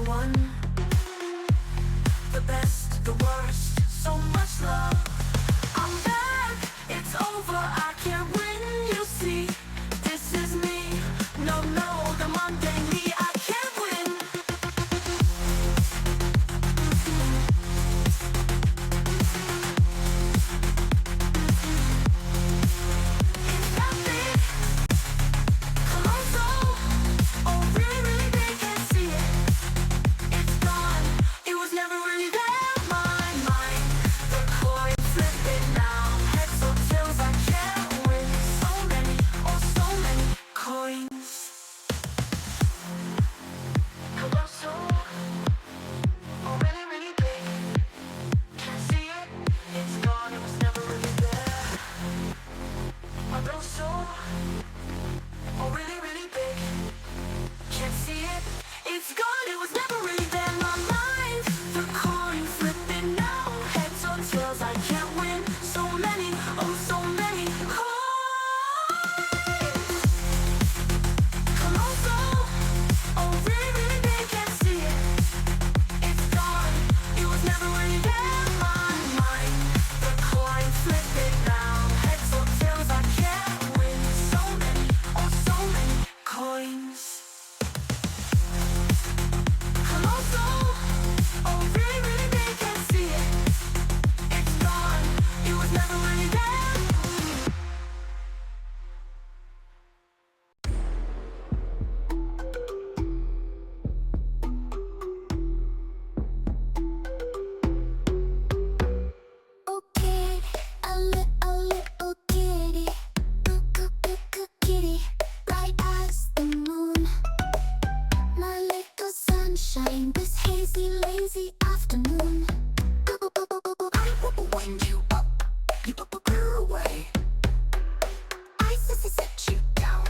everyone. The best, the worst, so much love. I'm back, it's over, I can't win, you see. This is me, no, the mundane me, I can't win. It's that big, colossal, oh really they can't see it. It's gone, it was never really there. My mind, the coin flipping now, heads or tails, I can't win. So many, oh so many coins. Colossal, oh really big, can't see it. It's gone, it was never really there. My real soul, oh really big, can't see it. It's gone, it was never really there. My mind, the coin flipping now, heads or tails, I can't win. So many, oh so many coins. Colossal, oh really big, can't see it. It's gone, it was never really there. My mind, the coin flipping now, heads or tails, I can't win. So many, oh so many coins. Colossal, oh really big, can't see it. It's gone, it was never really there. Okay, a little kitty, kitty, bright as the moon. My little sunshine, this hazy, lazy afternoon. I will wind you up, you purr away. I set you down,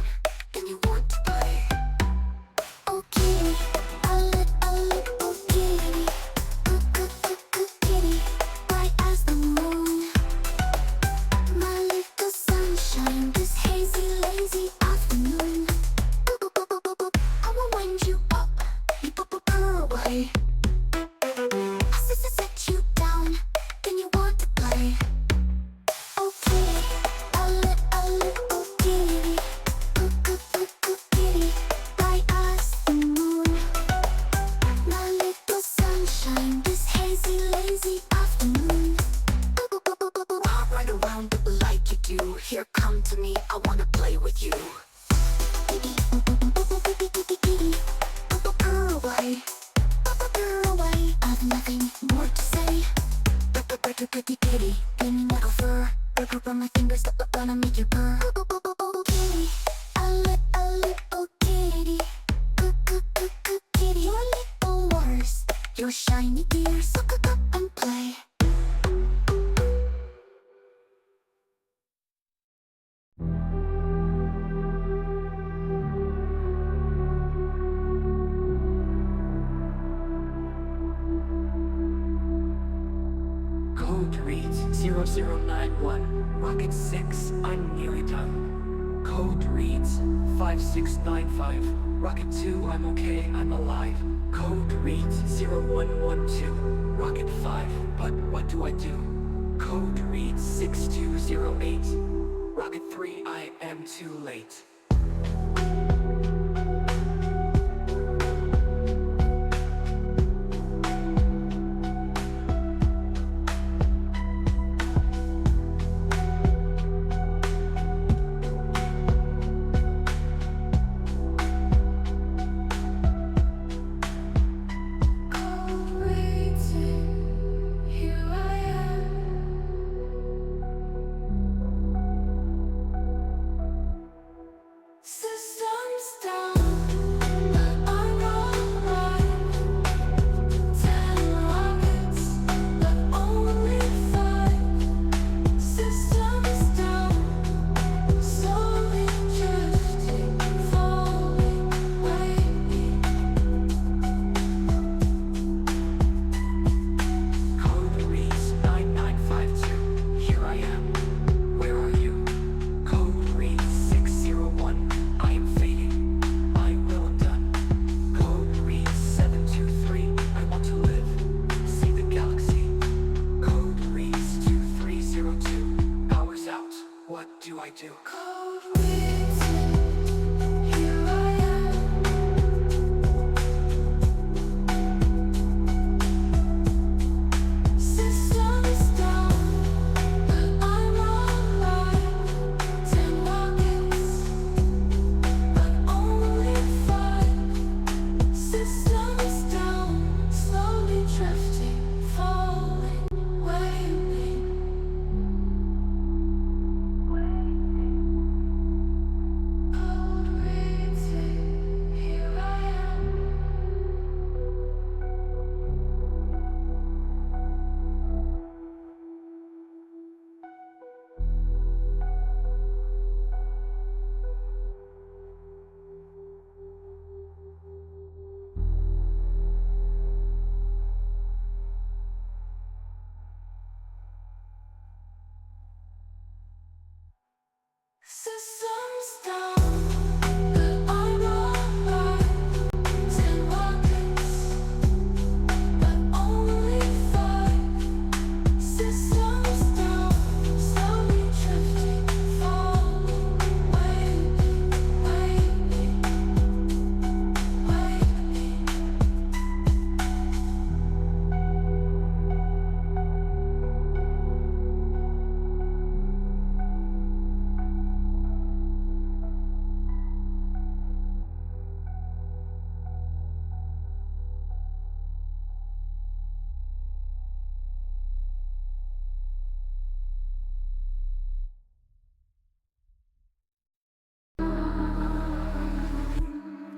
and you want to play. Oh kitty, a little kitty, kitty, bright as the moon. My little sunshine, this hazy, lazy afternoon. I will wind you up, you purr away. I set you down, then you want to play. Okay, a little kitty, kitty, bright as the moon. My little sunshine, this hazy, lazy afternoon. Walk right around like you do. Here, come to me, I wanna play with you. Purr away, purr away. I've nothing more to say. Kitty, give me that fur. Grip on my fingers, gonna make you purr. Kitty, a little kitty, kitty. Your little wars, your shiny ears, so cook up and play. Code reads 0091, Rocket 6, I'm nearly done. Code reads 5695, Rocket 2, I'm okay, I'm alive. Code reads 0112, Rocket 5, but what do I do? Code reads 6208, Rocket 3, I am too late. Here I am. down, but I'm alright. 10 rockets, but only 5. Systems down, slowly drifting, falling, waiting, waiting, waiting.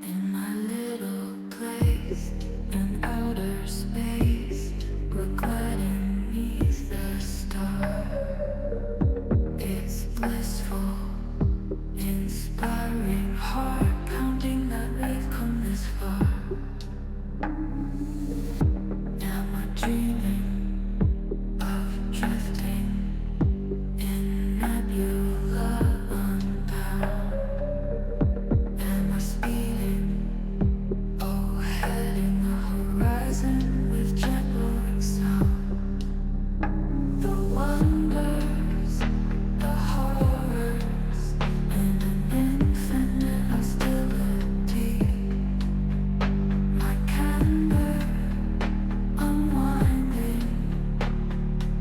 In my little place in outer space, reclining neath the star, it's blissful, inspiring, heart pounding that we've come this far. Am I dreaming of drifting in nebula unbound? Am I speeding? Oh, heading the horizon with gentle sound. The wonders, the horrors, in an infinite hostility. My candor unwinding,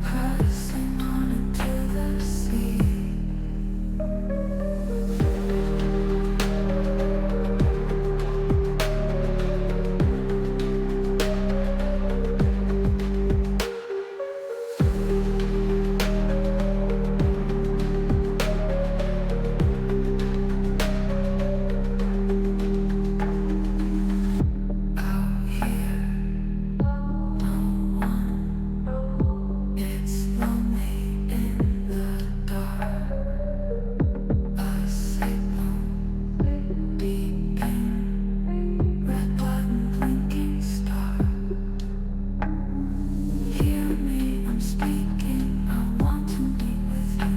pressing on into the sea. Out here, no one. It's lonely in the dark. A signal beacon, red button blinking star. Hear me, I'm speaking. I want to meet with you.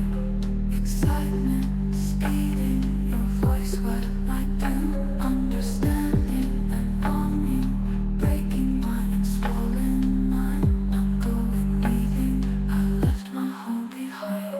Excitement speeding, your voice what I do. Understanding and longing, breaking mine and swollen mind. I'm going leaving. I left my home behind.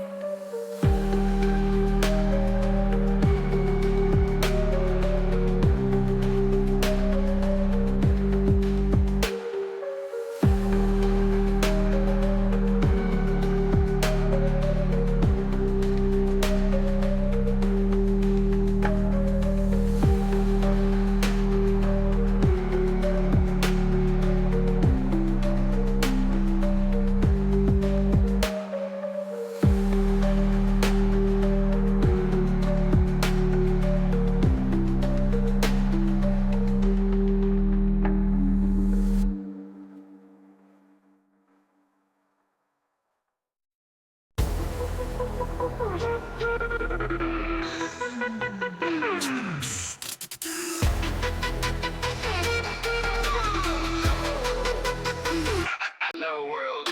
Hello world.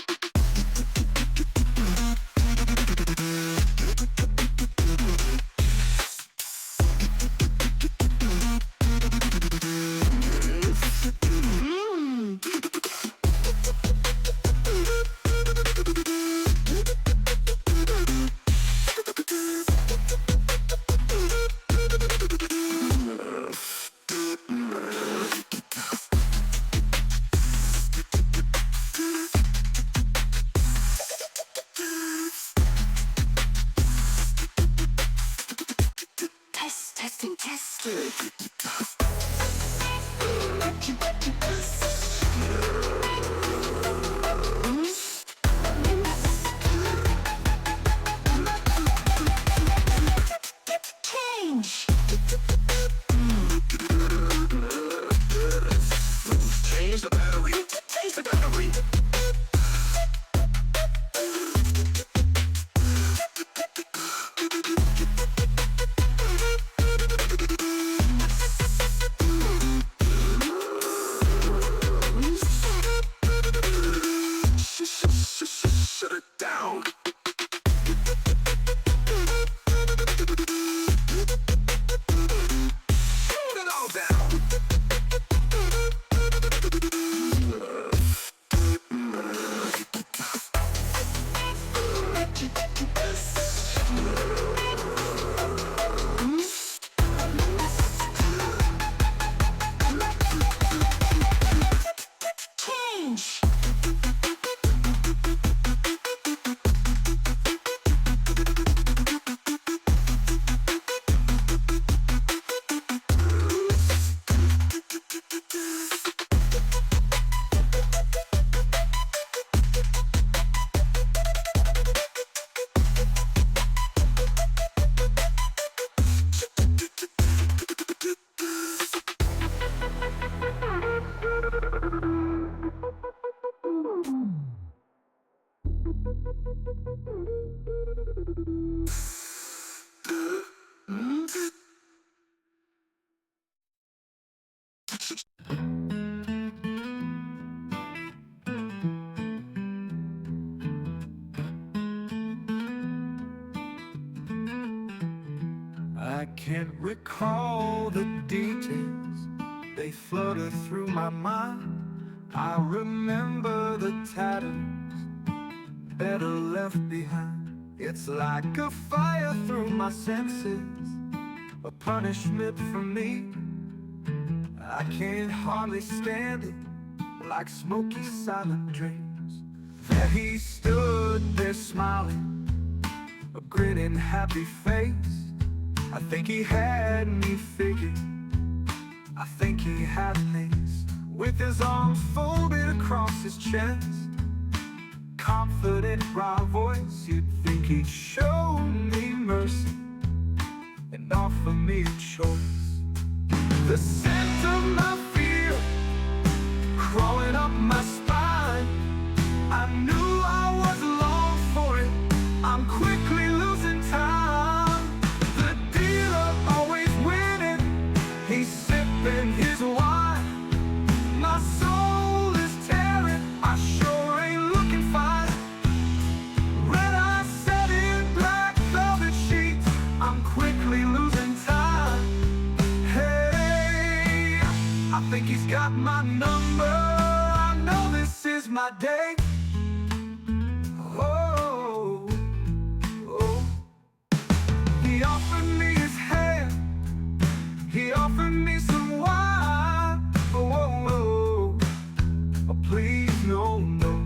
Testing, testing. Change. Change the battery. Change the battery. Shut it down. I can't recall the details, they flutter through my mind. I remember the tatters, better left behind. It's like a fire through my senses, a punishment for me. I can't hardly stand it, like smoky silent dreams. There he stood there smiling, a grinning happy face. I think he had me figured, I think he had me. With his arms folded across his chest, confident raw voice, you'd think he'd show me mercy and offer me a choice. The scent of my fear crawling up my spine, I knew I was long for it, I'm quickly losing time. The dealer always winning, he's sipping his wine. My soul is tearing, I sure ain't looking fine. Red eyes set in black velvet sheets, I'm quickly losing time. Hey, I think he's got my number, I know this is my day. Oh, oh. He offered me his hand, he offered me some wine. Oh, oh, oh, oh, please no, no.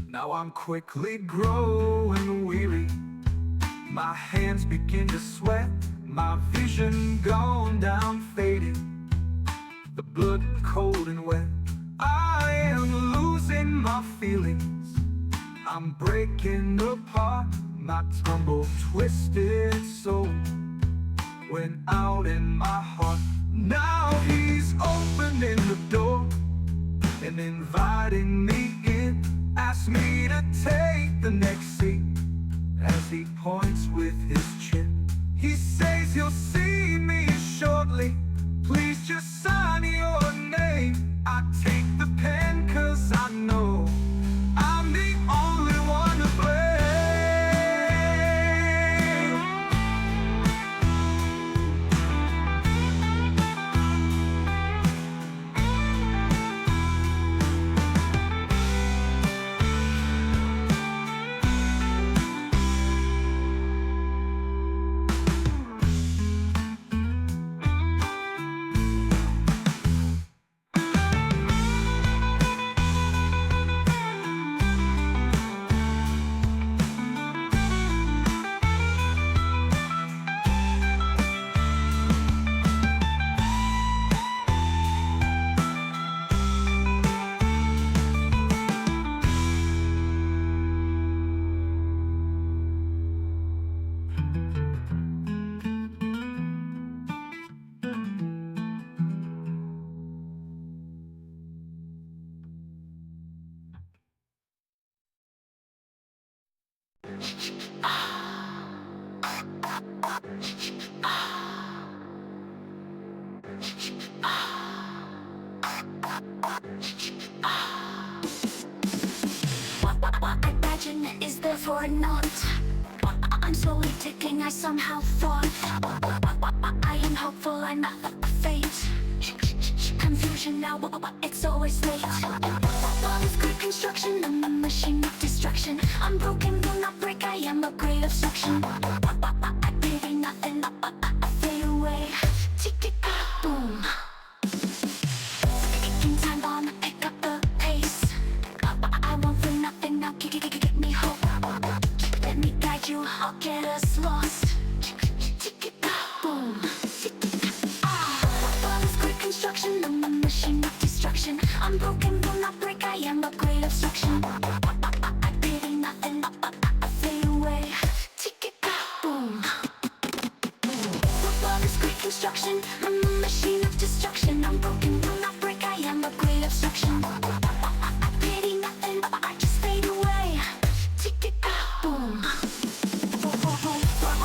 Now I'm quickly growing weary, my hands begin to sweat, my vision gone down fading, the blood cold and wet. I am losing my feelings, I'm breaking apart, my tumble twisted soul went out in my heart. Now he's opening the door and inviting me in, asks me to take the next seat as he points with his chin. He says you'll see me shortly, please just sign your name. I take the pen cause I know I'm the only one to blame. What I imagine is therefore not. I'm slowly ticking, I somehow thought. I am hopeful, I'm not faint. Confusion now, it's always late. All is good construction, I'm a machine of destruction. I'm broken, will not break, I am a great obstruction. I pity nothing, I fade away. Tick, boom. Ticking time bomb, pick up the pace. I won't feel nothing now, give me hope. Let me guide you, I'll get us lost. Tick, boom. All is great construction, I'm a machine of destruction. I'm broken, will not break, I am a great obstruction. I pity nothing, I fade away. Tick, boom. All is great construction, I'm a machine of destruction. I'm broken, will not break, I am a great obstruction. I pity nothing, I just fade away. Tick, boom.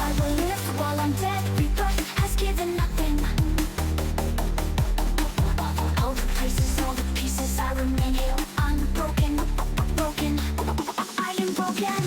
I will live while I'm dead, rebirth has given nothing. All the places, all the pieces, I remain here. I'm broken, I am broken.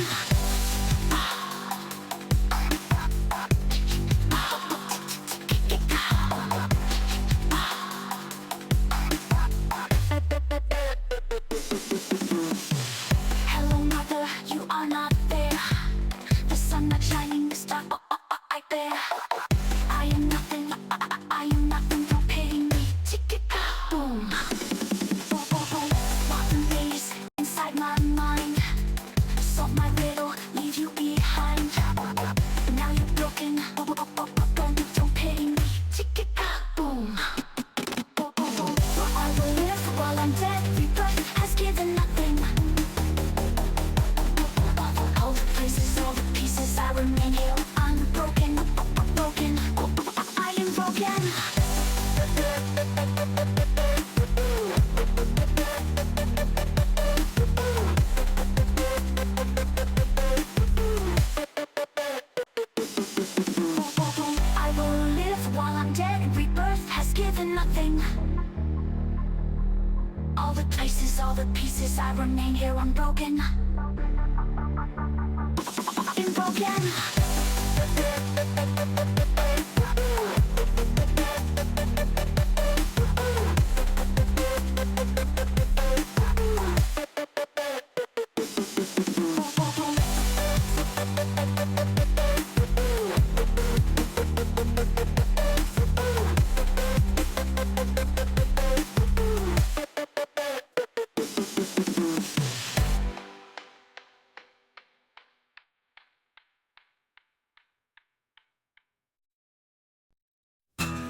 Don't pity me, boom. For I will live while I'm dead. Rebirth has given nothing. All the places, all the pieces, I remain here. I'm broken, broken. I am broken. I will live while I'm dead. Rebirth has given nothing. All the places, all the pieces, I remain here unbroken. I'm broken.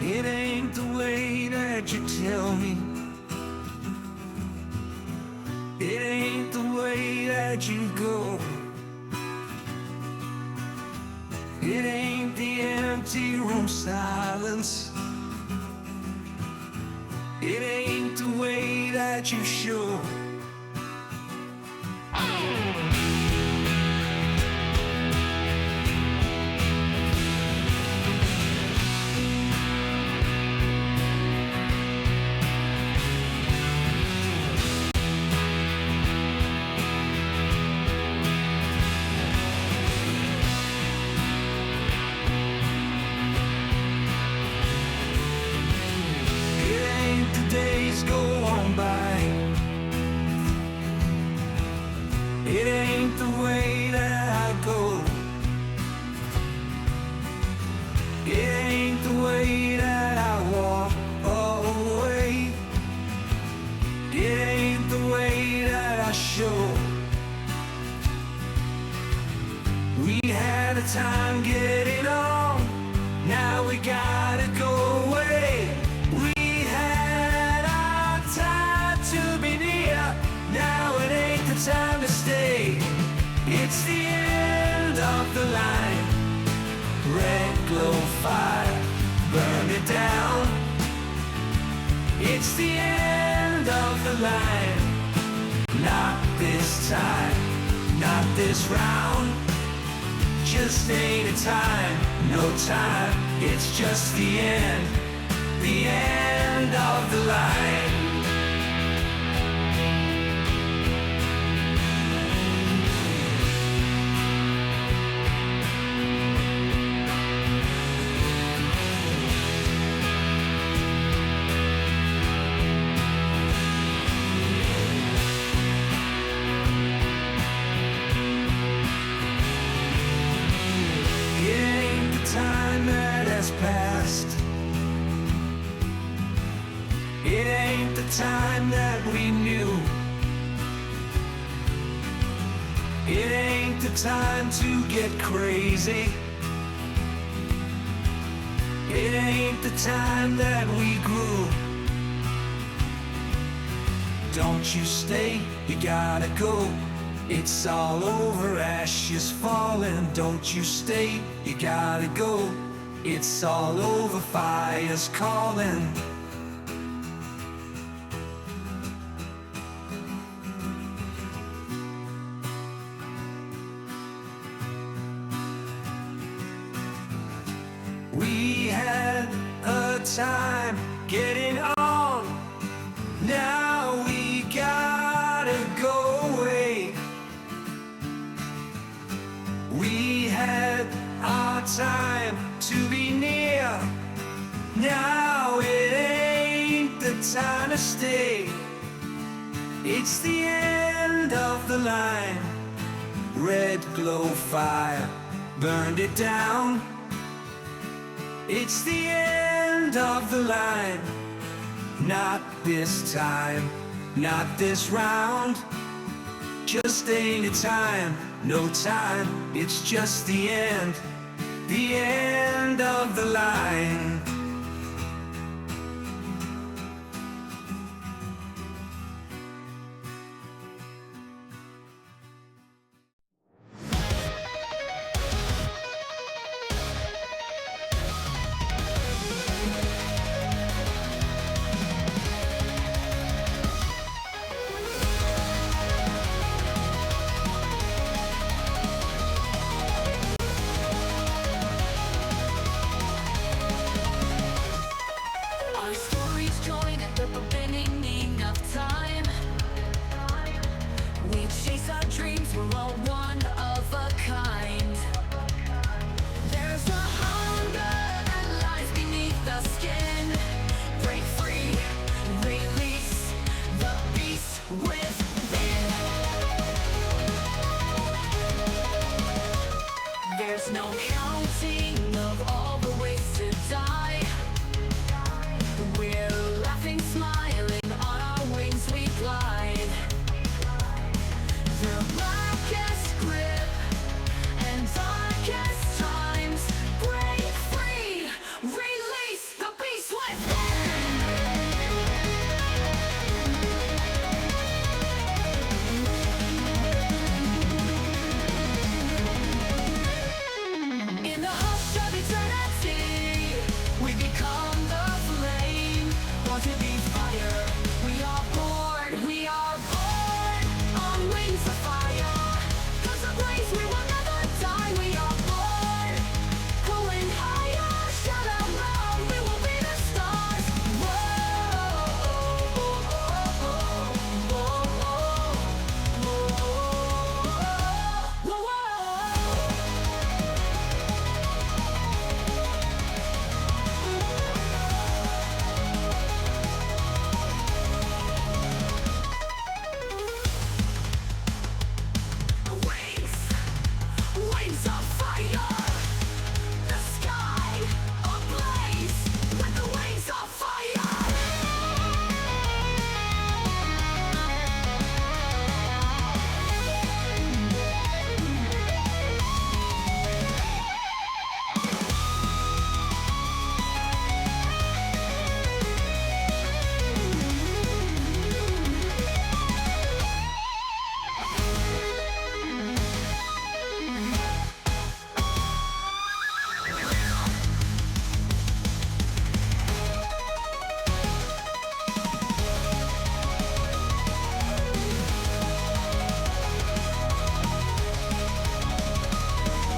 It ain't the way that you tell me. It ain't the way that you go. It ain't the empty room silence. It ain't the way that you show. Days go on by. It ain't the way that I go. It ain't the way that I walk away. It ain't the way that I show. We had a time getting on, now we gotta go away. Now it ain't the time to stay. It's the end of the line. Red glow fire, burn it down. It's the end of the line. Not this time, not this round. Just ain't a time, no time. It's just the end of the line. Time that has passed. It ain't the time that we knew. It ain't the time to get crazy. It ain't the time that we grew. Don't you stay, you gotta go. It's all over, ashes falling. Don't you stay, you gotta go. It's all over, fire's calling. We had a time getting on, now we gotta go away. We had our time to be near, now it ain't the time to stay. It's the end of the line. Red glow fire, burned it down. It's the end of the line. Not this time, not this round. Just ain't a time, no time. It's just the the end of the line. Our stories join at the beginning of time. We chase our dreams, we're all one of a kind. There's a hunger that lies beneath the skin. Break free, release the beast within. There's no counting of all the ways to die. We're laughing, smiling, on our wings we glide. The blackest grip and darkest times. Break free, release the beast within. In the hush of eternity, we become the flame. Born to be fire, we are born on wings of fire. 'Cause a place we will never die, we are born going higher. Shout out loud, we will be the stars. Wings of fire, the sky ablaze with the wings of fire.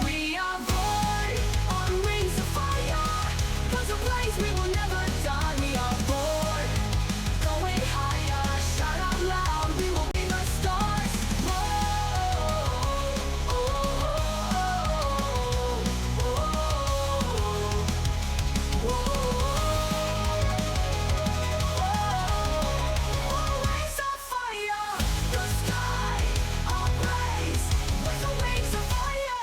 We are born on wings of fire. 'Cause a place we will never die. We are born going higher. Shout out loud, we will be the stars. Wings of fire, the sky ablaze with the wings of fire.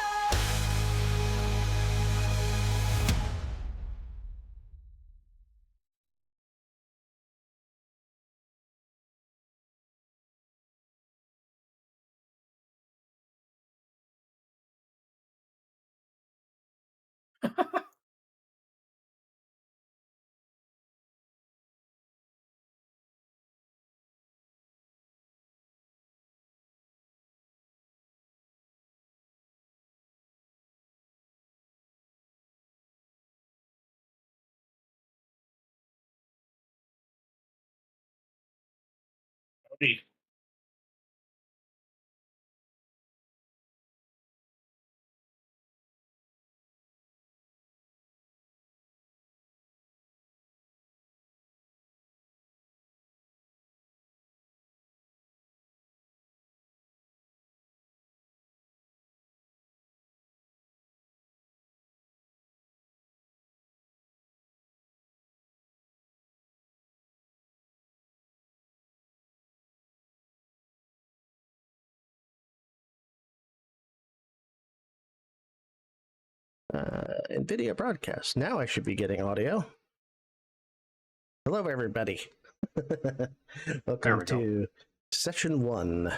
NVIDIA broadcast. Now I should be getting audio. Hello, everybody. Welcome to session 1.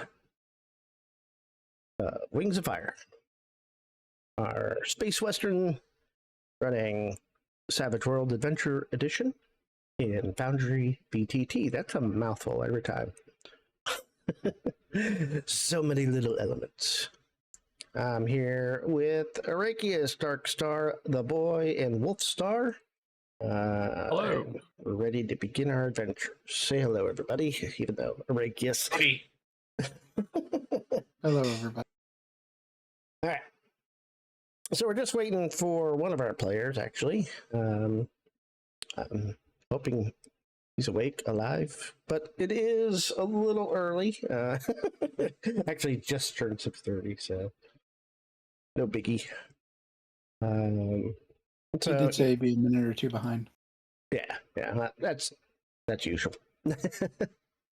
Wings of Fire. Our space western running Savage World Adventure Edition in Foundry BTT. That's a mouthful every time. So many little elements. I'm here with Arakius, Darkstar, the Boy, and Wolfstar. Hello. And we're ready to begin our adventure. Say hello, everybody, even though Arakius. Howdy. Hello, everybody. All right. So we're just waiting for one of our players, actually. I'm hoping he's awake, alive, but it is a little early. Actually, just turned 6:30, so no biggie. He So, did say he'd be a minute or two behind. yeah, that's usual.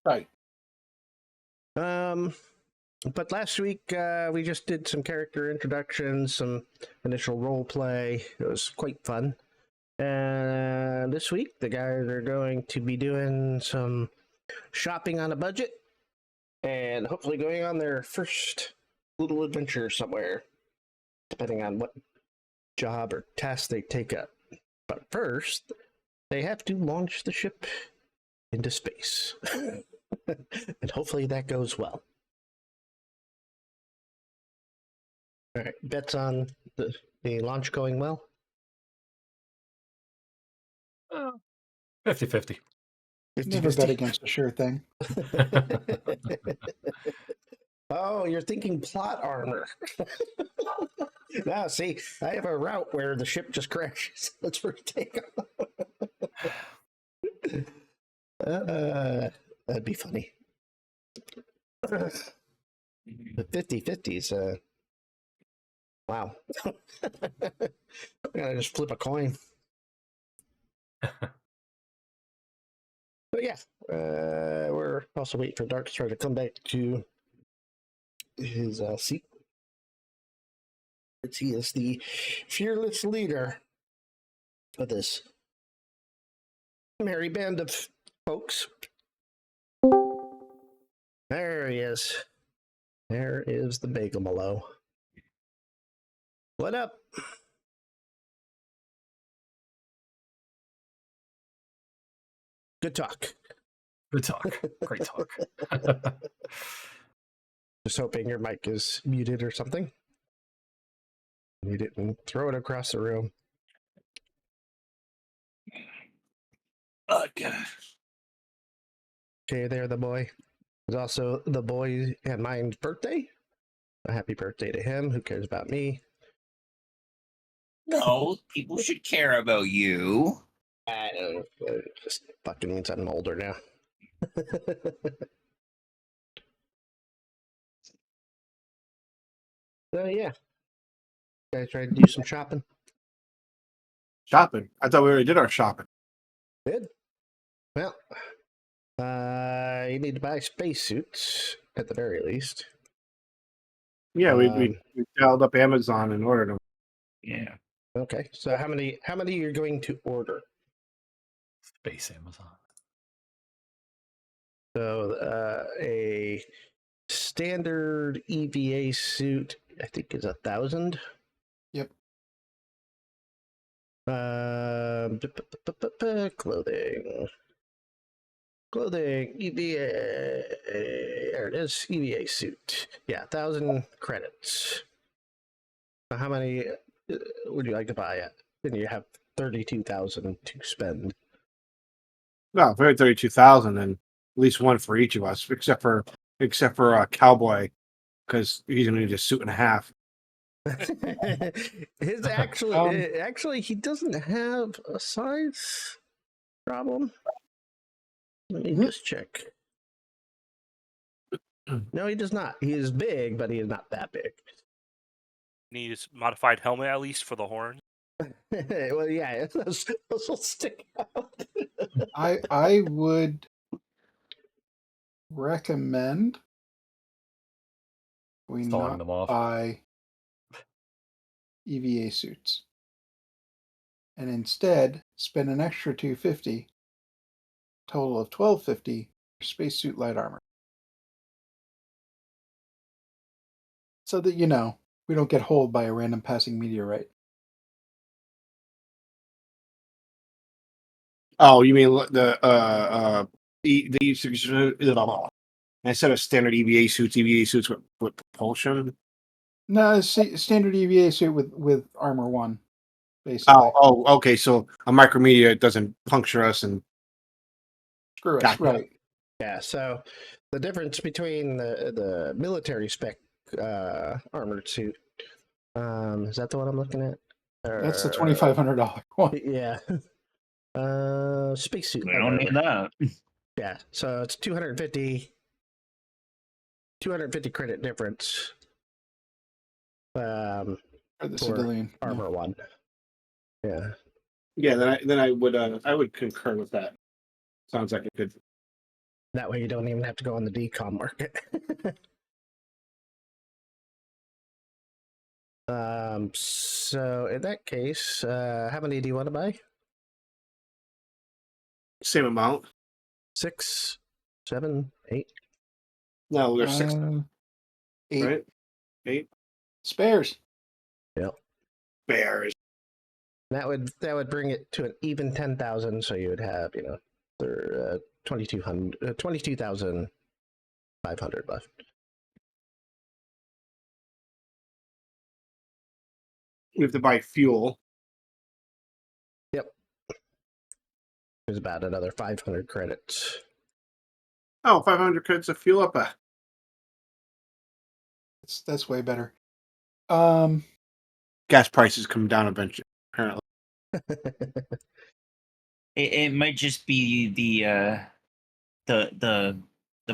Right. But last week we just did some character introductions, some initial role play. It was quite fun. And this week the guys are going to be doing some shopping on a budget and hopefully going on their first little adventure somewhere, depending on what job or task they take up. But first, they have to launch the ship into space. And hopefully that goes well. All right, bets on the launch going well? 50-50. Never bet against a sure thing. Oh, you're thinking plot armor. Now, see, I have a route where the ship just crashes. Let's retake them. That'd be funny. The 50-50s, wow. I gotta just flip a coin. But yeah, we're also waiting for Darkstar to come back to his seat. He is the fearless leader of this merry band of folks. There he is. There is the Bagel Malo. What up? Good talk. Good talk. Great talk. Just hoping your mic is muted or something. You didn't throw it across the room. Oh, God. Okay, there, the boy. It's also the boy and mine's birthday. A happy birthday to him. Who cares about me? No, people should care about you. I don't know. It just fucking means I'm older now. So yeah. You guys try to do some shopping? Shopping? I thought we already did our shopping. Good. Well, you need to buy spacesuits at the very least. Yeah, we dialed up Amazon and ordered them. Yeah. Okay. So how many you're going to order? Space Amazon. So a standard EVA suit, I think, is 1,000. Yep. Clothing, EVA. There it is, EVA suit. Yeah, 1,000 credits. So how many would you like to buy it? Then you have 32,000 to spend. No, if we had 32,000, then at least one for each of us, except for Cowboy, because he's gonna need a suit and a half. His actually he doesn't have a size problem. Let me just check. No, he does not. He is big, but he is not that big. Need a modified helmet at least for the horn. Well, yeah, those will stick out. I would recommend we Sawing not them off. buy EVA suits and instead spend an extra $250, total of $1,250 for spacesuit light armor. So that, we don't get holed by a random passing meteorite. Oh, you mean the instead of standard EVA suits with propulsion? No, standard EVA suit with armor 1, basically. Okay. So a micromedia doesn't puncture us and Screw us, gotcha. right? Yeah, so the difference between the military spec armored suit, is that the one I'm looking at? That's the $2,500 one. Yeah. Spacesuit. We don't need that. Yeah, so it's 250 credit difference. For the For civilian. yeah. armor 1. Yeah. Yeah, then I would concur with that. Sounds like a good. That way you don't even have to go on the decom market. So in that case, how many do you want to buy? Same amount. 6, 7, 8? No, there's 6, 8 right? 8 spares. Yep. bears. That would bring it to an even 10,000, so you would have, 22,500 left. We have to buy fuel. Yep. There's about another 500 credits. Oh, 500 credits of fuel up. That's way better. Gas prices come down eventually. Apparently, It might just be the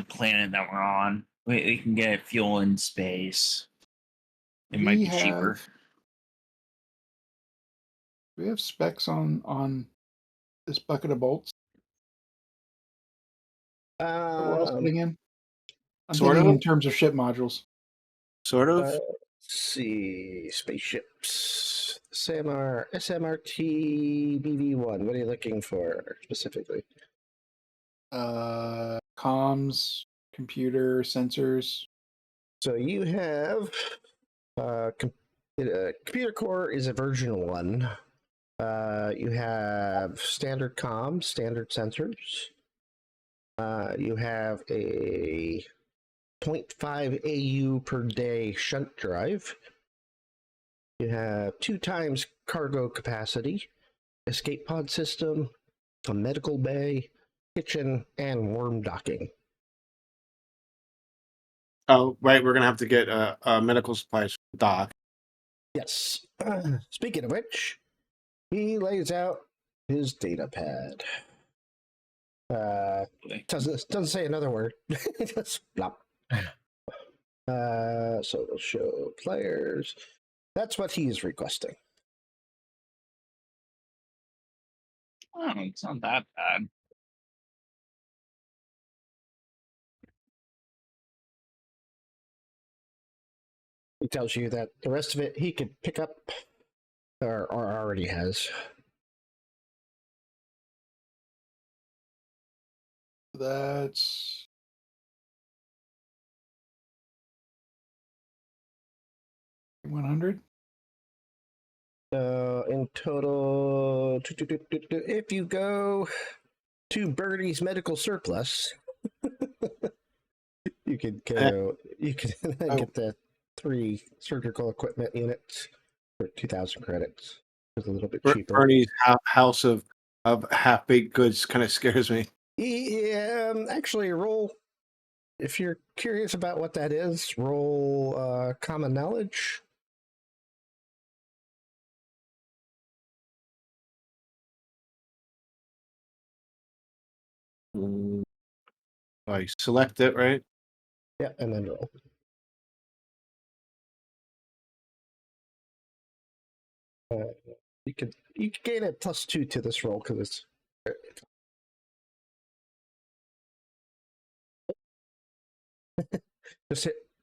planet that we're on. We can get fuel in space. It might be cheaper. We have specs on this bucket of bolts that we're all sitting in. I'm Sort thinking of. in terms of ship modules. Sort of. Let's see, spaceships. SMRT BV1. What are you looking for specifically? Comms, computer, sensors. So you have computer core is a version 1. You have standard comms, standard sensors. You have a 0.5 AU per day shunt drive. You have 2 times cargo capacity, escape pod system, a medical bay, kitchen, and worm docking. Oh, right. We're gonna have to get medical supplies from Doc. Yes. Speaking of which, he lays out his data pad. Doesn't say another word. Just blop. So we'll show players. That's what he's requesting. Oh, it's not that bad. He tells you that the rest of it he could pick up or already has. That's 100. In total, if you go to Birdie's medical surplus, you could go. You could get the 3 surgical equipment units for 2,000 credits. It's a little bit cheaper. Bernie's house of half baked goods kind of scares me. Yeah, actually, roll. If you're curious about what that is, roll common knowledge. I select it, right? Yeah, and then roll. You could gain a +2 to this roll because it's.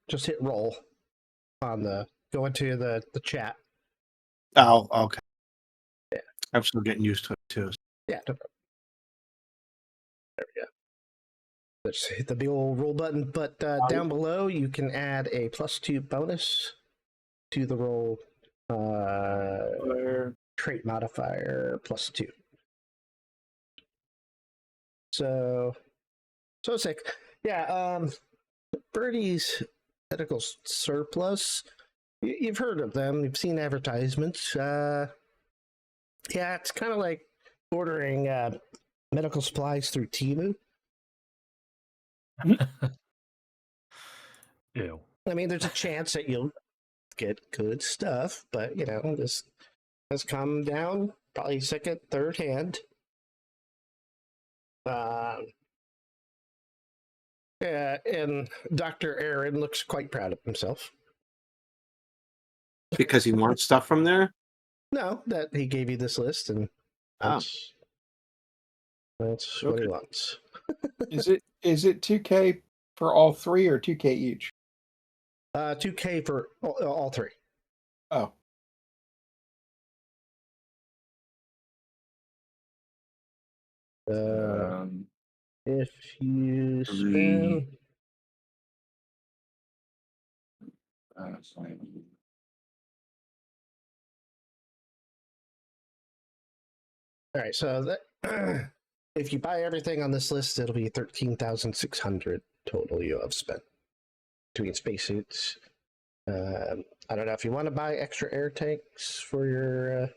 Just hit roll on go into the chat. Oh, okay. Yeah. I'm still getting used to it too. Yeah, no problem. There we go. Let's hit the big old roll button, but down below you can add a +2 bonus to the roll. Trait modifier +2. So sick. Yeah. Birdie's medical surplus. You've heard of them. You've seen advertisements. Yeah, it's kind of like ordering medical supplies through Temu. Ew. I mean, there's a chance that you'll get good stuff, but this has come down probably second, third hand. Yeah, and Dr. Aaron looks quite proud of himself. Because he wants stuff from there. No, that he gave you this list, and Oh, that's what okay. he wants. Is it 2K for all three or 2K each? 2K for all three. Oh, If you Three. spend all right, so that if you buy everything on this list, it'll be 13,600 total you have spent between spacesuits. I don't know if you want to buy extra air tanks for your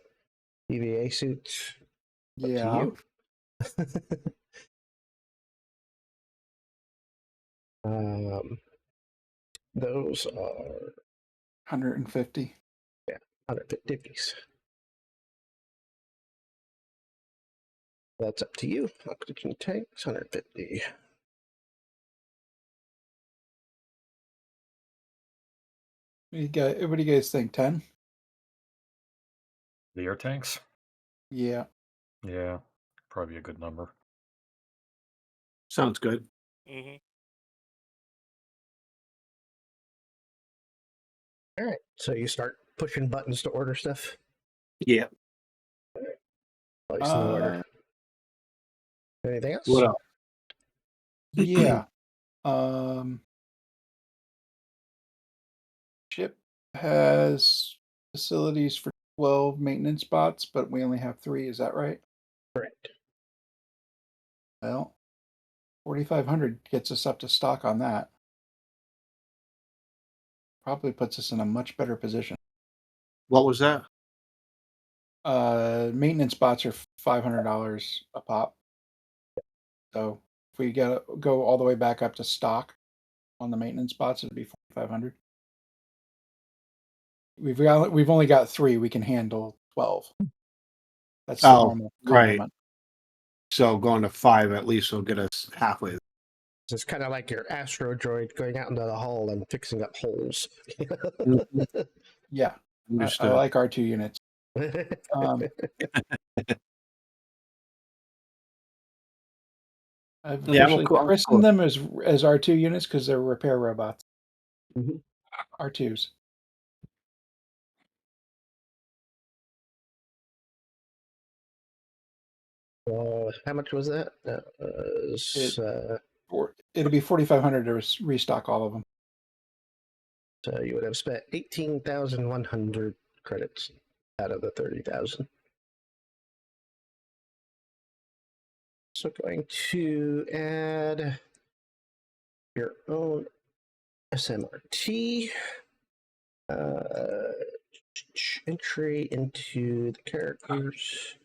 EVA suits. Up yeah. to you. Those are 150. 150 piece. That's up to you. Oxygen tanks, 150. What do you guys think? 10? The air tanks? Yeah. Yeah, probably a good number. Sounds good. Hmm. All right, so you start pushing buttons to order stuff. Yeah. Place an order. Anything else? What else? Yeah. Ship has facilities for 12 maintenance bots, but we only have 3. Is that right? Correct. Well, 4,500 gets us up to stock on that. Probably puts us in a much better position. What was that? Maintenance bots are $500 a pop. So if we go all the way back up to stock on the maintenance bots, it'd be 4,500. We've only got 3. We can handle 12. That's the Oh, normal right. complement. So going to 5 at least will get us halfway. So it's kind of like your Astro droid going out into the hull and fixing up holes. Mhm. Yeah, I Understood. like R2 units. I've Yeah, I'm officially cool. christened them as R2 units because they're repair robots. Mhm. R2s. How much was that? That was, It'll be 4,500 to restock all of them. so you would have spent 18,100 credits out of the 30,000. So going to add your own SMRT entry into the characters.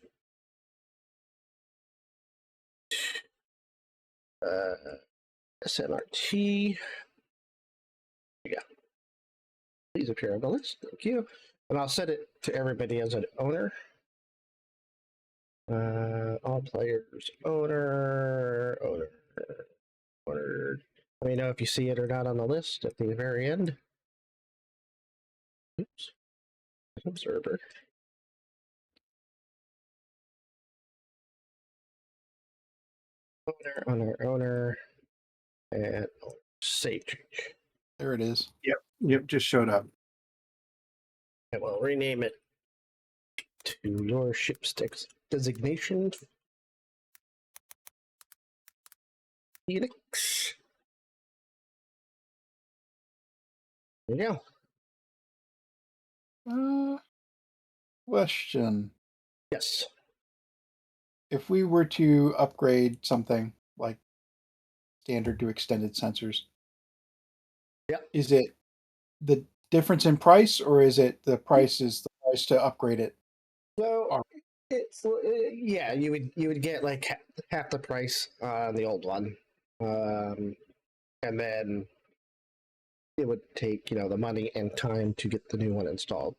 SMRT. Yeah. Please appear on the list. Thank you. And I'll set it to everybody as an owner. All players, owner. Let me know if you see it or not on the list at the very end. Oops. Observer. Owner, and save change. There it is. Yep, just showed up. And we'll rename it to your ship's designation. Phoenix. There you go. Question. Yes. if we were to upgrade something like standard to extended sensors, Yep. is it the difference in price, or is it the price is the price to upgrade it? So Or- it's yeah, you would get like half the price on the old one, and then it would take the money and time to get the new one installed.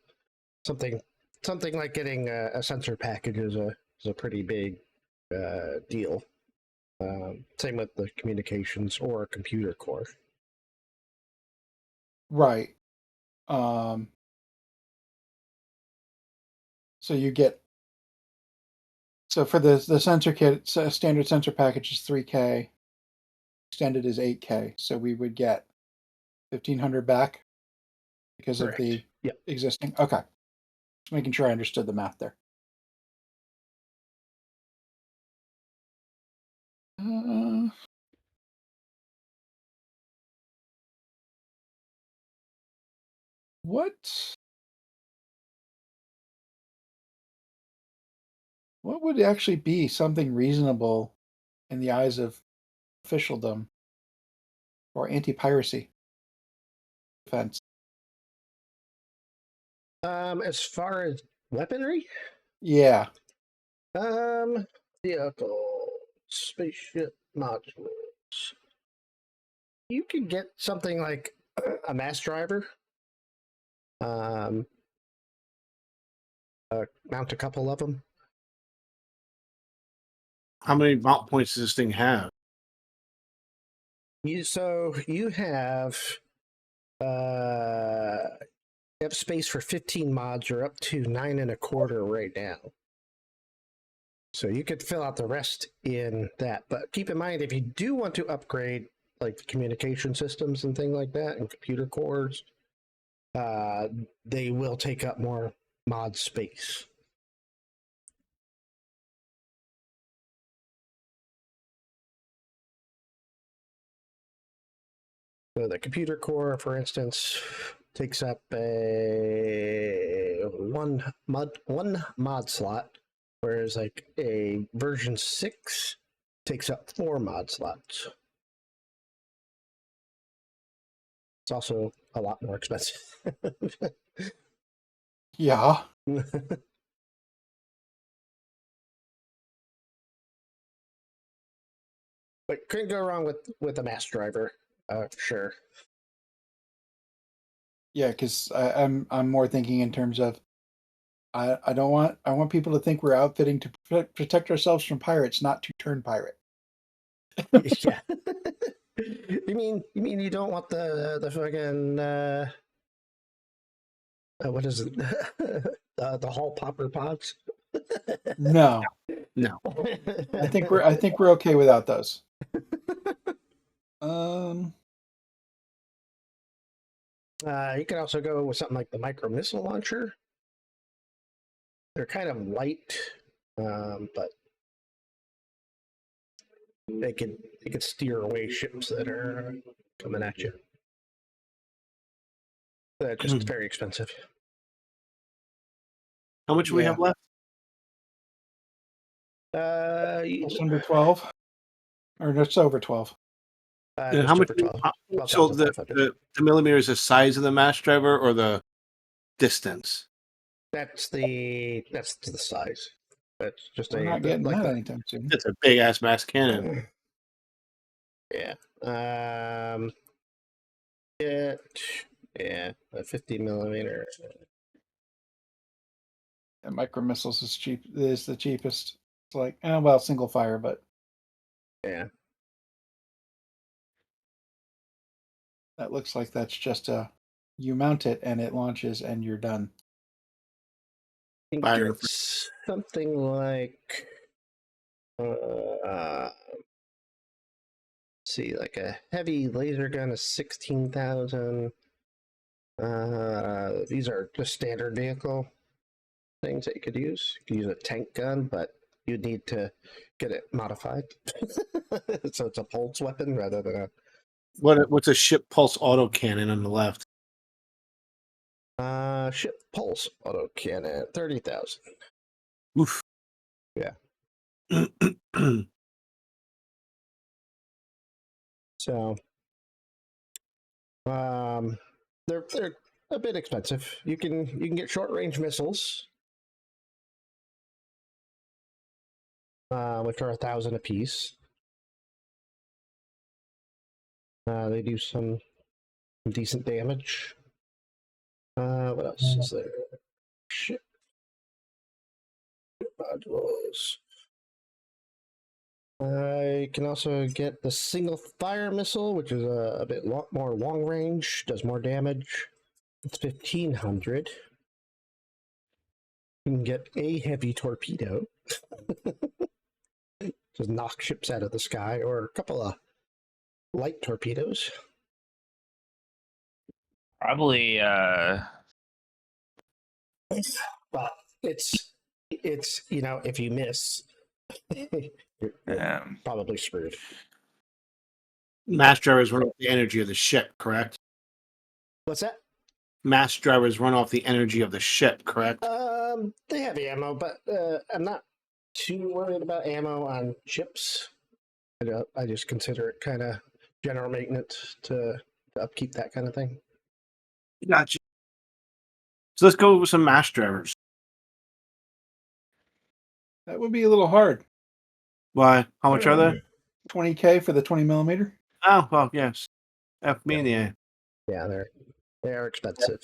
Something something like getting a sensor package is a pretty big deal. Same with the communications or computer core. Right. So you get for the sensor kit, standard sensor package is 3K, extended is 8K. So we would get 1,500 back because of Correct. the Yep. existing. Okay, just making sure I understood the math there. What would actually be something reasonable in the eyes of officialdom or anti-piracy defense? As far as weaponry, Yeah. vehicle, spaceship modules, you can get something like a mass driver. Um, mount a couple of them. How many mount points does this thing have? You have space for 15 mods. You're up to 9.25 right now. So you could fill out the rest in that. But keep in mind, if you do want to upgrade like the communication systems and things like that and computer cores, they will take up more mod space. So the computer core, for instance, takes up a one mod slot, whereas like a version 6 takes up 4 mod slots. It's also a lot more expensive. Yeah. But couldn't go wrong with a mass driver, for sure. Yeah, because I'm more thinking in terms of I don't want people to think we're outfitting to protect ourselves from pirates, not to turn pirate. Yeah. You mean you don't want the fucking what is it? The Hall Popper pods? No, No. I think we're okay without those. Um, You could also go with something like the micro missile launcher. They're kind of light, but they could steer away ships that are coming at you. They're just very expensive. How much do we Yeah. have left? just under 12, or just over 12. And Just how much? over 12. So the 12,500. millimeter is the size of the mass driver or the distance? That's the size. That's just We're not getting like that the anytime soon. It's a big ass mass cannon. yeah. It, yeah, a 50 millimeter. And micro missiles is the cheapest. It's like, well, single fire, but Yeah. that looks like that's just you mount it and it launches and you're done. You can Fire. get something like see, like a heavy laser gun is 16,000. These are just standard vehicle things that you could use. You could use a tank gun, but you'd need to get it modified. So it's a pulse weapon rather than What's a ship pulse autocannon on the left? a ship pulse autocannon, 30,000. Oof. Yeah. So, they're a bit expensive. You can get short range missiles, which are 1,000 apiece. They do some decent damage. What else is there? Ship modules. You can also get the single fire missile, which is a bit more long range, does more damage. It's 1,500. You can get a heavy torpedo, just knock ships out of the sky, or a couple of light torpedoes. Probably But it's if you miss, you're um, probably screwed. Mass drivers run off the energy of the ship, correct? What's that? Mass drivers run off the energy of the ship, correct? They have ammo, but I'm not too worried about ammo on ships. I just consider it kind of general maintenance to upkeep that kind of thing. Gotcha. So let's go with some mass drivers. That would be a little hard. Why? How much are they? 20K for the 20 millimeter. Oh, well, yes. F me in the A. Yeah, they are expensive.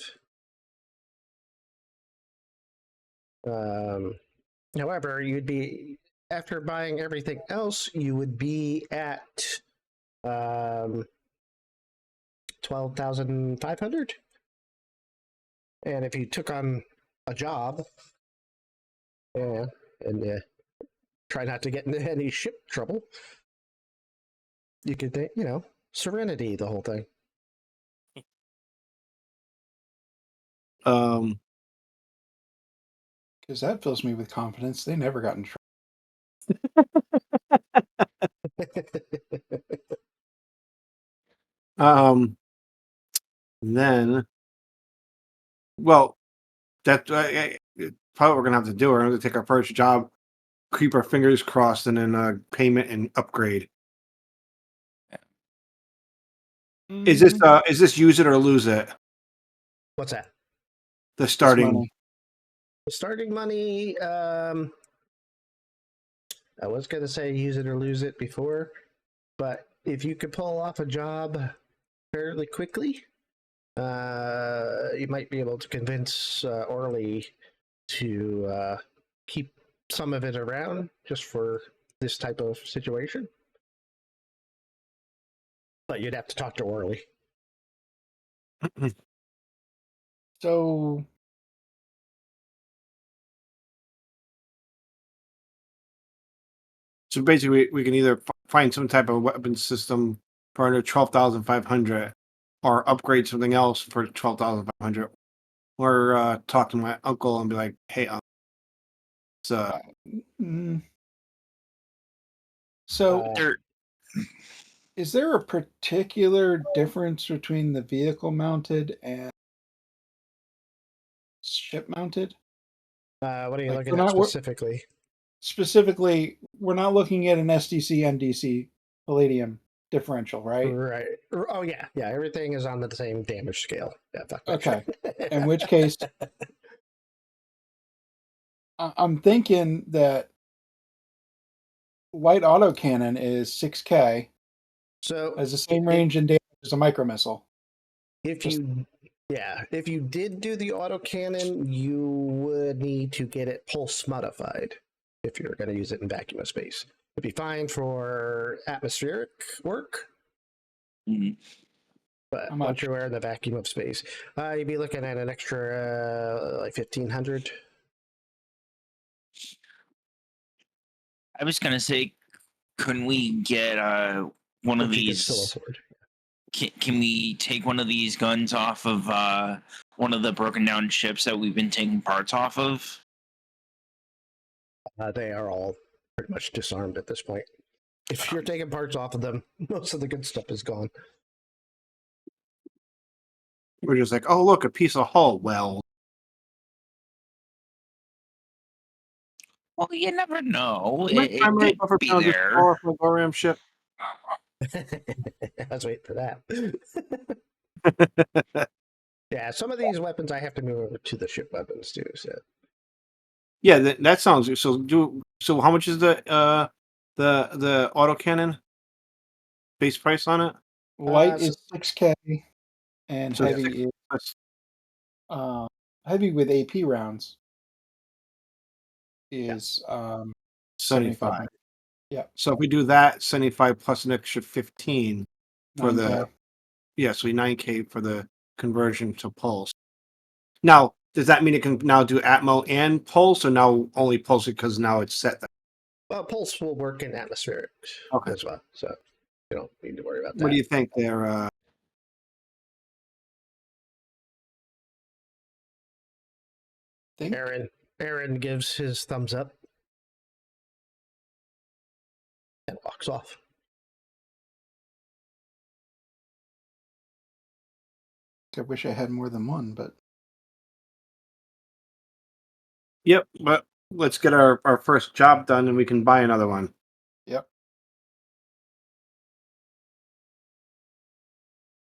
However, you'd be after buying everything else, you would be at 12,500. And if you took on a job, and try not to get into any ship trouble, you could Serenity the whole thing. Because that fills me with confidence. They never got in trouble. Then, well, that's probably what we're gonna have to do. We're gonna have to take our first job, keep our fingers crossed, and then payment and upgrade. Is this use it or lose it? What's that? The starting. money? The starting money. I was gonna say use it or lose it before, but if you could pull off a job fairly quickly, you might be able to convince Orly to keep some of it around just for this type of situation. But you'd have to talk to Orly. So So basically, we can either find some type of weapon system for under 12,500, or upgrade something else for 12,500, or talk to my uncle and be like, "Hey, uncle, mm, so Uh, is there a particular difference between the vehicle mounted and ship mounted? what are you Like, looking we're at not specifically? specifically, we're not looking at an SDC NDC Palladium differential, right? Right. Oh yeah, yeah. Everything is on the same damage scale. Yeah. Fuck that Okay. shit. In which case, I'm thinking that light autocannon is 6K, So has the same range and damage as a micro missile. if Just- if you did do the autocannon, you would need to get it pulse modified if you're going to use it in vacuum of space. It'd be fine for atmospheric work, mhm. but How once much? you're in the vacuum of space, you'd be looking at an extra like 1,500. I was gonna say, couldn't we get one of Which you could still these? afford. Can we take one of these guns off of one of the broken down ships that we've been taking parts off of? They are all pretty much disarmed at this point. If you're taking parts off of them, most of the good stuff is gone. we're just like, oh, look, a piece of hull. Well, Well, you never know. My It primary could buffer be panel just there. fall off my Goram ship. I was waiting for that. Yeah, some of these weapons I have to move over to the ship weapons too. So Yeah, that sounds good. So how much is the autocannon base price on it? Light so- is 6K, and So Yeah. heavy is heavy with AP rounds is 75. 7,500. Yeah, So if we do that, 75 plus an extra 15 for 9K. so 9K for the conversion to pulse. Now, does that mean it can now do Atmo and pulse, or now only pulse because now it's set? Well, pulse will work in atmospheric Okay. as well, so you don't need to worry about What that. do you think there? Think Aaron gives his thumbs up and walks off. I wish I had more than one, but Yep, but let's get our first job done and we can buy another one. yep.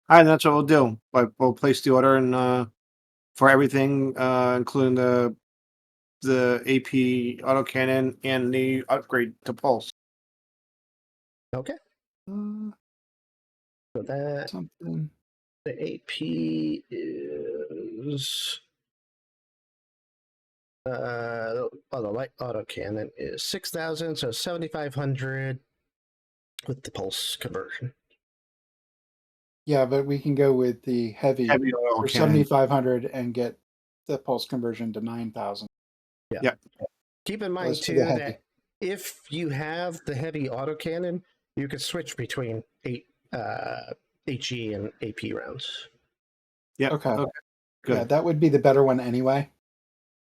All right, that's what we'll do. Like, we'll place the order and for everything, including the AP autocannon and the upgrade to pulse. Okay, so that Something. the AP is the light autocannon is 6,000, so 7,500 with the pulse conversion. Yeah, but we can go with the heavy Heavy oil for cannon. 7,500 and get the pulse conversion to 9,000. Yeah. Keep in mind Those for the too heavy. that if you have the heavy autocannon, you can switch between HE and AP rounds. Yeah. Okay. Good. Yeah, that would be the better one anyway.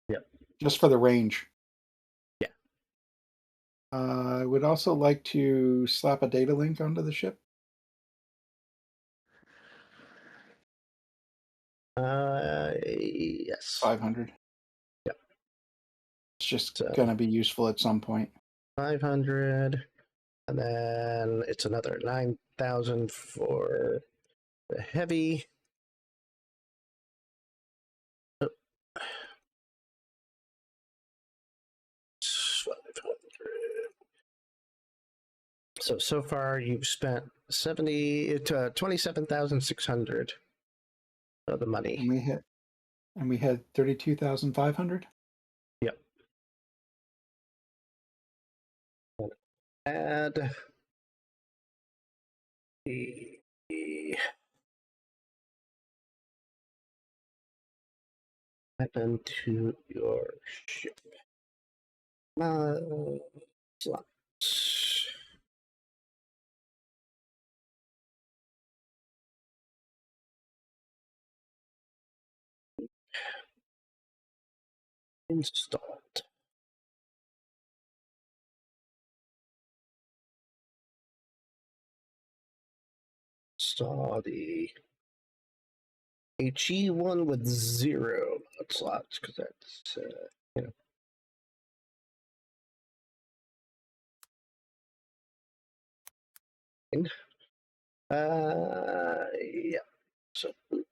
Yep. Just for the range. Yeah. I would also like to slap a data link onto the ship. Yes. 500. Yep. It's just So- going to be useful at some point. 500, and then it's another 9,000 for the heavy. Oh. 500. So far you've spent 27,600 of the money. And we had 32,500. Yep. Add the weapon to your ship. Slots. Installed. Install the HE one with 0 mod slots because that's yeah. So boop,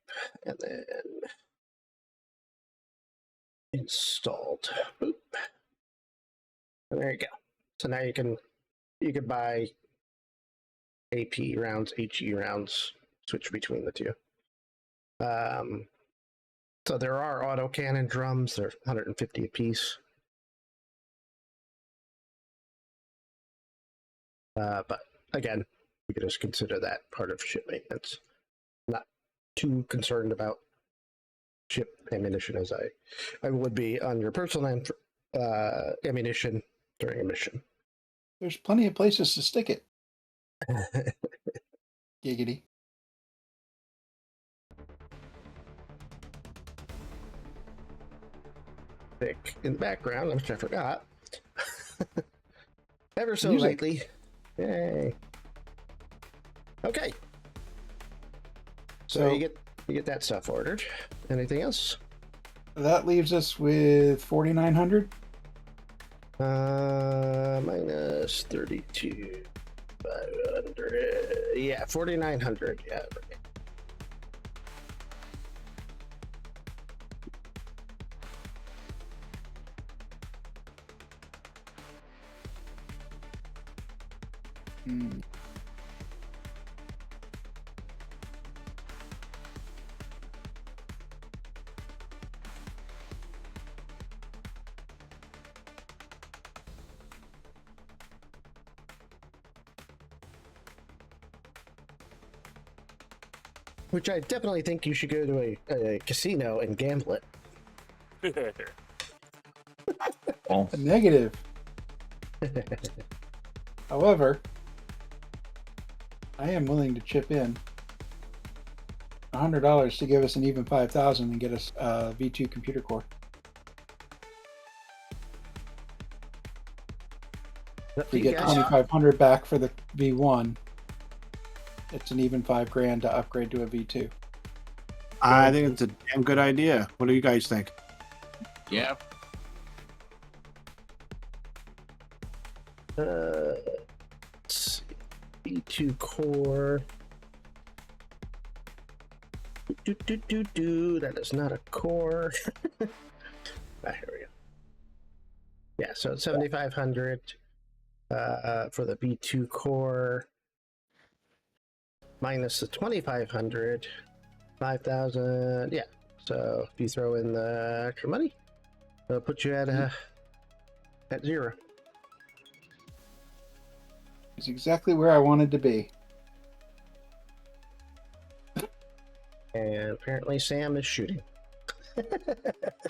and then installed. Boop. And there you go. So now you can buy AP rounds, HE rounds, switch between the two. So there are autocannon drums. They're 150 apiece. But again, you can just consider that part of ship maintenance. Not too concerned about ship ammunition as I would be on your personal ammunition during a mission. There's plenty of places to stick it. Giggity. Thick in the background, which I forgot. Ever so Music. lightly. Yay. Okay. So you get that stuff ordered. Anything else? That leaves us with 4,900. Minus 32,500. Yeah, 4,900. Yeah. Hmm. Which I definitely think you should go to a casino and gamble it. Well, A negative. However, I am willing to chip in $100 to give us an even 5,000 and get us a V2 computer core. If we get 2,500 back for the V1, it's an even $5,000 to upgrade to a V2. I think it's a damn good idea. What do you guys think? yeah. Let's see. B2 core. That is not a core. Here we go. Yeah, so it's 7,500 for the B2 core. Minus the 2,500. 5,000. Yeah. So if you throw in the extra money, it'll put you at zero. It's exactly where I wanted to be. And apparently Sam is shooting.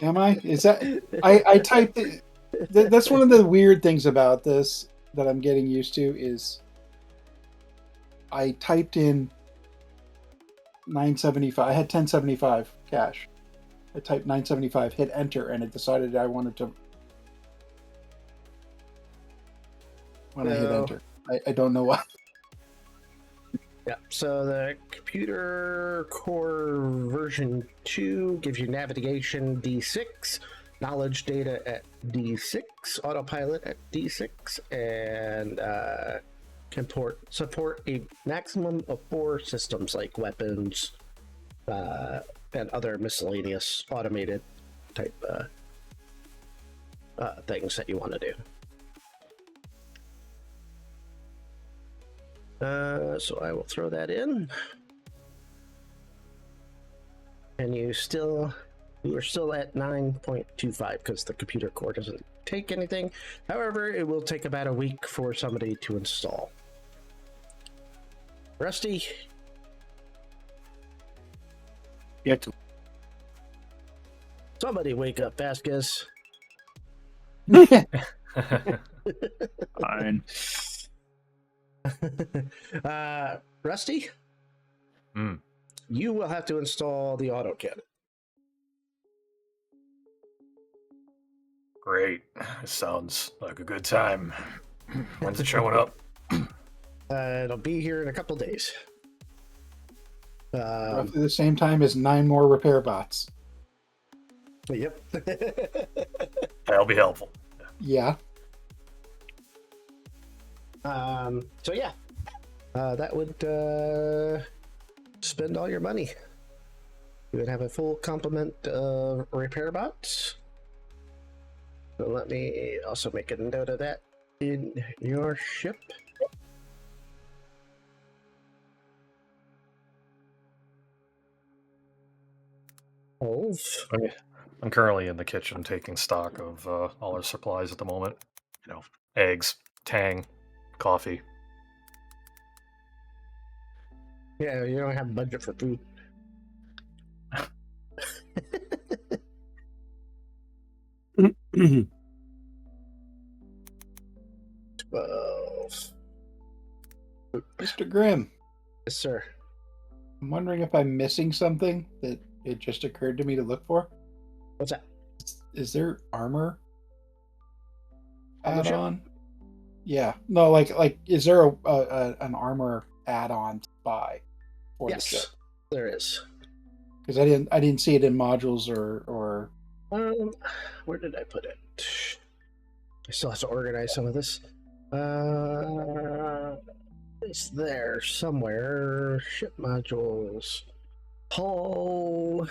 Am I? Is that I typed it. That's one of the weird things about this that I'm getting used to is I typed in 975. I had 1075 cash. I typed 975, hit enter, and it decided I wanted to. When I hit enter, I don't know why. Yeah, so the computer core version 2 gives you navigation D6, knowledge data at D6, autopilot at D6, and can support a maximum of 4 systems like weapons and other miscellaneous automated type things that you want to do. So I will throw that in. And you are still at 9.25 because the computer core doesn't take anything. However, it will take about a week for somebody to install. Rusty? Yeah. To Somebody wake up, Vasquez. Fine. Rusty? Hmm. You will have to install the AutoCAD. Great. Sounds like a good time. When's it showing up? It'll be here in a couple days. Roughly the same time as 9 more repair bots. Yep. That'll be helpful. Yeah. So yeah, that would spend all your money. You would have a full complement of repair bots. So let me also make a note of that in your ship. I'm currently in the kitchen taking stock of all our supplies at the moment. You know, eggs, tang, coffee. Yeah, you don't have budget for food. Mr. Grimm, Yes, sir. I'm wondering if I'm missing something that it just occurred to me to look for. What's that? Is there armor On the ship? add-on? Yeah. No, like is there an armor add-on to buy for the ship? Yes, there is. Because I didn't see it in modules or Where did I put it? I still have to organize some of this. It's there somewhere. Ship modules. Hull.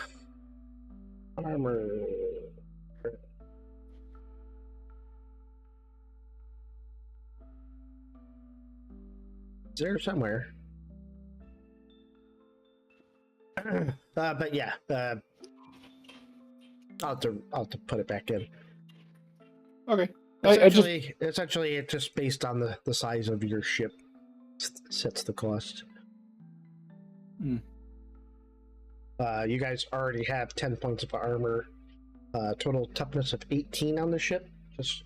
Armor. It's there somewhere. But yeah, I'll have to put it back in. Okay. I just Essentially, it's just based on the size of your ship sets the cost. Hmm. You guys already have 10 points of armor. Total toughness of 18 on the ship. Just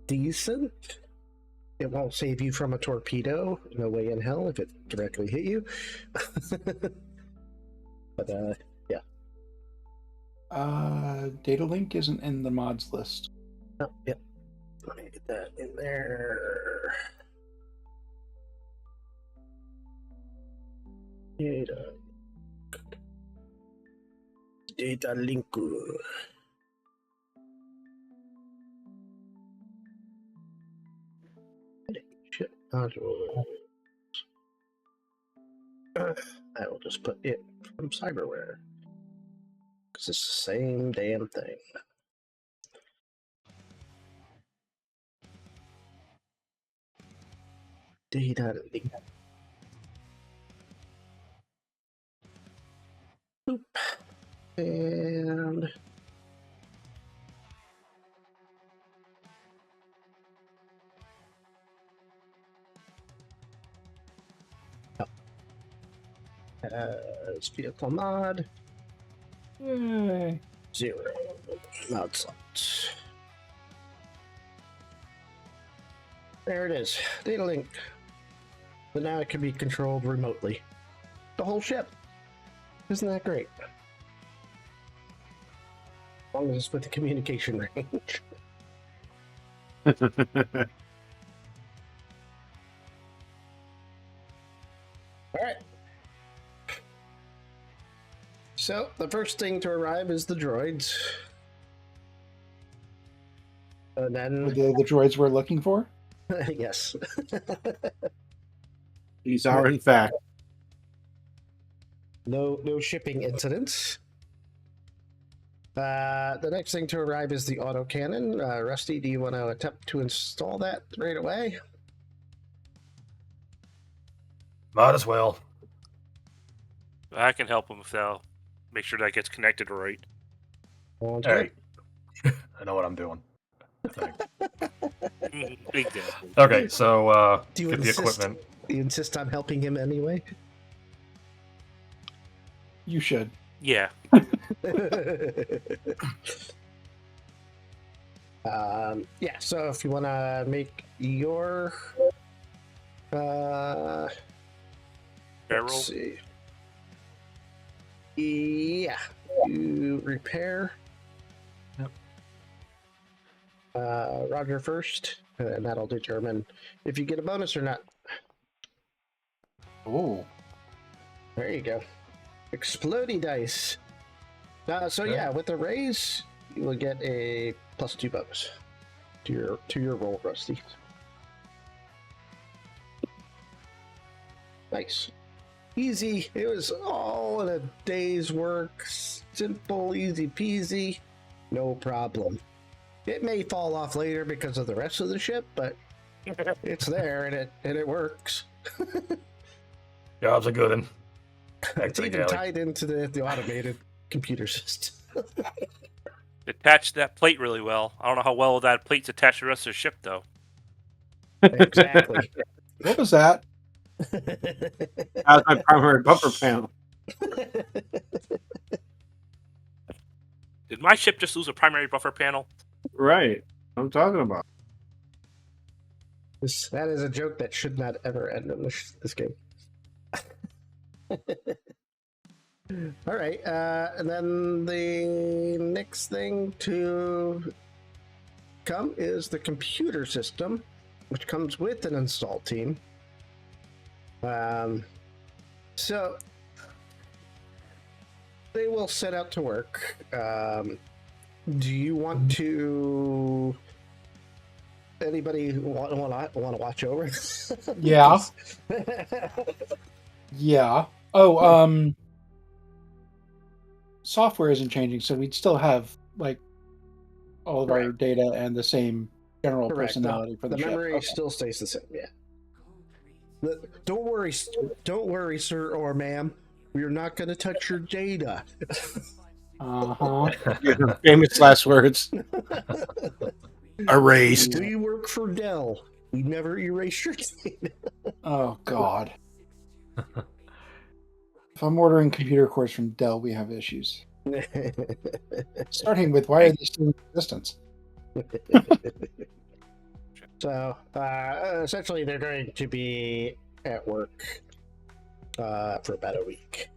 decent. It won't save you from a torpedo. No way in hell if it directly hit you. But yeah. data link isn't in the mods list. Oh, yep. Let me get that in there. Data link. Ship module. I will just put it from cyberware because it's the same damn thing. Data link. Boop. And it's vehicle mod. Yay. 0 mod slots. There it is. Data link. So now it can be controlled remotely. The whole ship. Isn't that great? As long as it's with the communication range. Alright. So, the first thing to arrive is the droids. And then... Were they the droids we're looking for? yes. These are, in fact. No shipping incidents. The next thing to arrive is the autocannon. Rusty, do you want to attempt to install that right away? Might as well. I can help him if they'll make sure that gets connected right. Hey, I know what I'm doing. I think. Exactly. Okay, so Do you get the insist? equipment. You insist on helping him anyway? You should. Yeah. Yeah, so if you want to make your Barrel. let's see. Yeah, you repair. Yep. Roger first, and that'll determine if you get a bonus or not. Oh. There you go. Explodey dice. So Okay. yeah, with the raise, you will get a +2 bonus to your roll, Rusty. Nice. Easy. It was all in a day's work. Simple, easy peasy. No problem. It may fall off later because of the rest of the ship, but it's there and it works. Job's a good one. It's even tied into the automated computer system. Attach that plate really well. I don't know how well that plate's attached to the rest of the ship, though. Exactly. What was that? That's my primary buffer panel. Did my ship just lose a primary buffer panel? Right. I'm talking about. That is a joke that should not ever end in this game. All right, and then the next thing to come is the computer system, which comes with an install team. So they will set out to work. Do you want to Anybody want to watch over? Yeah. Yeah. Oh, software isn't changing, so we'd still have like all of our data and the same general Correct. personality for the, The ship. memory Okay. still stays the same. Yeah. Don't worry, sir or ma'am. We're not going to touch your data. Uh-huh. Famous last words. Erased. We work for Dell. We never erase your data. Oh God. If I'm ordering computer cores from Dell, we have issues. Starting with, why are they still in existence? So, essentially, they're going to be at work for about a week.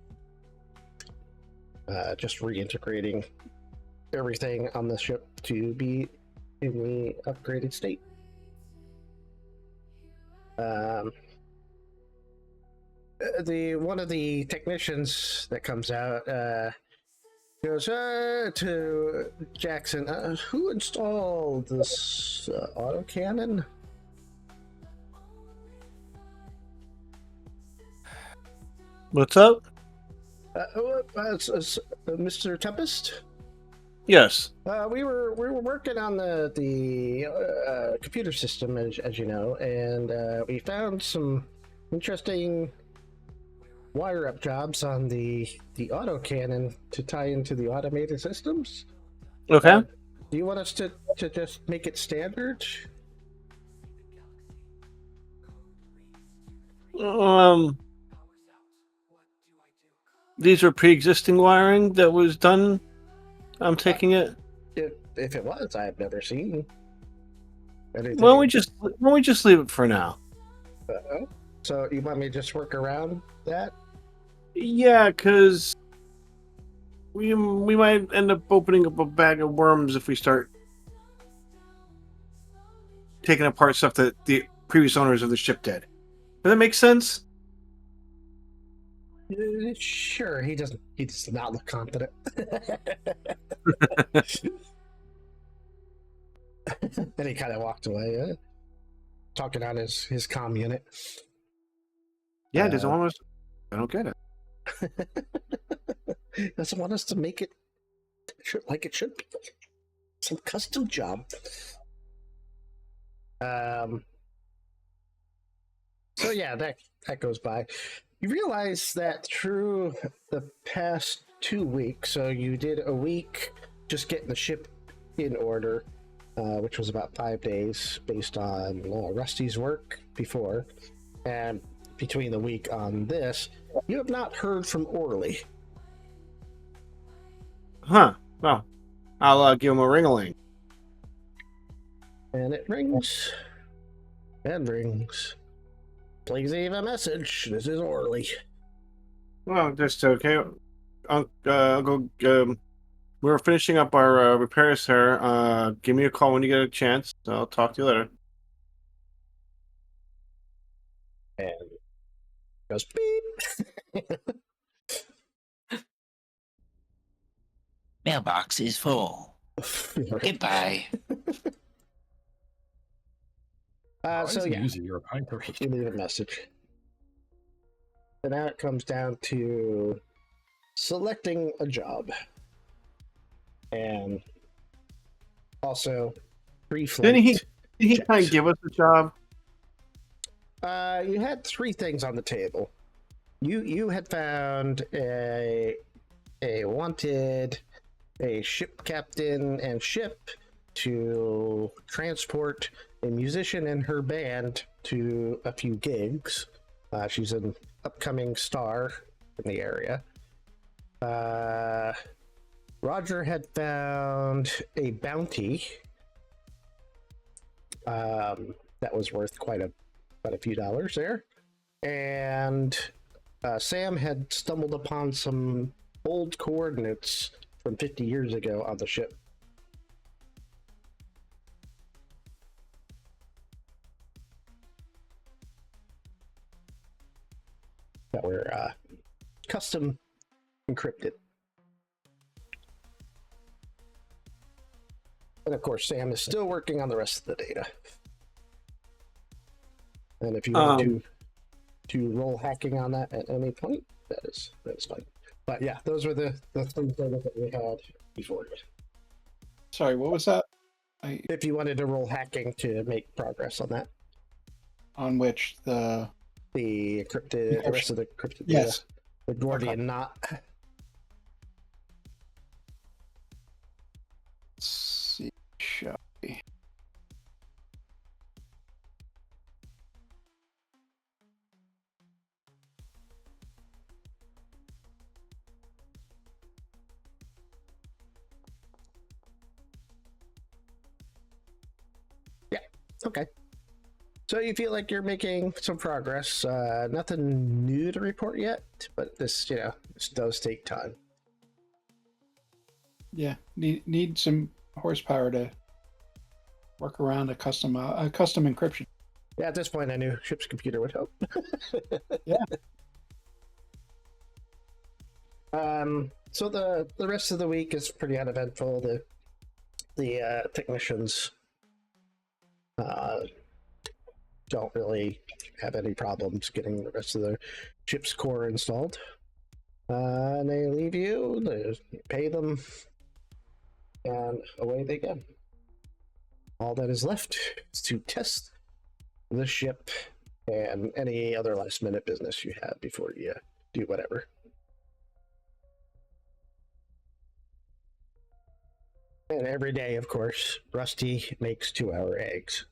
Just reintegrating everything on the ship to be in the upgraded state. The one of the technicians that comes out goes to Jackson. Who installed this autocannon? What's up? Mr. Tempest. Yes. We were working on the computer system, as you know, and we found some interesting wire up jobs on the autocannon to tie into the automated systems. Okay. Do you want us to just make it standard? These are pre-existing wiring that was done. I'm taking it. If it was, I've never seen anything. Why don't we just leave it for now? So you want me to just work around that? Yeah, because we might end up opening up a bag of worms if we start taking apart stuff that the previous owners of the ship did. Does that make sense? Sure. He does not look confident. Then he kind of walked away, talking on his comm unit. Yeah, doesn't want us. I don't get it. Doesn't want us to make it like it should be. Some custom job. So yeah, that goes by. You realize that through the past 2 weeks, so you did a week just getting the ship in order, which was about 5 days based on Rusty's work before, and between the week on this, you have not heard from Orly. Huh. Well, I'll give him a ring-a-ling. And it rings and rings. Please leave a message. This is Orly. Well, that's okay. Uncle, we're finishing up our repairs here. Give me a call when you get a chance. I'll talk to you later. And goes beep. Mailbox is full. Goodbye. So yeah, Easy, you're kind to read. you leave a message. And now it comes down to selecting a job. And also pre-flight. Didn't he checks. kind of give us a job? You had 3 things on the table. You had found a wanted, a ship captain and ship to transport a musician and her band to a few gigs. She's an upcoming star in the area. Roger had found a bounty that was worth quite a few dollars there. And Sam had stumbled upon some old coordinates from 50 years ago on the ship. That were custom encrypted. And of course, Sam is still working on the rest of the data. And if you want Um, to roll hacking on that at any point, that is fine. But yeah, those were the three things that we had before. Sorry, what was that? If you wanted to roll hacking to make progress on that, On which the the rest of the encrypted yes. data, the Gordian knot. Let's see, shall we? Okay. So you feel like you're making some progress. Nothing new to report yet, but this does take time. Yeah, need some horsepower to work around a custom encryption. Yeah, at this point, I knew ship's computer would help. Yeah. So the rest of the week is pretty uneventful. The technicians don't really have any problems getting the rest of the ship's core installed. And they leave you, they pay them, and away they go. All that is left is to test the ship and any other last minute business you have before you do whatever. And every day, of course, Rusty makes 2-hour eggs.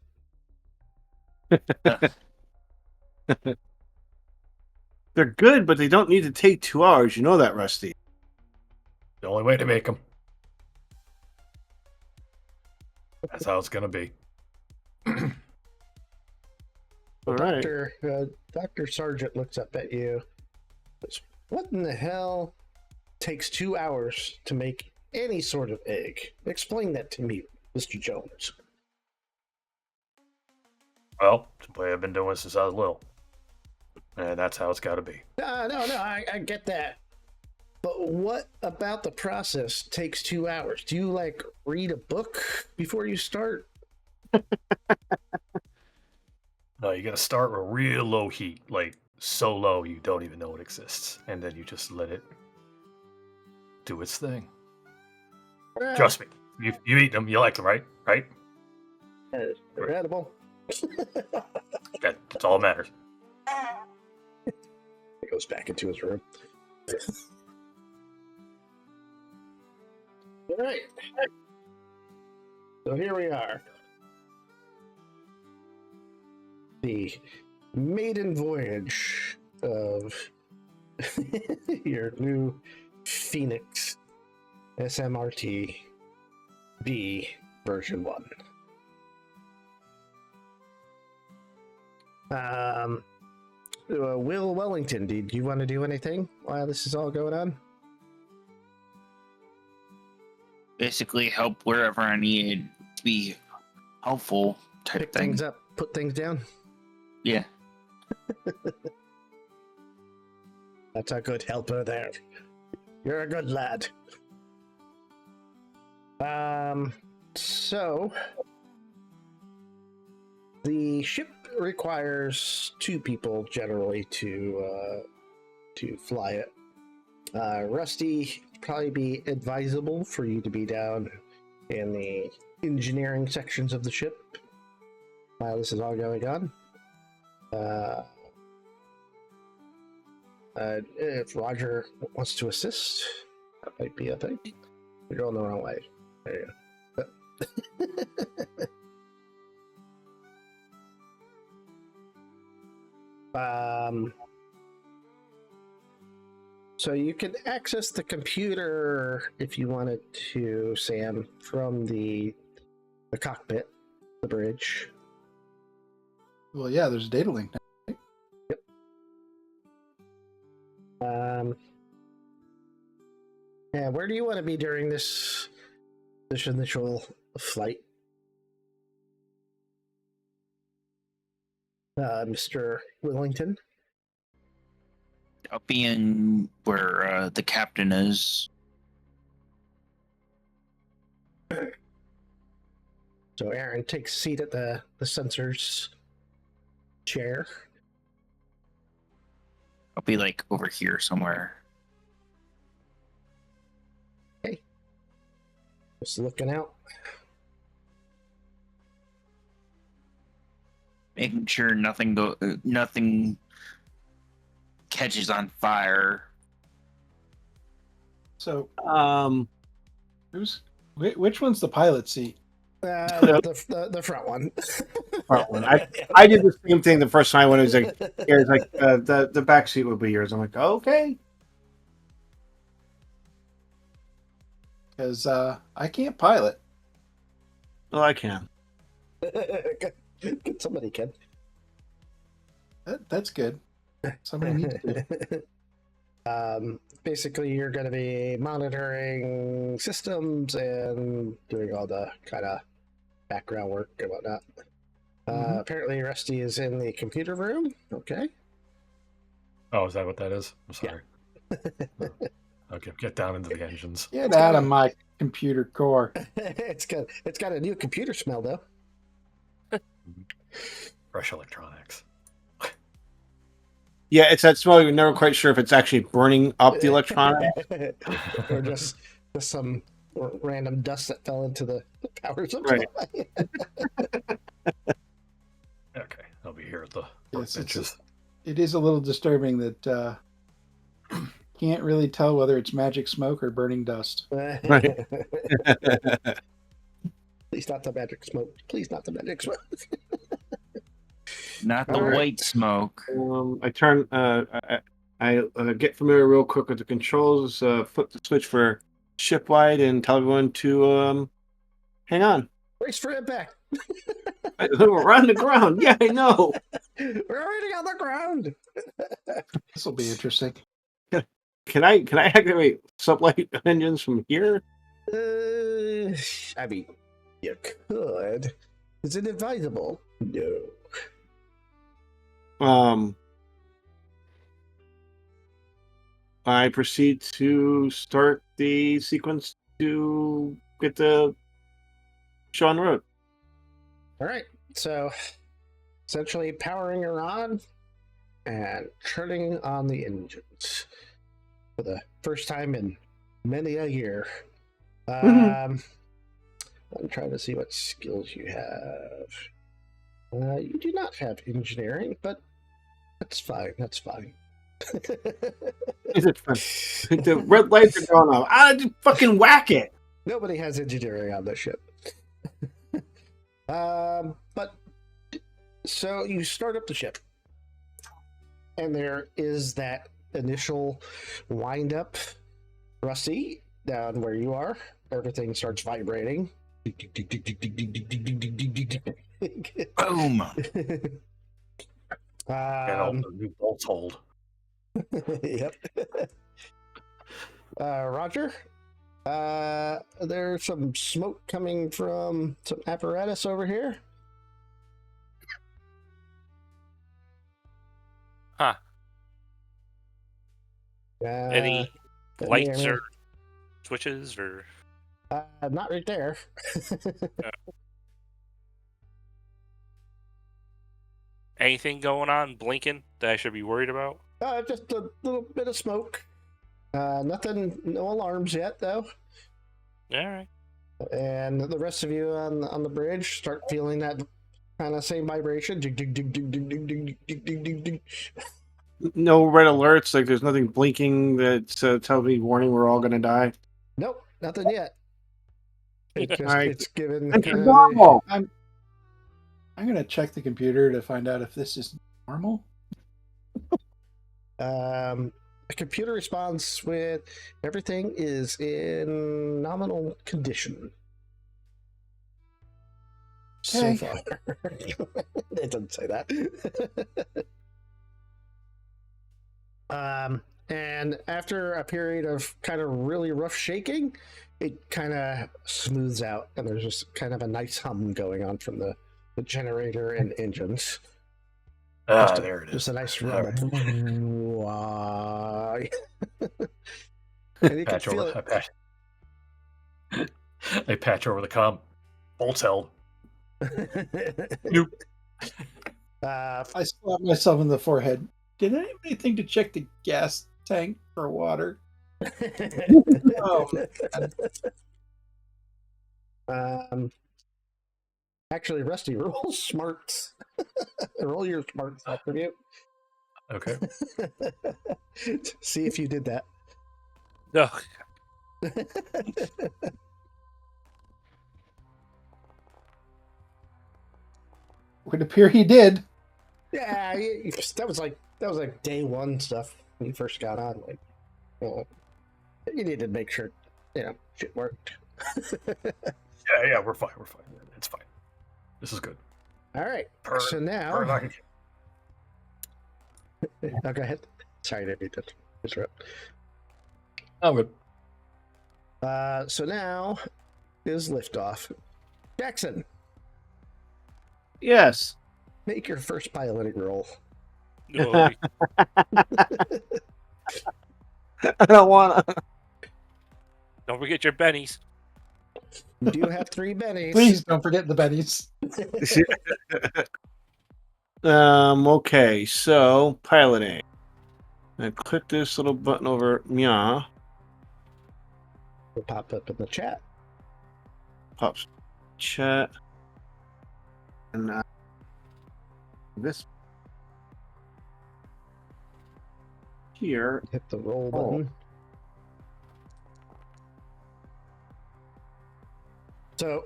they're good, but they don't need to take 2 hours. You know that, Rusty. The only way to make them. That's how it's gonna be. All right. Dr. Sargent looks up at you. Says, what in the hell takes 2 hours to make any sort of egg? Explain that to me, Mr. Jones. Well, it's the way I've been doing since I was little. And that's how it's got to be. No, I get that. But what about the process takes 2 hours? Do you, read a book before you start? No, you got to start with real low heat, like so low you don't even know it exists. And then you just let it do its thing. Trust me. You eat them, you like them, right? Right? They're edible. That's all that matters. He goes back into his room. All right. So here we are. The maiden voyage of your new Phoenix SMRT B version 1. Will Wellington, do you want to do anything while this is all going on? Basically, help wherever I need to be helpful type Pick thing. things up, put things down. Yeah. That's a good helper there. You're a good lad. So the ship requires 2 people generally to fly it. Rusty, probably be advisable for you to be down in the engineering sections of the ship while this is all going on. If Roger wants to assist, that might be a thing. You're going the wrong way. There you go. So you can access the computer if you wanted to, Sam, from the cockpit, the bridge. Well, yeah, there's a data link now. Yeah, where do you want to be during this initial flight, Mr. Willington? I'll be in where the captain is. So Aaron takes a seat at the sensors chair. I'll be like over here somewhere. Just looking out. Making sure nothing catches on fire. So Um, which one's the pilot seat? The front one. front one. I did the same thing the first time when it was like, yeah, it's like the back seat would be yours. I'm like, okay. Because I can't pilot. Oh, I can. Somebody can. That's good. Somebody needs to. Basically, you're going to be monitoring systems and doing all the kind of background work and whatnot. Mhm. Apparently, Rusty is in the computer room. Okay. Oh, is that what that is? I'm sorry. Okay, get down into the engines. Get out of my computer core. It's got a new computer smell though. Fresh electronics. Yeah, it's that smell. You're never quite sure if it's actually burning up the electronics. Or just some random dust that fell into the power supply. Right. Okay, I'll be here at the Yes, workbenches. it is a little disturbing that can't really tell whether it's magic smoke or burning dust. Right. Please not the magic smoke. Please not the magic smoke. Not the All right. white smoke. I turn. I get familiar real quick with the controls. Flip the switch for shipwide and tell everyone to hang on. Race for impact. We're on the ground. Yeah, I know. We're already on the ground. This will be interesting. Can I activate sublight engines from here? I mean, you could. Is it advisable? No. I proceed to start the sequence to get the show on the road. All right. So, essentially, powering her on and turning on the engines for the first time in many a year. I'm trying to see what skills you have. You do not have engineering, but that's fine. That's fine. Is it fun? The red lights are going off. Just fucking whack it. Nobody has engineering on this ship. But so you start up the ship, and there is that initial wind up, Rusty, down where you are. Everything starts vibrating. Boom. Get all the new bolts hold. Yep. Roger. There's some smoke coming from some apparatus over here. Huh. Any lights or switches or? Not right there. Anything going on, blinking that I should be worried about? Just a little bit of smoke. Nothing, no alarms yet, though. All right. And the rest of you on the bridge start feeling that kind of same vibration. No red alerts. Like there's nothing blinking that tells me warning we're all gonna die. Nope, nothing yet. It just, Alright. it's given That's kind of normal. I'm gonna check the computer to find out if this is normal. the computer responds with everything is in nominal condition. So Okay. far. It doesn't say that. And after a period of kind of really rough shaking, it kind of smooths out, and there's just kind of a nice hum going on from the generator and engines. There it is. Just a nice All rumble. right. And you can Patch feel over. it. I patch over the comm. Bolts held. Nope. Nope. I slapped myself in the forehead. Did anybody think to check the gas tank for water? Oh, man. Actually, Rusty, roll smarts. Roll your smarts attribute. Okay. See if you did that. No. Would appear he did. Yeah, that was like day one stuff when you first got on. Like, you needed to make sure shit worked. Yeah, we're fine. We're fine. It's fine. This is good. All right. Per- So now, per like- oh, go ahead. Sorry, I didn't mean to interrupt. Oh, good. So now is liftoff. Jackson, Yes. make your first piloting roll. No. I don't want to. Don't forget your bennies. You do have 3 bennies. Please don't forget the bennies. Okay, so piloting. I click this little button over Mia. Will pop up in the chat. Pops chat. And this here. Hit the roll Oh. button. So,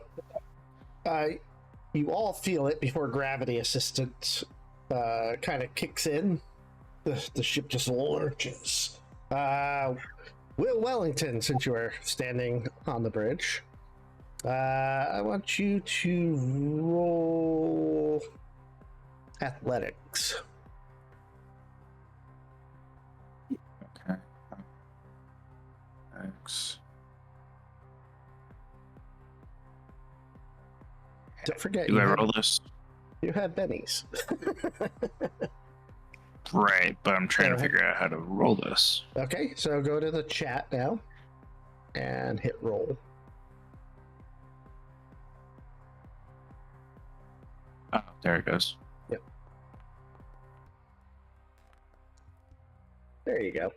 you all feel it before gravity assistance kind of kicks in. The ship just lurches. Will Wellington, since you are standing on the bridge, I want you to roll athletics. Okay. X. Don't forget, Do I roll this? you have bennies. Right, but I'm trying to Uh-huh. figure out how to roll this. Okay, so go to the chat now and hit roll. Oh, there it goes. There you go.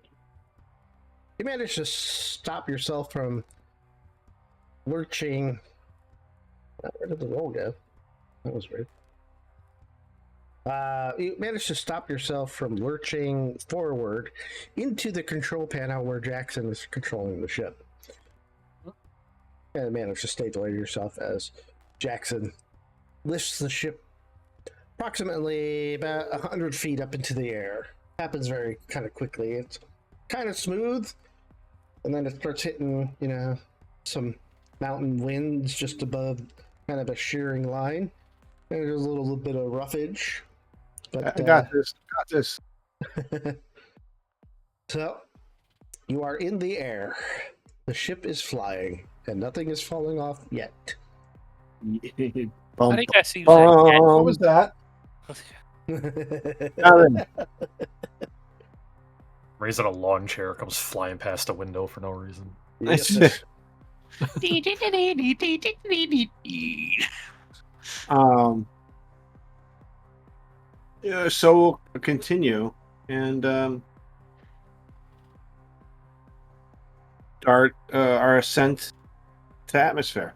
You managed to stop yourself from lurching. Where did the roll go? That was weird. You managed to stop yourself from lurching forward into the control panel where Jackson is controlling the ship. And managed to stabilize yourself as Jackson lifts the ship approximately about 100 feet up into the air. Happens very kind of quickly. It's kind of smooth, and then it starts hitting, some mountain winds just above kind of a shearing line. And there's a little bit of roughage. But I got this. Got this. So, you are in the air. The ship is flying, and nothing is falling off yet. I think that seems like What was that? Raising a lawn chair comes flying past a window for no reason. Yes. Yeah, so we'll continue and start our ascent to atmosphere.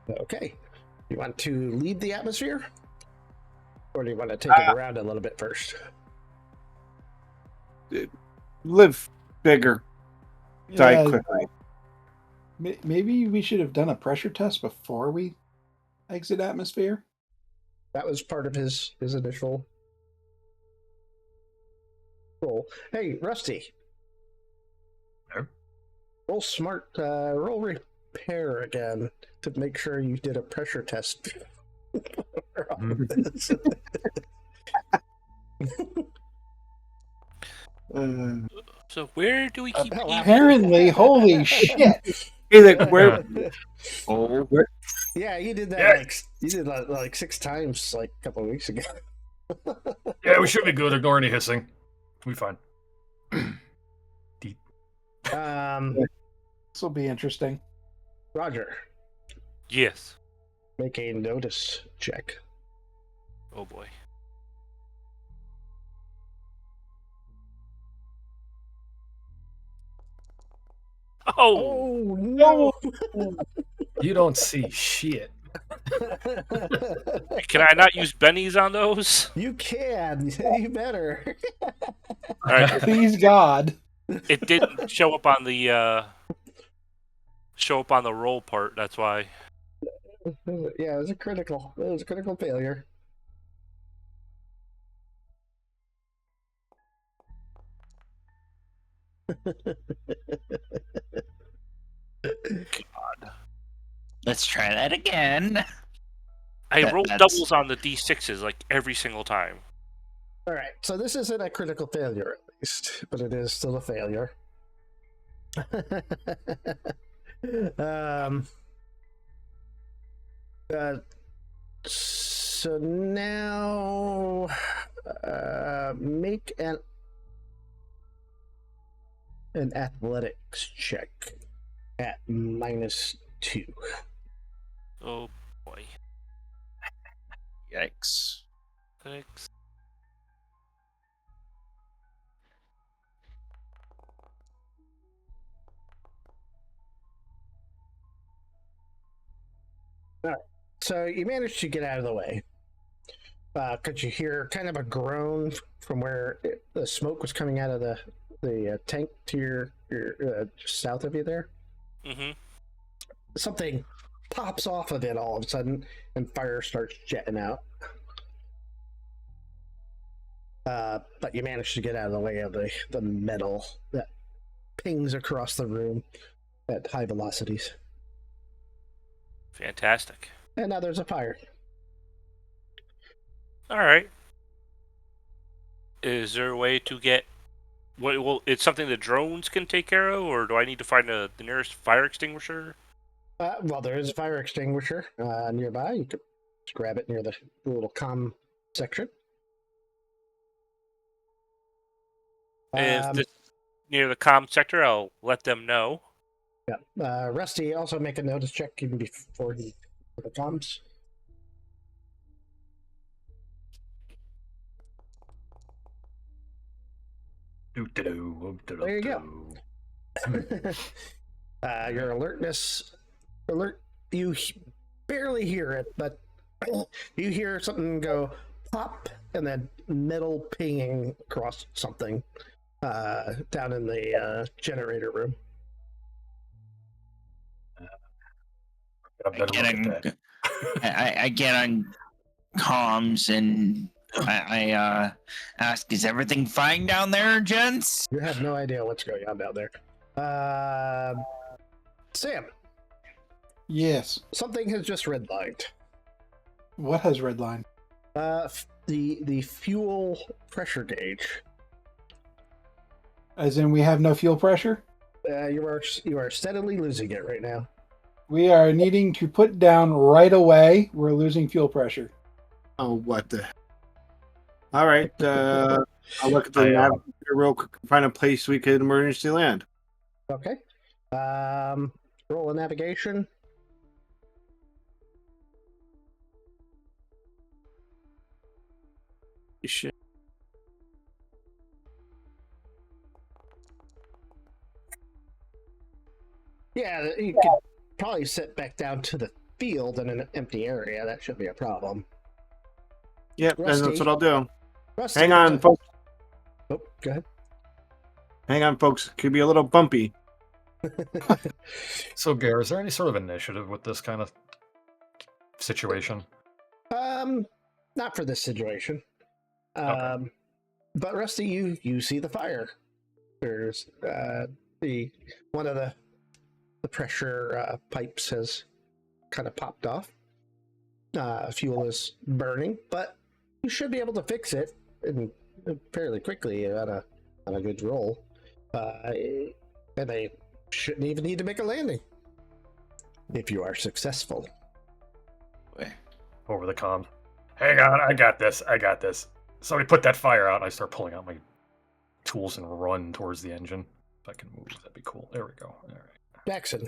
Okay. You want to lead the atmosphere? Or do you want to take it around a little bit first? Live bigger, die Yeah, quickly. maybe we should have done a pressure test before we exit atmosphere. That was part of his initial roll. Hey, Rusty. Sure. Roll smart, roll repair again to make sure you did a pressure test. For all of this. So where do we keep Apparently, holy shit! Hey, like, where? Oh, Yeah, you did that Yeah. like 6 times like a couple of weeks ago. Yeah, we should be good. Ignore any hissing. We'll be fine. This will be interesting. Roger, Yes. make a notice check. Oh boy. Oh no! You don't see shit. Can I not use bennies on those? You can. You better. All right, 'cause Please God. it didn't show up on the roll part. That's why. Yeah, it was a critical. It was a critical failure. Let's try that again. I That- rolled that's- doubles on the d6s like every single time. All right, so this isn't a critical failure, at least, but it is still a failure. um. So now, make an athletics check at -2. Oh boy. Yikes. Thanks. So you managed to get out of the way. Could you hear kind of a groan from where the smoke was coming out of the tank to your just south of you there? Mm-hmm. Something pops off of it all of a sudden, and fire starts jetting out. But you managed to get out of the way of the metal that pings across the room at high velocities. Fantastic. And now there's a fire. All right. Is there a way to get? Well, it's something the drones can take care of, or do I need to find the nearest fire extinguisher? Well, there is a fire extinguisher nearby. You could just grab it near the little comm section. If it's near the comm sector, I'll let them know. Yeah. Rusty, also make a notice check even before the comms. There you go. Your alertness alert. You barely hear it, but you hear something go pop and then metal pinging across something down in the generator room. I get on comms and I ask, is everything fine down there, gents? You have no idea what's going on down there. Sam, Yes. something has just redlined. What has redline? The fuel pressure gauge. As in, we have no fuel pressure? You are steadily losing it right now. We are needing to put down right away. We're losing fuel pressure. Oh, what the? All right. I'll look at the navigator real quick, find a place we could emergency land. Okay. Roll a navigation. Shit. Yeah, you could probably sit back down to the field in an empty area. That shouldn't be a problem. Yep, that's Rusty. what I'll do. Rusty, Hang on, folks. Oh, go ahead. Hang on, folks. Could be a little bumpy. So, Gare, is there any sort of initiative with this kind of situation? Not for this situation. Okay. But Rusty, you see the fire. There's the one of the pressure pipes has kind of popped off. Fuel is burning, but you should be able to fix it fairly quickly on a good roll. And they shouldn't even need to make a landing if you are successful. Over the comm. Hang on, I got this. Somebody put that fire out. I start pulling out my tools and run towards the engine. If I can move, that'd be cool. There we go. All right. Jackson,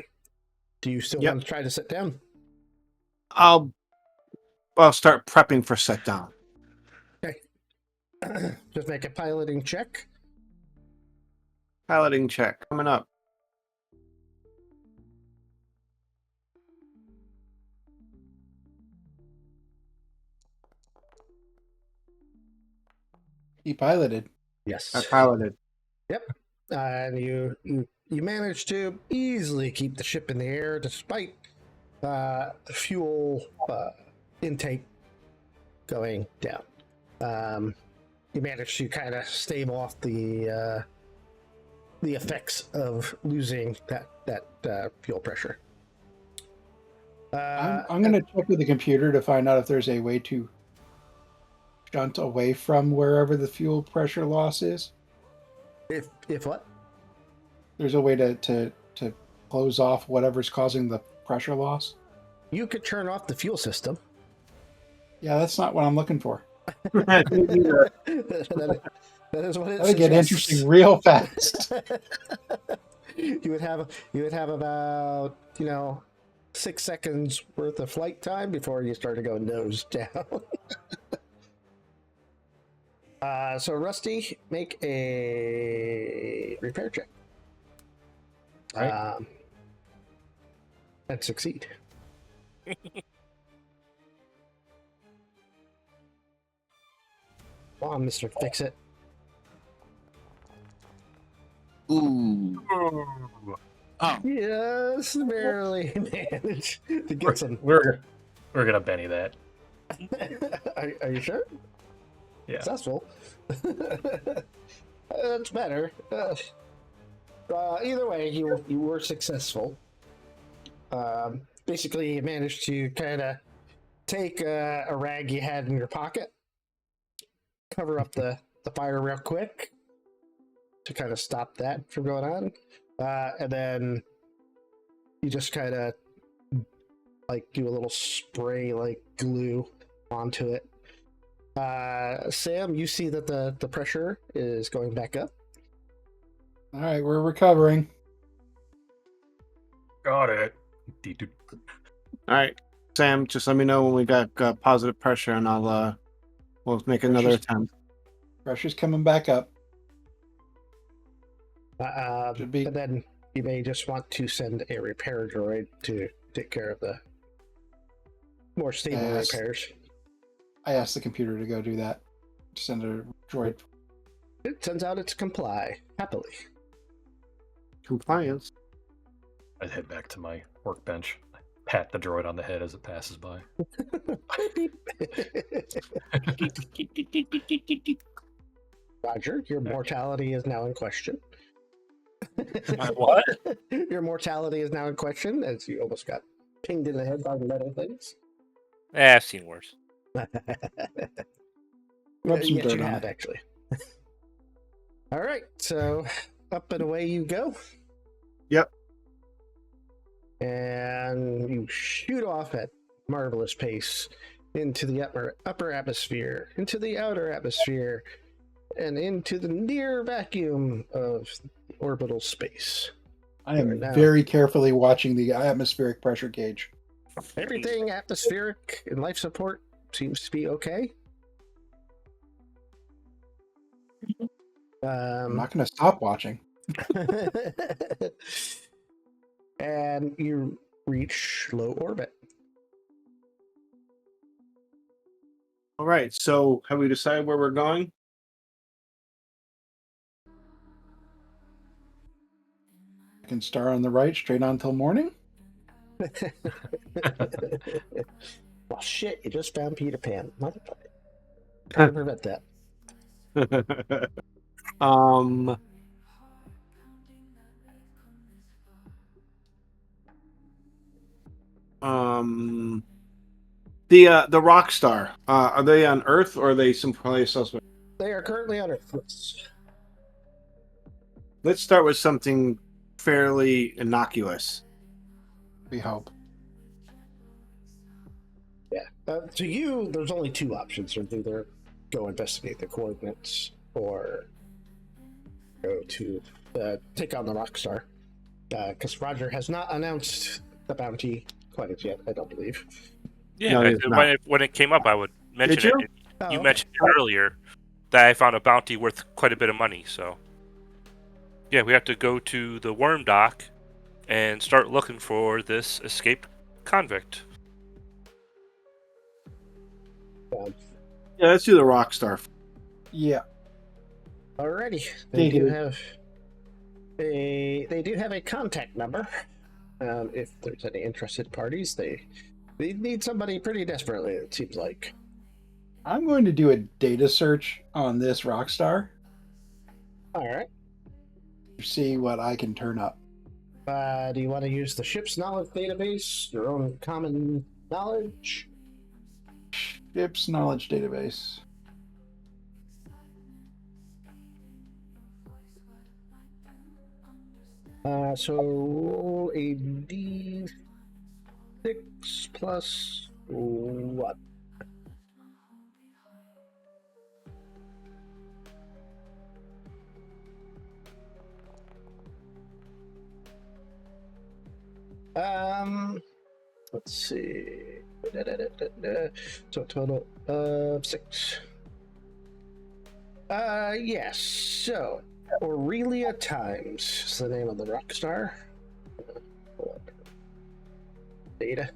do you still Yep. want to try to sit down? I'll start prepping for set down. Just make a piloting check. Piloting check coming up. He piloted. Yes. I piloted. And you managed to easily keep the ship in the air despite the fuel intake going down. You managed to kind of stave off the effects of losing that fuel pressure. I'm going to check with the computer to find out if there's a way to shunt away from wherever the fuel pressure loss is. If what? There's a way to close off whatever's causing the pressure loss. You could turn off the fuel system. Yeah, that's not what I'm looking for. that is what it That'll get suggests. interesting real fast. you would have about 6 seconds worth of flight time before you start to go nose down. So Rusty, make a repair check. Right. And succeed. Come on, Mr. Fix It. Ooh. Oh, Yes, barely managed to get some. We're gonna Benny that. Are you sure? Yeah. Successful. That's better. Either way, you were successful. Basically, you managed to kind of take a rag you had in your pocket, cover up the fire real quick to kind of stop that from going on, and then you just kind of do a little spray like glue onto it. Sam, you see that the pressure is going back up. All right, we're recovering. Got it. All right, Sam, just let me know when we got positive pressure, and we'll make another Pressure's- attempt. Pressure's coming back up. Should be. And then you may just want to send a repair droid to take care of the more stable Yes. repairs. I asked the computer to go do that. Send a droid. It turns out it's comply happily. Compliance. I'd head back to my workbench. Pat the droid on the head as it passes by. Roger, your mortality is now in question. My what? Your mortality is now in question as you almost got pinged in the head by the metal things. I've seen worse. Rub some Yes, dirt you on have it. actually. All right, so up and away you go. Yep. And you shoot off at marvelous pace into the upper atmosphere, into the outer atmosphere, and into the near vacuum of orbital space. I am Right now. very carefully watching the atmospheric pressure gauge. Everything atmospheric and life support seems to be okay. I'm not going to stop watching. And you reach low orbit. All right, so have we decided where we're going? I can star on the right, straight on till morning. Well, shit, you just found Peter Pan. Motherfucker. How to prevent that? The rock star. Are they on Earth or are they someplace else? They are currently on Earth. Let's start with something fairly innocuous. We hope. Yeah. To you, there's only two options. You'll either go investigate the coordinates or go to take on the rock star. Because Roger has not announced the bounty quite as yet, I don't believe. Yeah, No, it's not. when it came up, I would mention Did you? it. And you mentioned it earlier that I found a bounty worth quite a bit of money. So, yeah, we have to go to the worm dock and start looking for this escaped convict. Yeah, let's do the rock star. Yeah. Alrighty, They do. they do have a contact number. If there's any interested parties, they need somebody pretty desperately. It seems like. I'm going to do a data search on this rock star All right. to see what I can turn up. Do you want to use the ship's knowledge database, your own common knowledge? Ship's knowledge database. So roll a d6 plus what? Let's see. So a total of 6. Yes. So Aurelia Times is the name of the rock star. Pull up data.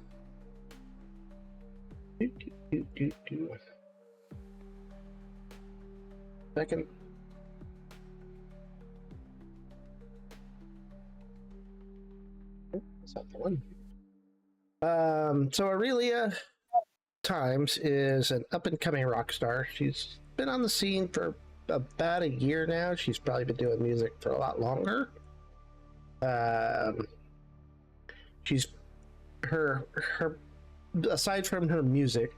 Second. That's not the one. So Aurelia Times is an up-and-coming rock star. She's been on the scene for about a year now. She's probably been doing music for a lot longer. She's her aside from her music,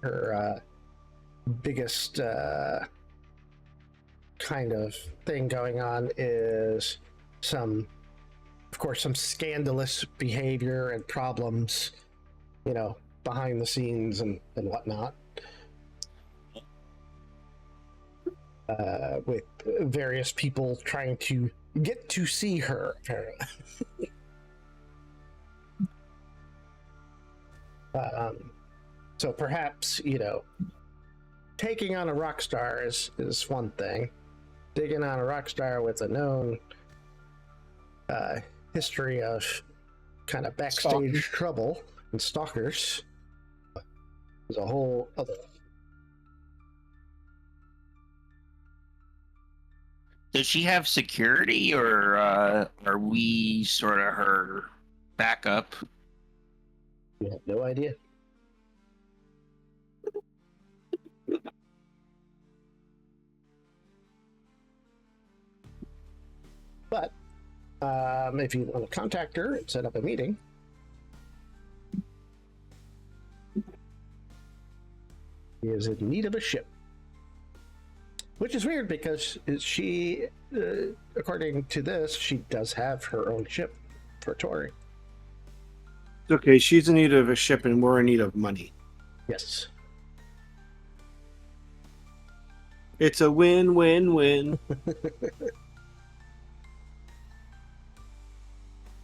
her biggest kind of thing going on is some scandalous behavior and problems, behind the scenes and whatnot. With various people trying to get to see her, apparently. So perhaps, taking on a rock star is one thing. Digging on a rock star with a known history of kind of backstage trouble and stalkers is a whole other. Does she have security, or are we sort of her backup? You have no idea. But if you want to contact her and set up a meeting, she is in need of a ship. Which is weird because she, according to this, she does have her own ship for touring. It's okay. She's in need of a ship, and we're in need of money. Yes. It's a win-win-win.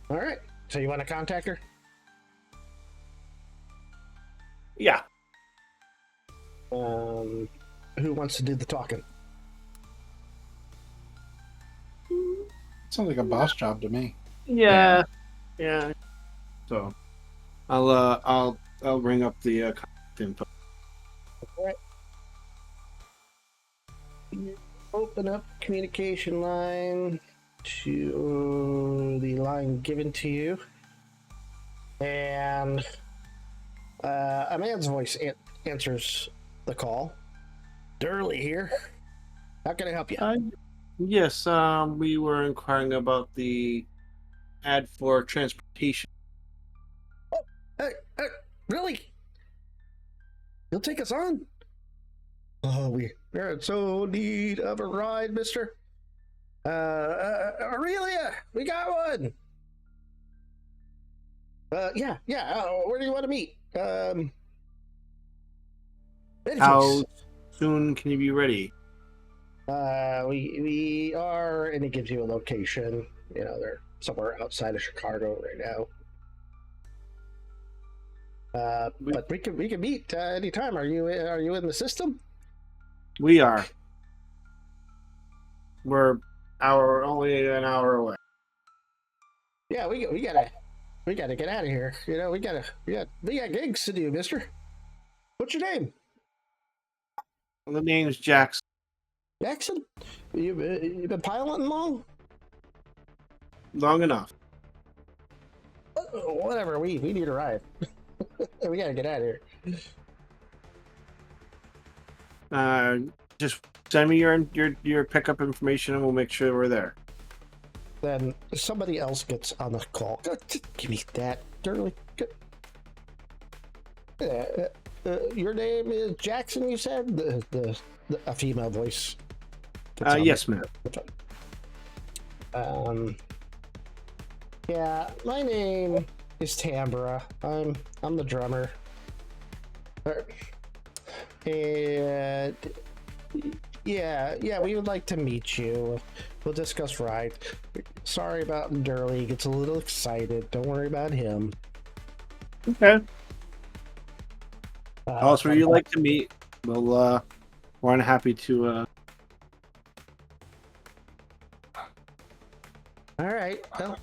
All right. So you want to contact her? Yeah. Who wants to do the talking? Sounds like a boss job to me. Yeah. So, I'll bring up the contact info. All right. Open up communication line to the line given to you, and a man's voice answers the call. Durley here. How can I help you? Yes, we were inquiring about the ad for transportation. Hey, really? You'll take us on? Oh, we're in so need of a ride, mister. Aurelia, we got one. Yeah. Where do you want to meet? How soon can you be ready? We are, and it gives you a location. They're somewhere outside of Chicago right now. But we can meet anytime. Are you in the system? We are. We're only an hour away. Yeah, we gotta get out of here. We got gigs to do, mister. What's your name? The name's Jackson. Jackson, you been piloting long? Long enough. Whatever. We need a ride. We gotta get out of here. Just send me your pickup information, and we'll make sure we're there. Then somebody else gets on the call. Give me that, Durley. Your name is Jackson, you said? A female voice. Yes, ma'am. Yeah, my name is Tambra. I'm the drummer. And yeah, we would like to meet you. We'll discuss ride. Sorry about Durley. He gets a little excited. Don't worry about him. Okay. Tell us where you like to meet. We're happy to. All right. Well,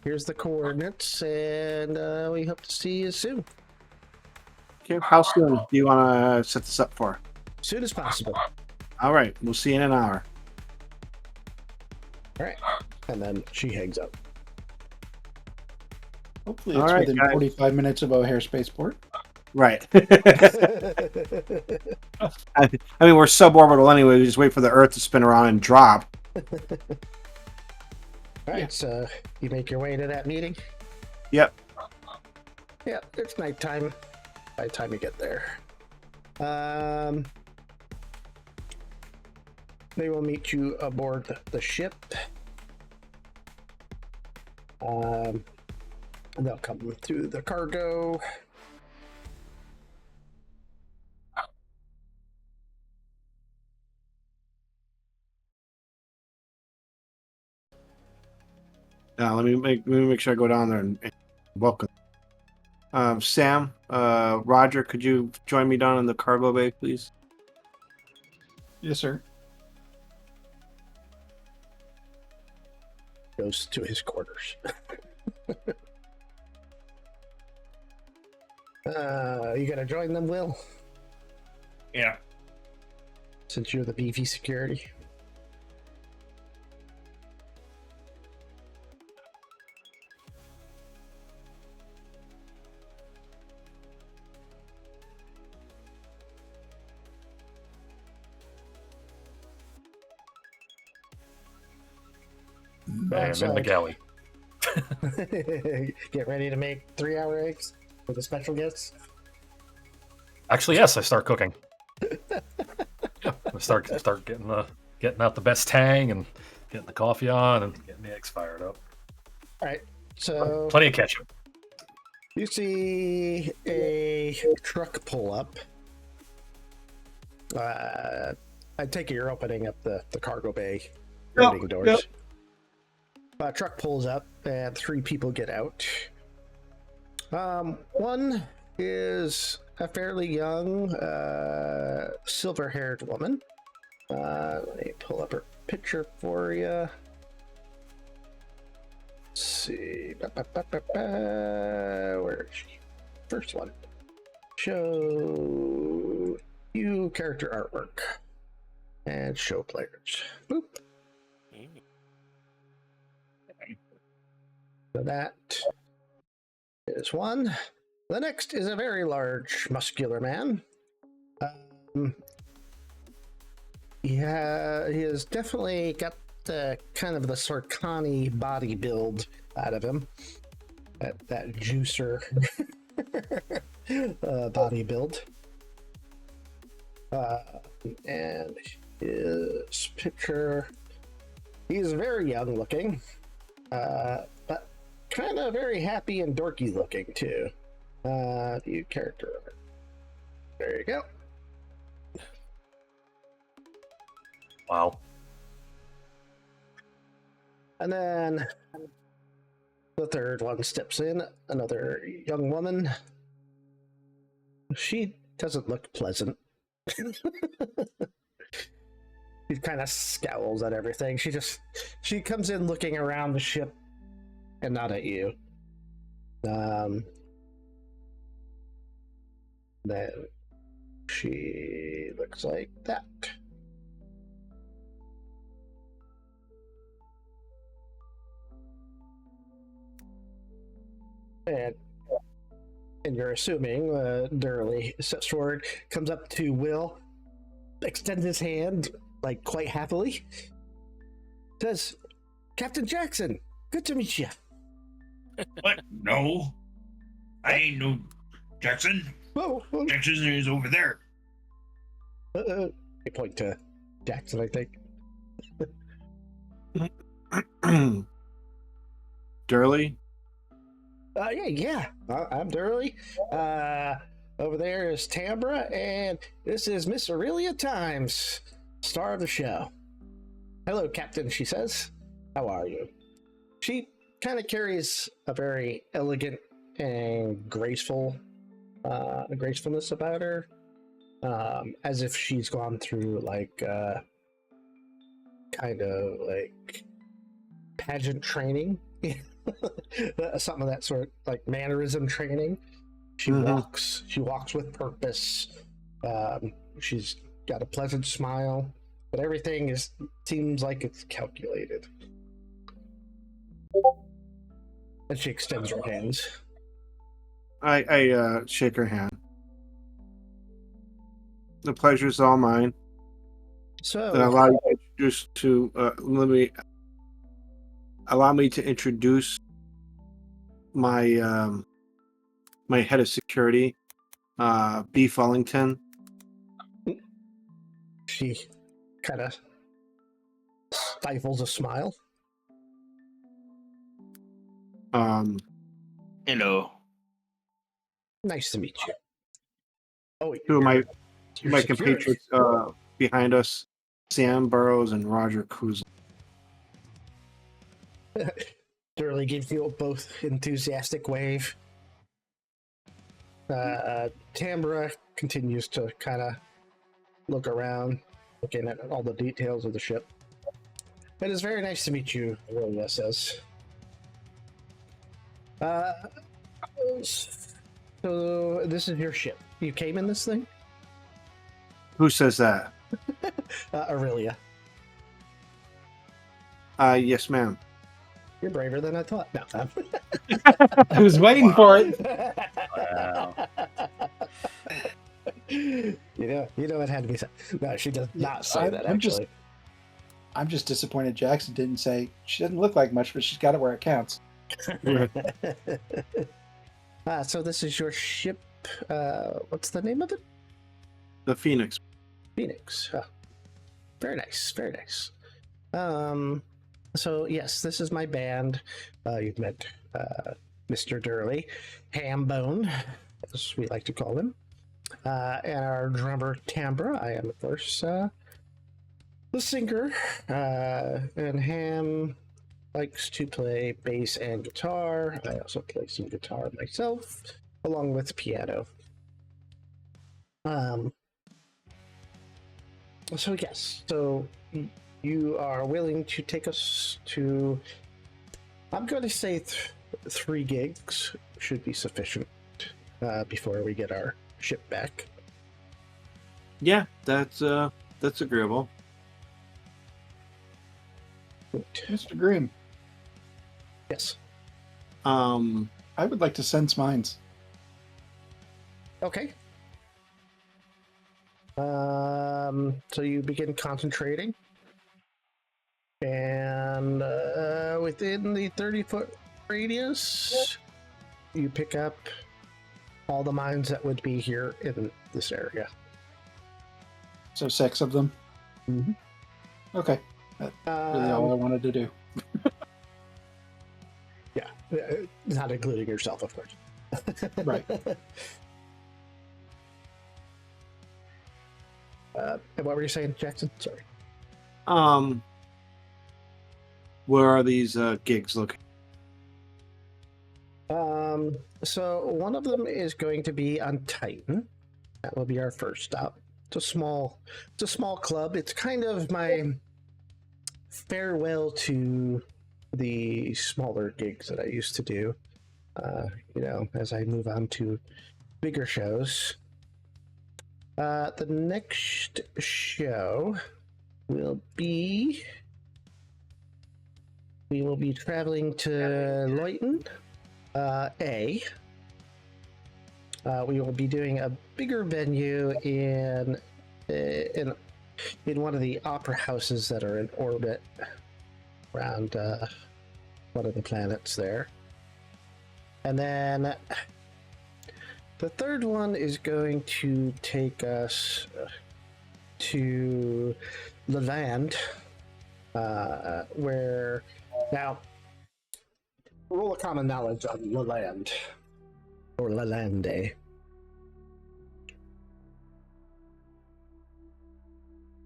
here's the coordinates, and we hope to see you soon. Okay. How soon do you want to set this up for? As soon as possible. All right. We'll see you in an hour. All right. And then she hangs up. Hopefully, it's All right, within guys. 45 minutes of O'Hare Spaceport. Right. I mean, we're suborbital anyway. We just wait for the Earth to spin around and drop. All right. Yeah. So you make your way to that meeting? Yep. Yeah, it's nighttime by the time you get there. They will meet you aboard the ship. And they'll come through the cargo. Let me make sure I go down there and welcome. Sam, Roger, could you join me down in the cargo bay, please? Yes, sir. Goes to his quarters. You gonna join them, Will? Yeah. Since you're the BV security. Bam, in the galley. Get ready to make 3-hour eggs for the special guests. Actually, yes, I start cooking. Yeah, I start getting out the best tang and getting the coffee on and getting the eggs fired up. All right, so Plenty of ketchup. you see a truck pull up. I take it you're opening up the cargo bay loading doors. Yep. Truck pulls up and 3 people get out. One is a fairly young, silver-haired woman. Let me pull up her picture for you. Let's see. Where is she? First one. Show you character artwork. And show players. Boop. So that is one. The next is a very large, muscular man. He has definitely got the kind of the Sarkani body build out of him. That juicer body build. And his picture, he's very young looking, but kind of very happy and dorky looking too. View character. There you go. Wow. And then the third one steps in, another young woman. She doesn't look pleasant. She kind of scowls at everything. She comes in looking around the ship and not at you. Then she looks like that. And you're assuming Durley steps forward, comes up to Will, extends his hand, like quite happily, says, Captain Jackson, good to meet you. What? No, I ain't no Jackson. Oh, Jackson is over there. I point to Jackson, I think. Durley? Yeah. I'm Durley. Over there is Tambra, and this is Miss Aurelia Times, star of the show. Hello, Captain, she says. How are you? She kind of carries a very elegant and gracefulness about her, as if she's gone through like kind of like pageant training. Something of that sort, like mannerism training. She walks with purpose. She's got a pleasant smile, but everything seems like it's calculated. And she extends her hands. I shake her hand. The pleasure's all mine. So, Then allow me to introduce my my head of security, B. Fullington. she kind of stifles a smile. Hello. Nice to meet you. Oh, Two of my you're compatriots behind us, Sam Burrows and Roger Kuzla. Durley gives you both enthusiastic wave. Tambra continues to kind of look around, looking at all the details of the ship. It is very nice to meet you, Aurelia says. So this is your ship. You came in this thing? Who says that? Aurelia. Yes, ma'am. You're braver than I thought. No. I was waiting for it. Wow. You know it had to be said. No, she does not say that, I'm actually. I'm just disappointed Jackson didn't say she doesn't look like much, but she's got it where it counts. So this is your ship. What's the name of it? The Phoenix. Phoenix. Oh, very nice. Very nice. So yes, this is my band. You've met Mr. Durley, Hambone, as we like to call him, and our drummer Tambra. I am, of course, the singer, and Ham likes to play bass and guitar. I also play some guitar myself, along with piano. So yes, so you are willing to take us to, I'm going to say 3 gigs should be sufficient before we get our ship back. Yeah, that's agreeable. Mr. Grimm, Yes. I would like to sense minds. Okay. So you begin concentrating, and within the 30-foot radius, you pick up all the mines that would be here in this area. So 6 of them. Mhm. Okay, that's really all I wanted to do. Yeah, not including yourself, of course. Right. And what were you saying, Jackson? Sorry. Where are these gigs located? So one of them is going to be on Titan. That will be our first stop. It's a small club. It's kind of my farewell to the smaller gigs that I used to do. As I move on to bigger shows. The next show will be, we will be traveling to Leyton, A. We will be doing a bigger venue in one of the opera houses that are in orbit around one of the planets there. And then the third one is going to take us to the land, where now roll a common knowledge on the land or Lalande.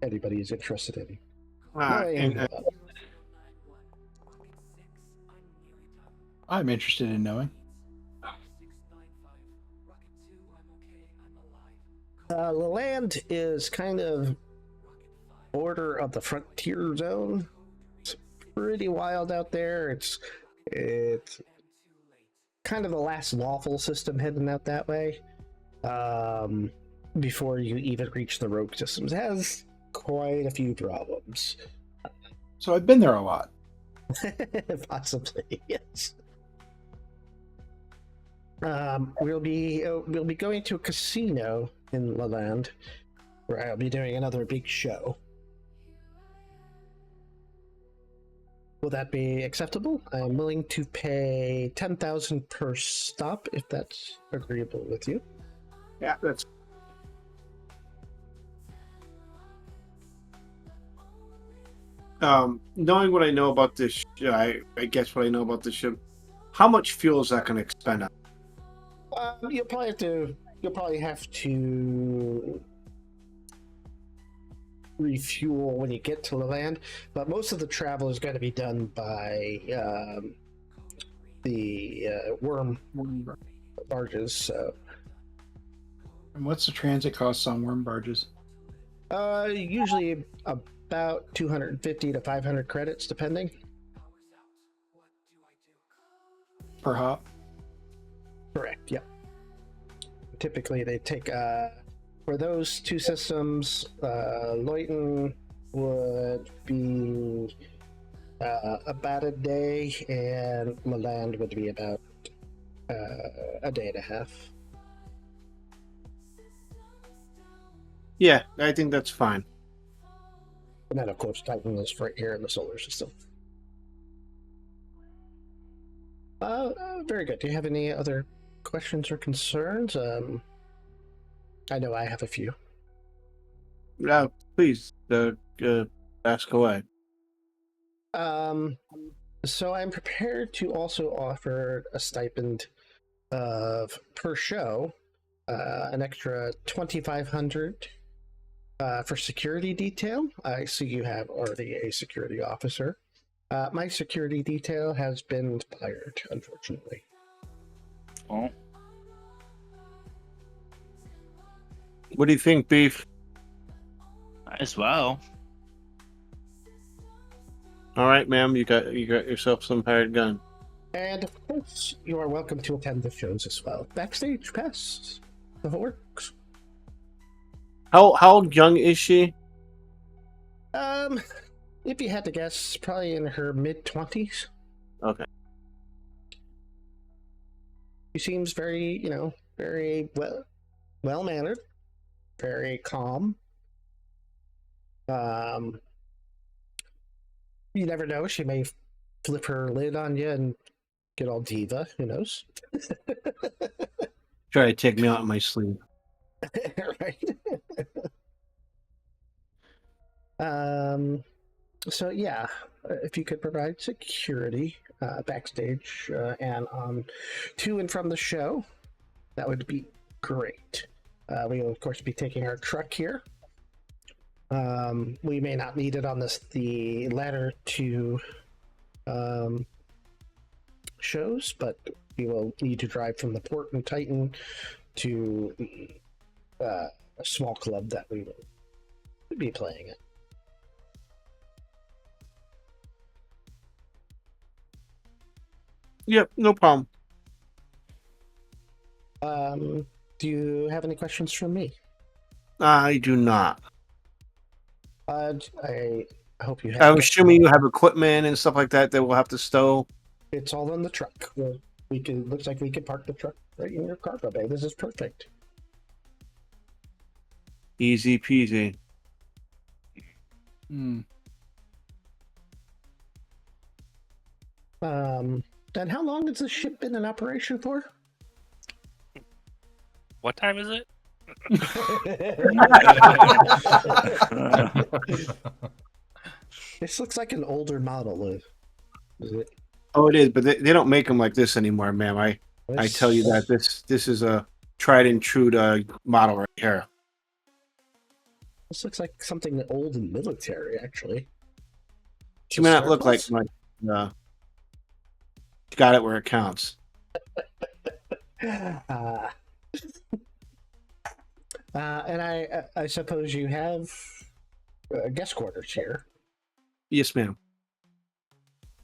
Anybody is interested in knowing. And I'm interested in knowing. Lalande is kind of border of the frontier zone. It's pretty wild out there. It's kind of the last lawful system heading out that way. Before you even reach the rogue systems, it has quite a few problems. So I've been there a lot. Possibly, yes. We'll be going to a casino in Lalande, where I'll be doing another big show. Will that be acceptable? I'm willing to pay 10,000 per stop if that's agreeable with you. yeah, that's knowing what I know about this. I guess what I know about this ship. How much fuel is that going to expend on? You'll probably have to refuel when you get to the land, but most of the travel is going to be done by the worm barges. So, And what's the transit costs on worm barges? usually about 250 to 500 credits, depending. Per hop? Correct. Yep. Typically, they take for those two systems. Leyton would be about a day, and Lalande would be about a day and a half. Yeah, I think that's fine. And then, of course, Titan is right here in the solar system. Very good. Do you have any other questions or concerns? I know I have a few. Please ask away. So I'm prepared to also offer a stipend of per show, an extra 2,500 for security detail. I see you have already a security officer. My security detail has been fired, unfortunately. Oh, What do you think, Beef? as well. All right, ma'am, you got yourself some hired gun. And of course, you are welcome to attend the shows as well. Backstage pass, the whole works. How young is she? If you had to guess, probably in her mid-20s. Okay. She seems very, very well-mannered, very calm. You never know, she may flip her lid on you and get all diva, who knows? Try to take me out of my sleep. Right. So yeah, if you could provide security backstage and on to and from the show, that would be great. We will of course be taking our truck here. We may not need it on the latter two shows, but we will need to drive from the port in Titan to a small club that we will be playing at. Yep, no problem. Do you have any questions from me? I do not. I hope you have. I'm assuming you have equipment and stuff like that that we'll have to stow. It's all in the truck. Looks like we could park the truck right in your cargo bay. This is perfect. Easy peasy. Hmm. And how long has this ship been in operation for? What time is it? This looks like an older model. Is it? Oh, it is, but they don't make them like this anymore, ma'am. I tell you that this is a tried and true model right here. This looks like something old and military, actually. She may not look like got it where it counts. And I suppose you have guest quarters here. Yes, ma'am.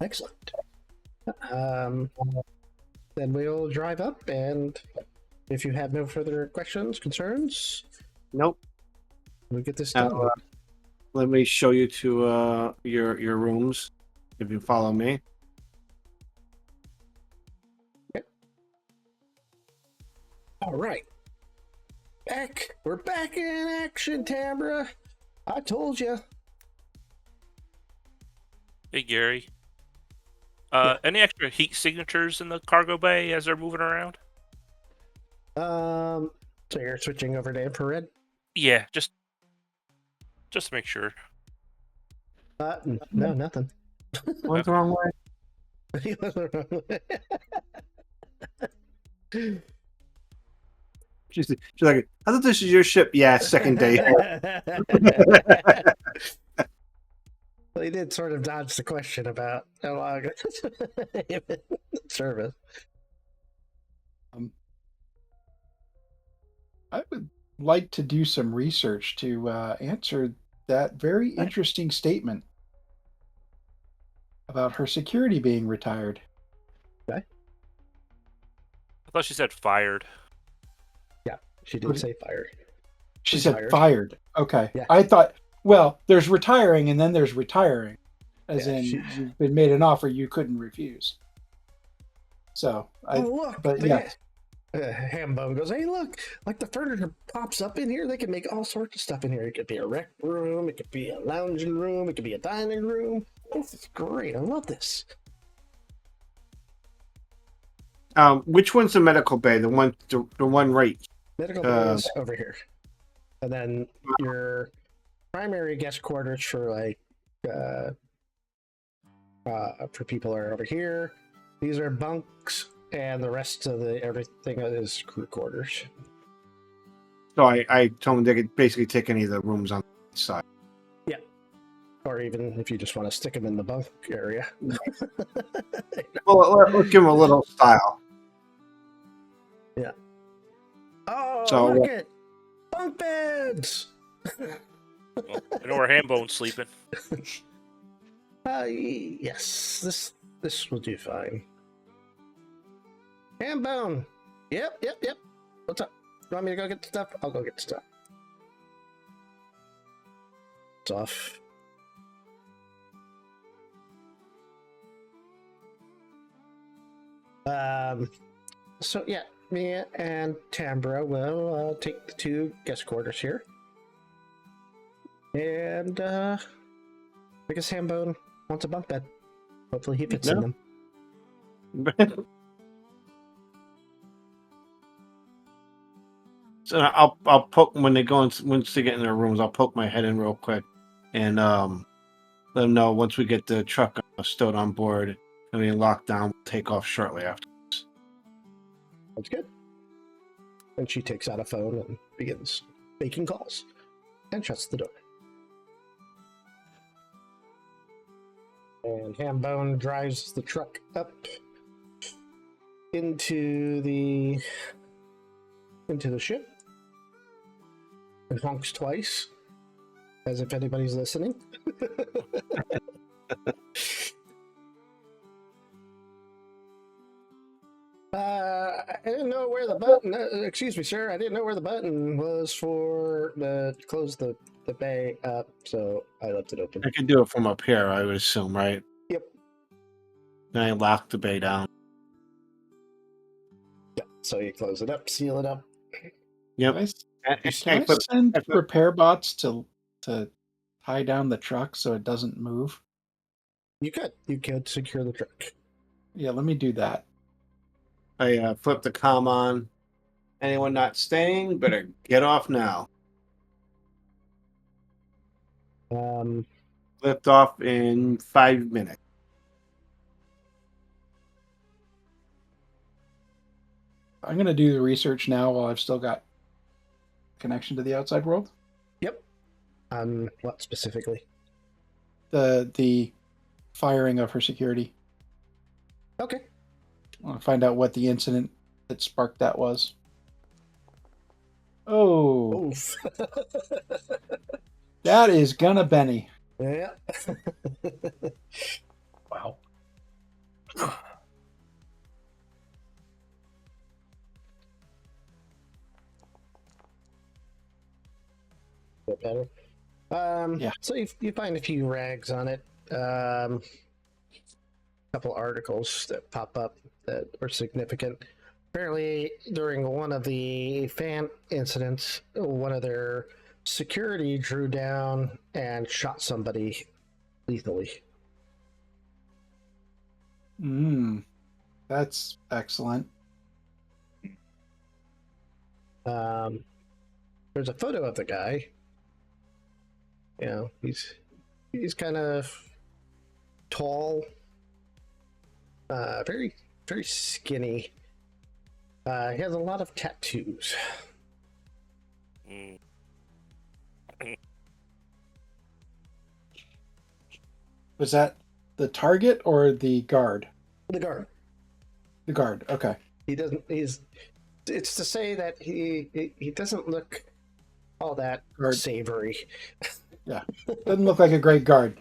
Excellent. Then we'll drive up, and if you have no further questions, concerns, Nope. we'll get this done. Let me show you to your rooms if you follow me. All right. We're back in action, Tambra. I told you. Hey, Gary. Any extra heat signatures in the cargo bay as they're moving around? So you're switching over to infrared? Yeah, just to make sure. No, nothing. What's the wrong way? She's like, I thought this was your ship. Yeah, second day. Well, he did sort of dodge the question about how long service. I would like to do some research to answer that very interesting statement about her security being retired. I thought she said fired. Yeah, she did say fired. She said Retired. fired. Okay. Yeah. I thought, well, there's retiring and then there's retiring. As Yeah, in, she- you've been made an offer you couldn't refuse. So, Look, but they- yeah. Hambone goes, hey, look, like the furniture pops up in here. They can make all sorts of stuff in here. It could be a rec room, it could be a lounging room, it could be a dining room. This is great. I love this. Which one's the medical bay? The one right. Medical bay is over here. And then your primary guest quarters for for people are over here. These are bunks, and the rest of everything is crew quarters. So I told them they could basically take any of the rooms on the side. Yeah. Or even if you just want to stick them in the bunk area. Well, let's give them a little style. Yeah. Oh, So, look at bunk beds. Well, I know where Hambone's sleeping. Yes, this will do fine. Hambone. Yep. What's up? You want me to go get the stuff? I'll go get the stuff. It's off. So yeah, me and Tambra will take the two guest quarters here. And I guess Hambone wants a bunk bed. Hopefully he fits in them. So I'll poke when they go in, once they get in their rooms. I'll poke my head in real quick, and let them know once we get the truck stowed on board and we locked down. We'll take off shortly afterwards. That's good. And she takes out a phone and begins making calls and shuts the door. And Hambone drives the truck up into the ship and honks twice, as if anybody's listening. I didn't know where the button. Excuse me, sir. I didn't know where the button was for to close the bay up, so I left it open. I can do it from up here, I would assume, right? Yep. Then I lock the bay down. So you close it up, seal it up. Yep. Can I I flip- send I flip- repair bots to tie down the truck so it doesn't move? You could secure the truck. Yeah, let me do that. I flip the comm on. Anyone not staying, better get off now. Lift off in 5 minutes. I'm gonna do the research now while I've still got connection to the outside world. Yep. What specifically? The firing of her security. Okay. I want to find out what the incident that sparked that was. Oh, Oof. that is gonna Benny. Yeah. Wow. Bit better. Yeah. So you find a few rags on it. A couple articles that pop up that were significant. Apparently, during one of the fan incidents, one of their security drew down and shot somebody lethally. That's excellent. There's a photo of the guy. You know, he's kind of tall, very very skinny. He has a lot of tattoos. Mm. Was that the target or the guard? The guard. The guard. Okay. He doesn't. It's to say that he doesn't look all that Guard. savory. Yeah. Doesn't look like a great guard.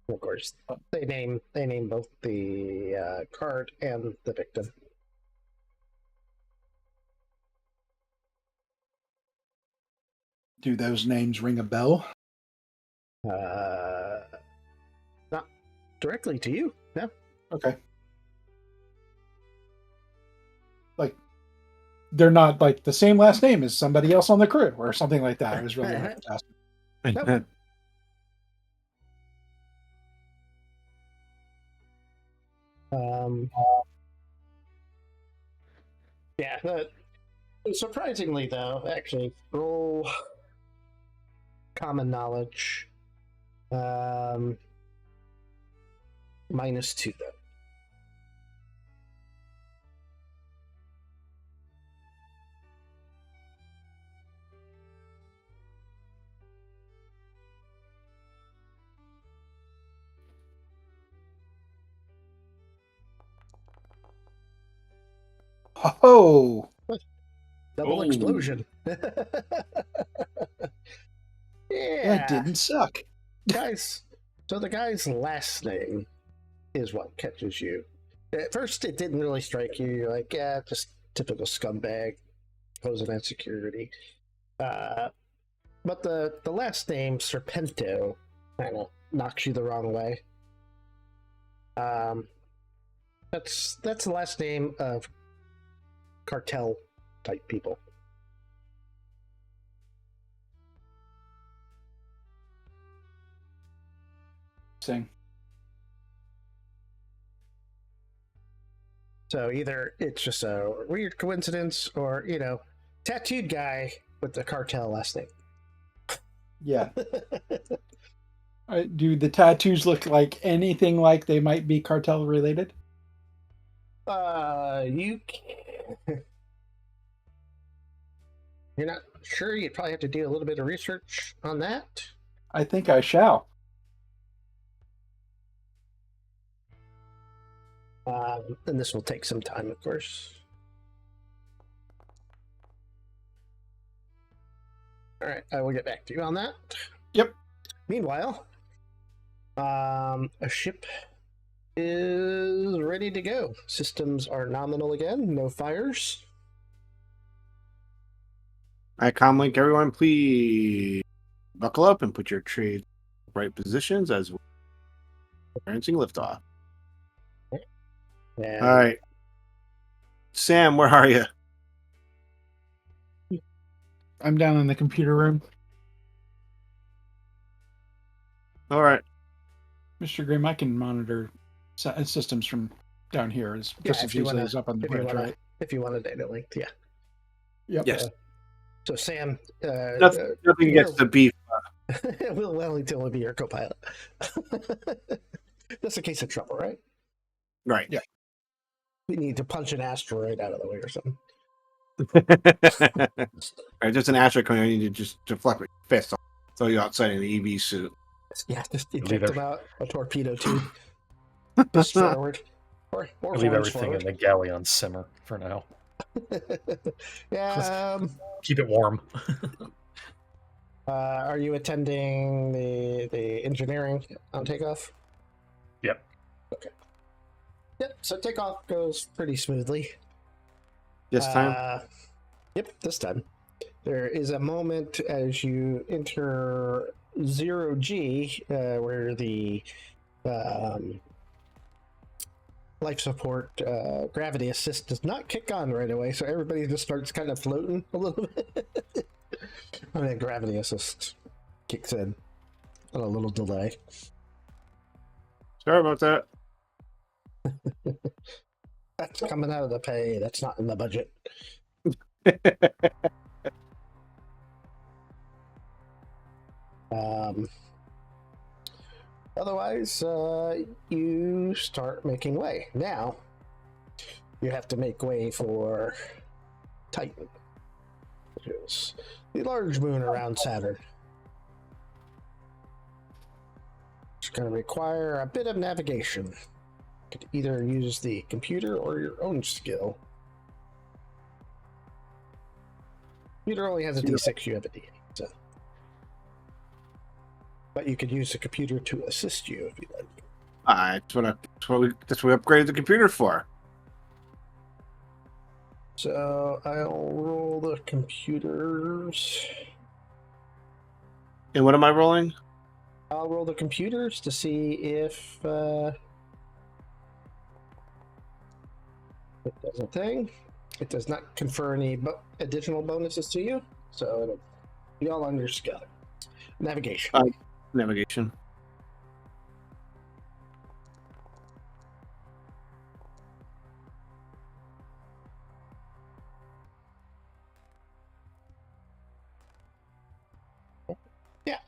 Of course, they name both the guard and the victim. Do those names ring a bell? Not directly to you. No. Okay. Like, they're not like the same last name as somebody else on the crew or something like that. I was really asking. Nope. Yeah. Surprisingly, though, actually, roll common knowledge. -2 though. Oh, Double Oh. explosion. Yeah. that didn't suck. Guys, so the guy's last name is what catches you. At first, it didn't really strike you. You're like, yeah, just typical scumbag, posing at security. But the last name, Serpento, kind of knocks you the wrong way. That's the last name of cartel type people. Sing. So either it's just a weird coincidence, or tattooed guy with the cartel last name. Yeah. Do the tattoos look like anything like they might be cartel related? You're not sure? You'd probably have to do a little bit of research on that. I think I shall. And this will take some time, of course. All right, I will get back to you on that. Yep. Meanwhile, a ship is ready to go. Systems are nominal again. No fires. I comlink everyone, please buckle up and put your trade upright positions as we're experiencing liftoff. And All right. Sam, where are you? I'm down in the computer room. All right. Mr. Grimm, I can monitor systems from down here. It's just if as you easily wanna- as up on the if you bridge, wanna- right? If you want a data link, yeah. Yep. Yes. So Sam, Nothing you're- gets the beef. Will Wellington will be your co-pilot. Just in case of trouble, right? Right. Yeah. We need to punch an asteroid out of the way or something. Right, just an asteroid coming, you need to just deflect with your fist. Throw you outside in the EV suit. Yeah, just Leave eject them out a torpedo tube, fist forward, or Leave horns everything forward. in the galley on simmer for now. Yeah. Keep it warm. Are you attending the engineering on takeoff? Yep. Okay. Yep. So takeoff goes pretty smoothly. This time? Yep, this time. There is a moment as you enter 0G where the life support gravity assist does not kick on right away, so everybody just starts kind of floating a little bit. And then gravity assist kicks in on a little delay. Sorry about that. That's coming out of the pay. That's not in the budget. Otherwise, you start making way. Now, you have to make way for Titan, which is the large moon around Saturn. It's going to require a bit of navigation. You could either use the computer or your own skill. Computer only has a D6, you have a D8. So. But you could use the computer to assist you if you like. That's what we upgraded the computer for. So I'll roll the computers. And what am I rolling? I'll roll the computers to see if it does a thing. It does not confer any additional bonuses to you, so it'll be all on your skill. Navigation. Navigation. Yeah.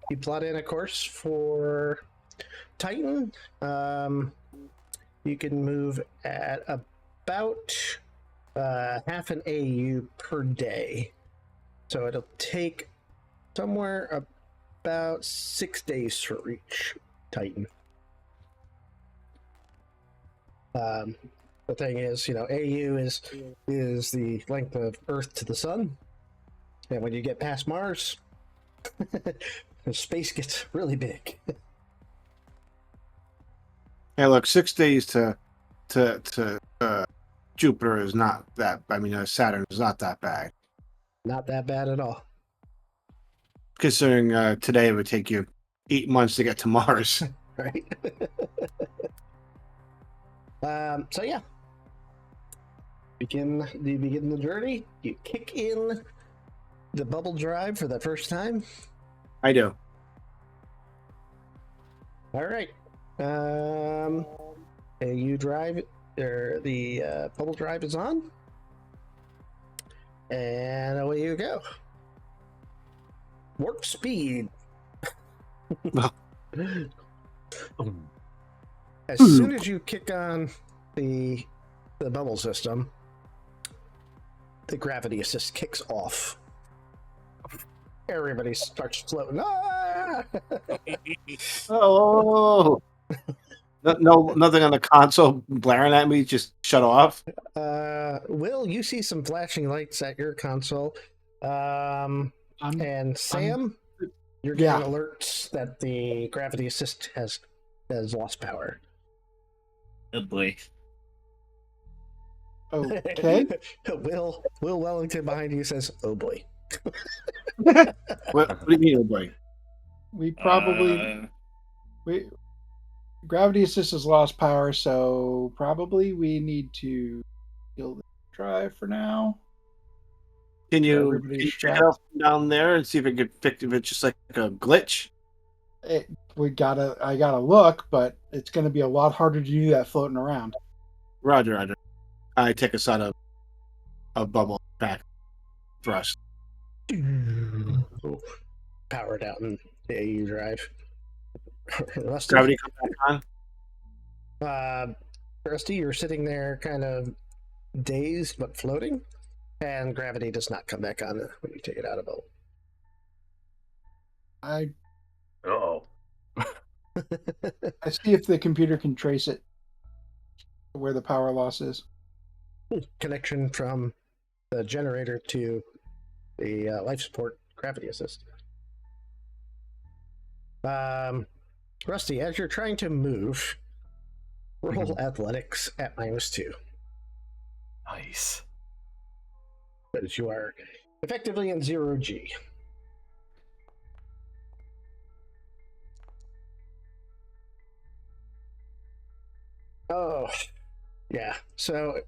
You plot in a course for Titan. You can move at about half an AU per day. So it'll take somewhere about 6 days to reach Titan. The thing is, AU is the length of Earth to the Sun, and when you get past Mars, the space gets really big. Hey, look, 6 days to Jupiter is not that. I mean, Saturn is not that bad. Not that bad at all. Considering today it would take you 8 months to get to Mars. Right? So yeah. Begin the journey. You kick in the bubble drive for the first time. I do. All right. You drive, or the bubble drive is on, and away you go. Warp speed. As soon as you kick on the bubble system, the gravity assist kicks off. Everybody starts floating. Ah! Oh, no, nothing on the console blaring at me. Just shut off. Will, you see some flashing lights at your console. And Sam, you're getting alerts that the gravity assist has lost power. Oh boy. Okay. Will Wellington behind you says, "Oh boy." What do you mean, oh boy? We probably we gravity assist has lost power, so probably we need to kill the drive for now. Can So you, everybody's can you check it strapped. out from down there and see if it could fix if it's just like a glitch? I gotta look, but it's gonna be a lot harder to do that floating around. Roger, Roger. I take us out of a bubble back thrust. Power down the AU drive. Rusty, Gravity come back on. Rusty, you're sitting there kind of dazed but floating, and gravity does not come back on when you take it out of bolt. I Uh-oh. I see if the computer can trace it where the power loss is. Connection from the generator to the life support gravity assist. Rusty, as you're trying to move, roll athletics at -2. Nice. Because you are effectively in 0G. Oh, yeah. So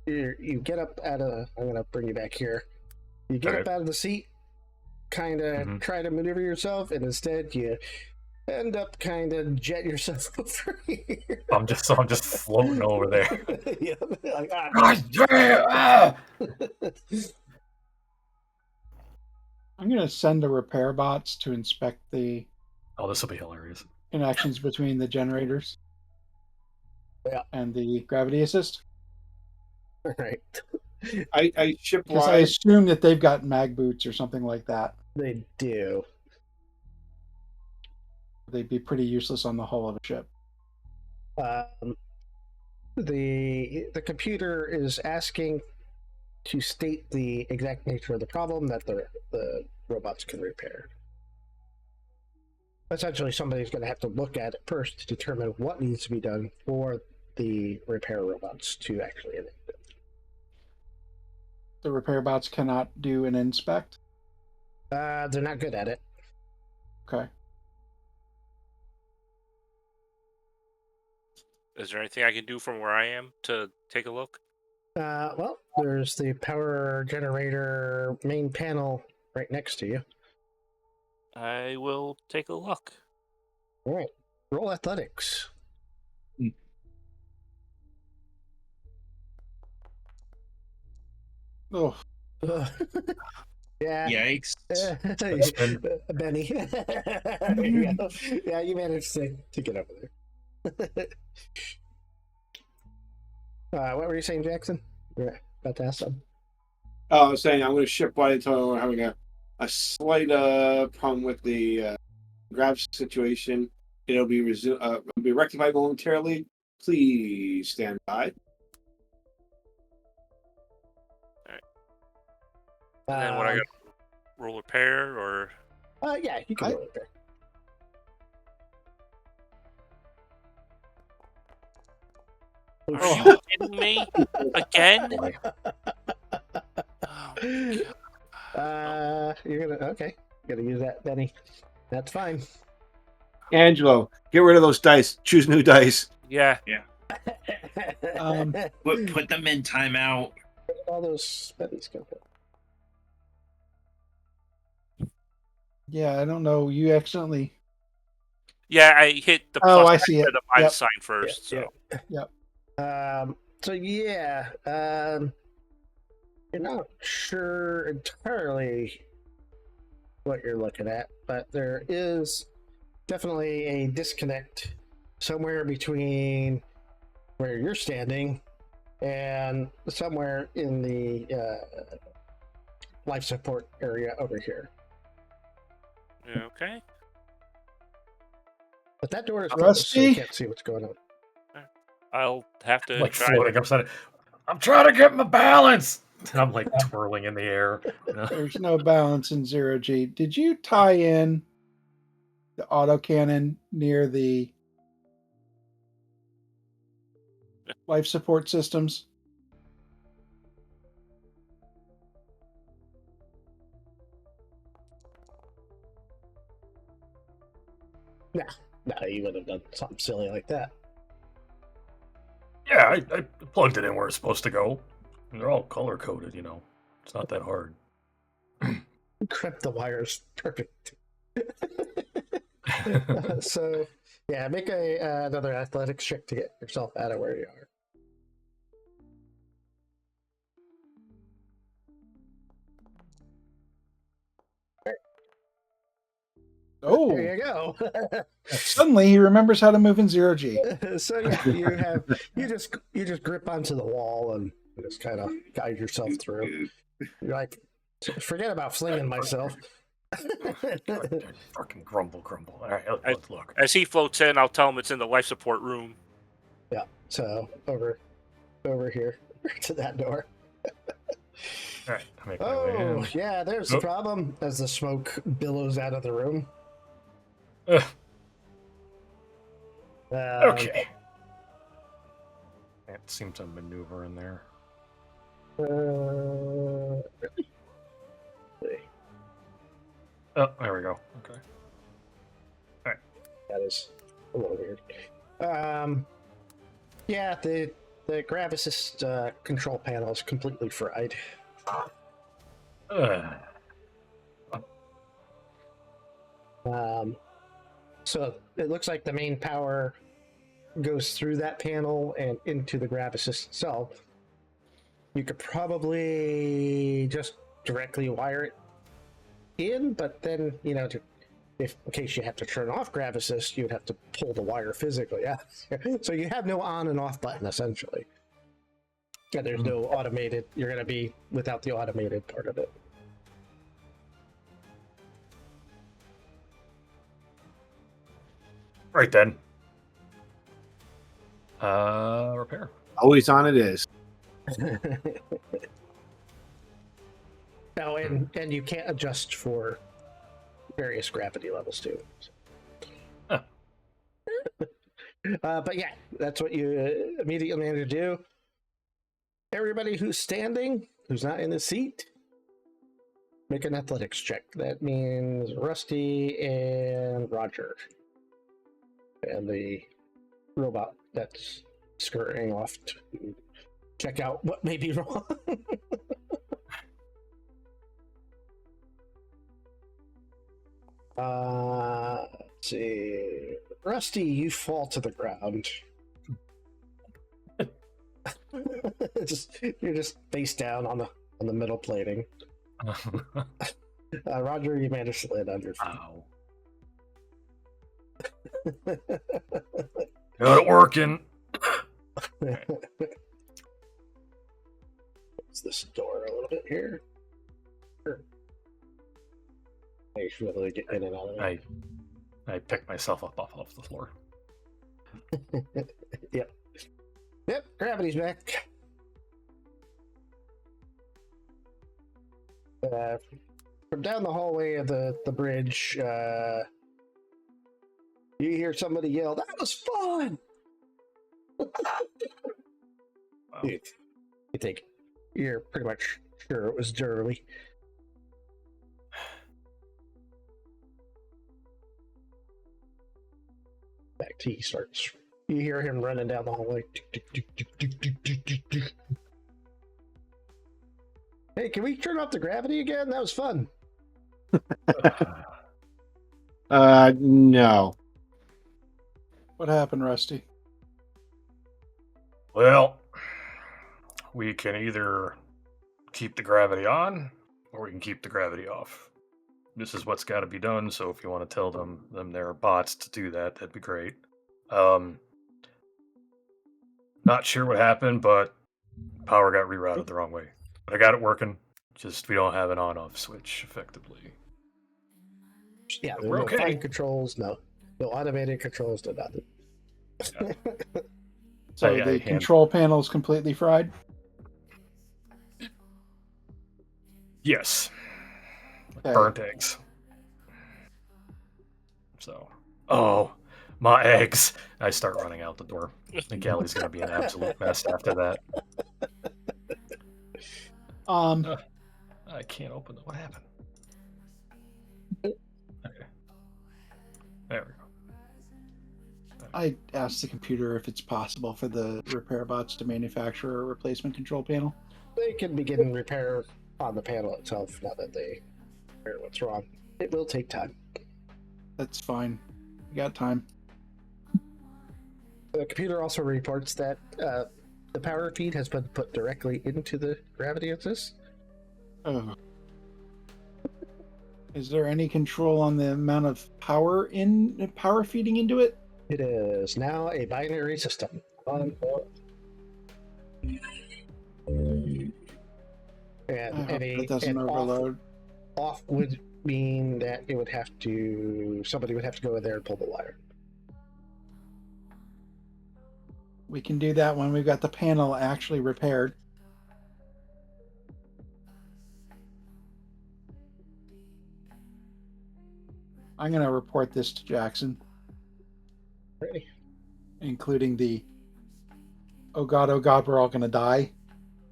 you get up out of. I'm going to bring you back here. You get up Okay. out of the seat, kind of try to maneuver yourself, and instead you end up kind of jet yourself over here. I'm just floating over there. Yeah, like, God damn! Ah! I'm gonna send the repair bots to inspect the Oh, this will be hilarious. connections between the generators Yeah. and the gravity assist. Right. I ship Because I wide. assume that they've got mag boots or something like that. They do. They'd be pretty useless on the hull of a ship. The computer is asking to state the exact nature of the problem that the robots can repair. Essentially, somebody's going to have to look at it first to determine what needs to be done for the repair robots to actually enable it. The repair bots cannot do an inspect. They're not good at it. Okay. Is there anything I can do from where I am to take a look? Well, there's the power generator main panel right next to you. I will take a look. All right, roll athletics. Oh, Yeah. Yikes. Benny. There you go. Yeah, you managed to get over there. What were you saying, Jackson? You're about to ask something. I was saying I'm going to ship wide until we're having a slight problem with the grab situation. It'll be be rectified momentarily. Please stand by. And then what I got? Roll repair or? Yeah, you can roll it there. Are you kidding me? Again? Boy. You're gonna okay. You're gonna use that, Benny. That's fine. Angelo, get rid of those dice. Choose new dice. Yeah. Put them in timeout. All those Benny's go. yeah. I don't know. You accidentally. Yeah, I hit the Oh, plus I see it. the minus Yep. sign first. Yeah, So Yep. So yeah, you're not sure entirely what you're looking at, but there is definitely a disconnect somewhere between where you're standing and somewhere in the life support area over here. okay. But that door is closed, so you Rusty? can't see what's going on. I'll have to Like try. floating upside. I'm trying to get my balance. And I'm like twirling in the air. You know? There's no balance in 0G. Did you tie in the autocannon near the life support systems? No, you would have done something silly like that. Yeah, I plugged it in where it's supposed to go. And they're all color coded, you know. It's not that hard. Crimp the wires. Perfect. So, yeah, make another athletics check to get yourself out of where you are. Oh, There you go. suddenly he remembers how to move in 0G. So yeah, you just grip onto the wall and just kind of guide yourself through. You're like, forget about flinging myself. Fucking grumble. All right, let's look. As he floats in, I'll tell him it's in the life support room. Yeah. So over here to that door. All right, I make my way Oh in. yeah, there's the problem. As the smoke billows out of the room. Ugh, Um, okay. Can't seem to maneuver in there. Oh, there we go. Okay. That is a little weird. Yeah, the Gravis control panel is completely fried. So it looks like the main power goes through that panel and into the Gravis itself. You could probably just directly wire it in, but then, you know, if in case you have to turn off Gravis, you'd have to pull the wire physically out. So you have no on and off button, essentially. And there's no automated, you're going to be without the automated part of it. Right then. Repair. Always on it is. Oh, and you can't adjust for various gravity levels too. Huh. But yeah, that's what you immediately need to do. Everybody who's standing, who's not in the seat, make an athletics check. That means Rusty and Roger. And the robot that's scurrying off to check out what may be wrong. Let's see. Rusty, you fall to the ground. You're just face down on the middle plating. Roger, you managed to land under. Ow. Got it working. Close this door a little bit here. Sure. I should be able to get in and out of it. I picked myself up off the floor. Yep, gravity's back. From down the hallway of the bridge, you hear somebody yell, "That was fun!" Wow. You think you're pretty much sure it was Durley. Back to he starts. You hear him running down the hallway. Hey, can we turn off the gravity again? That was fun. No. What happened, Rusty? Well, we can either keep the gravity on or we can keep the gravity off. This is what's got to be done, so if you want to tell them there are bots to do that, that'd be great. Not sure what happened, but power got rerouted the wrong way. But I got it working. Just we don't have an on-off switch effectively. Yeah, But there's we're no okay. fine controls, no automated controls, no nothing. So I the hand- control panel is completely fried? Yes. Okay. Burnt eggs. So, oh, my eggs. I start running out the door. I think Allie's going to be an absolute mess after that. I can't open it. What happened? Okay. There we go. I asked the computer if it's possible for the repair bots to manufacture a replacement control panel. They can begin repair on the panel itself now that they figure what's wrong. It will take time. That's fine. We got time. The computer also reports that the power feed has been put directly into the gravity assist. Oh. Is there any control on the amount of power feeding into it? It is now a binary system. On or and I hope any that doesn't and overload. off would mean that it would have to somebody would have to go in there and pull the wire. We can do that when we've got the panel actually repaired. I'm going to report this to Jackson, Ready? including the oh god, we're all going to die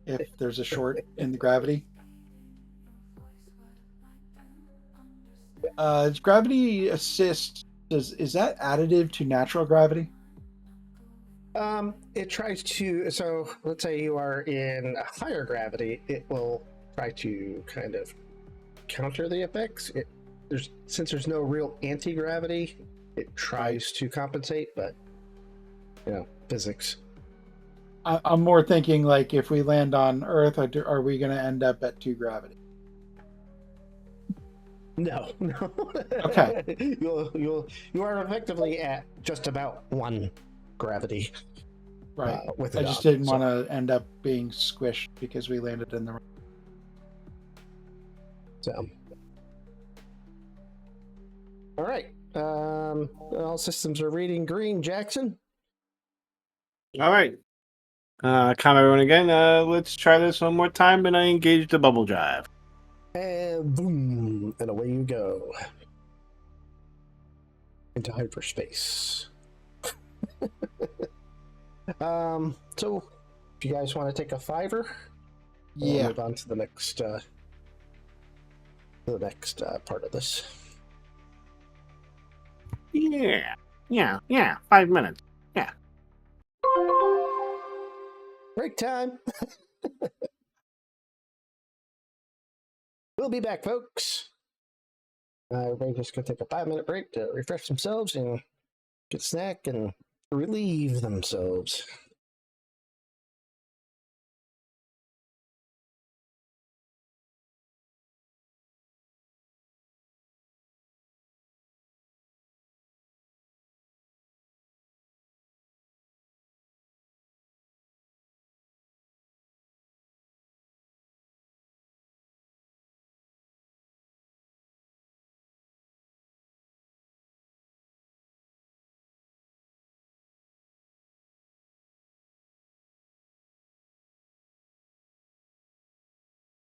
if there's a short in the gravity. Gravity assist, is that additive to natural gravity? It tries to. So let's say you are in a higher gravity, it will try to kind of counter the effects. Since there's no real anti-gravity, it tries to compensate, but physics. I'm more thinking like if we land on Earth, are we going to end up at 2 gravity? No. Okay. You are effectively at just about 1 gravity. Right. With I just didn't want to end up being squished because we landed in the. So. All right. All systems are reading green, Jackson. All right. Calm everyone again. Let's try this one more time, and I engage the bubble drive. And boom, and away you go. Into hyperspace. So if you guys want to take a 5-er, we'll Yeah. move on to the next part of this. Yeah. 5 minutes. Yeah. Break time. We'll be back, folks. Everybody just gonna take a 5-minute break to refresh themselves and get a snack and relieve themselves.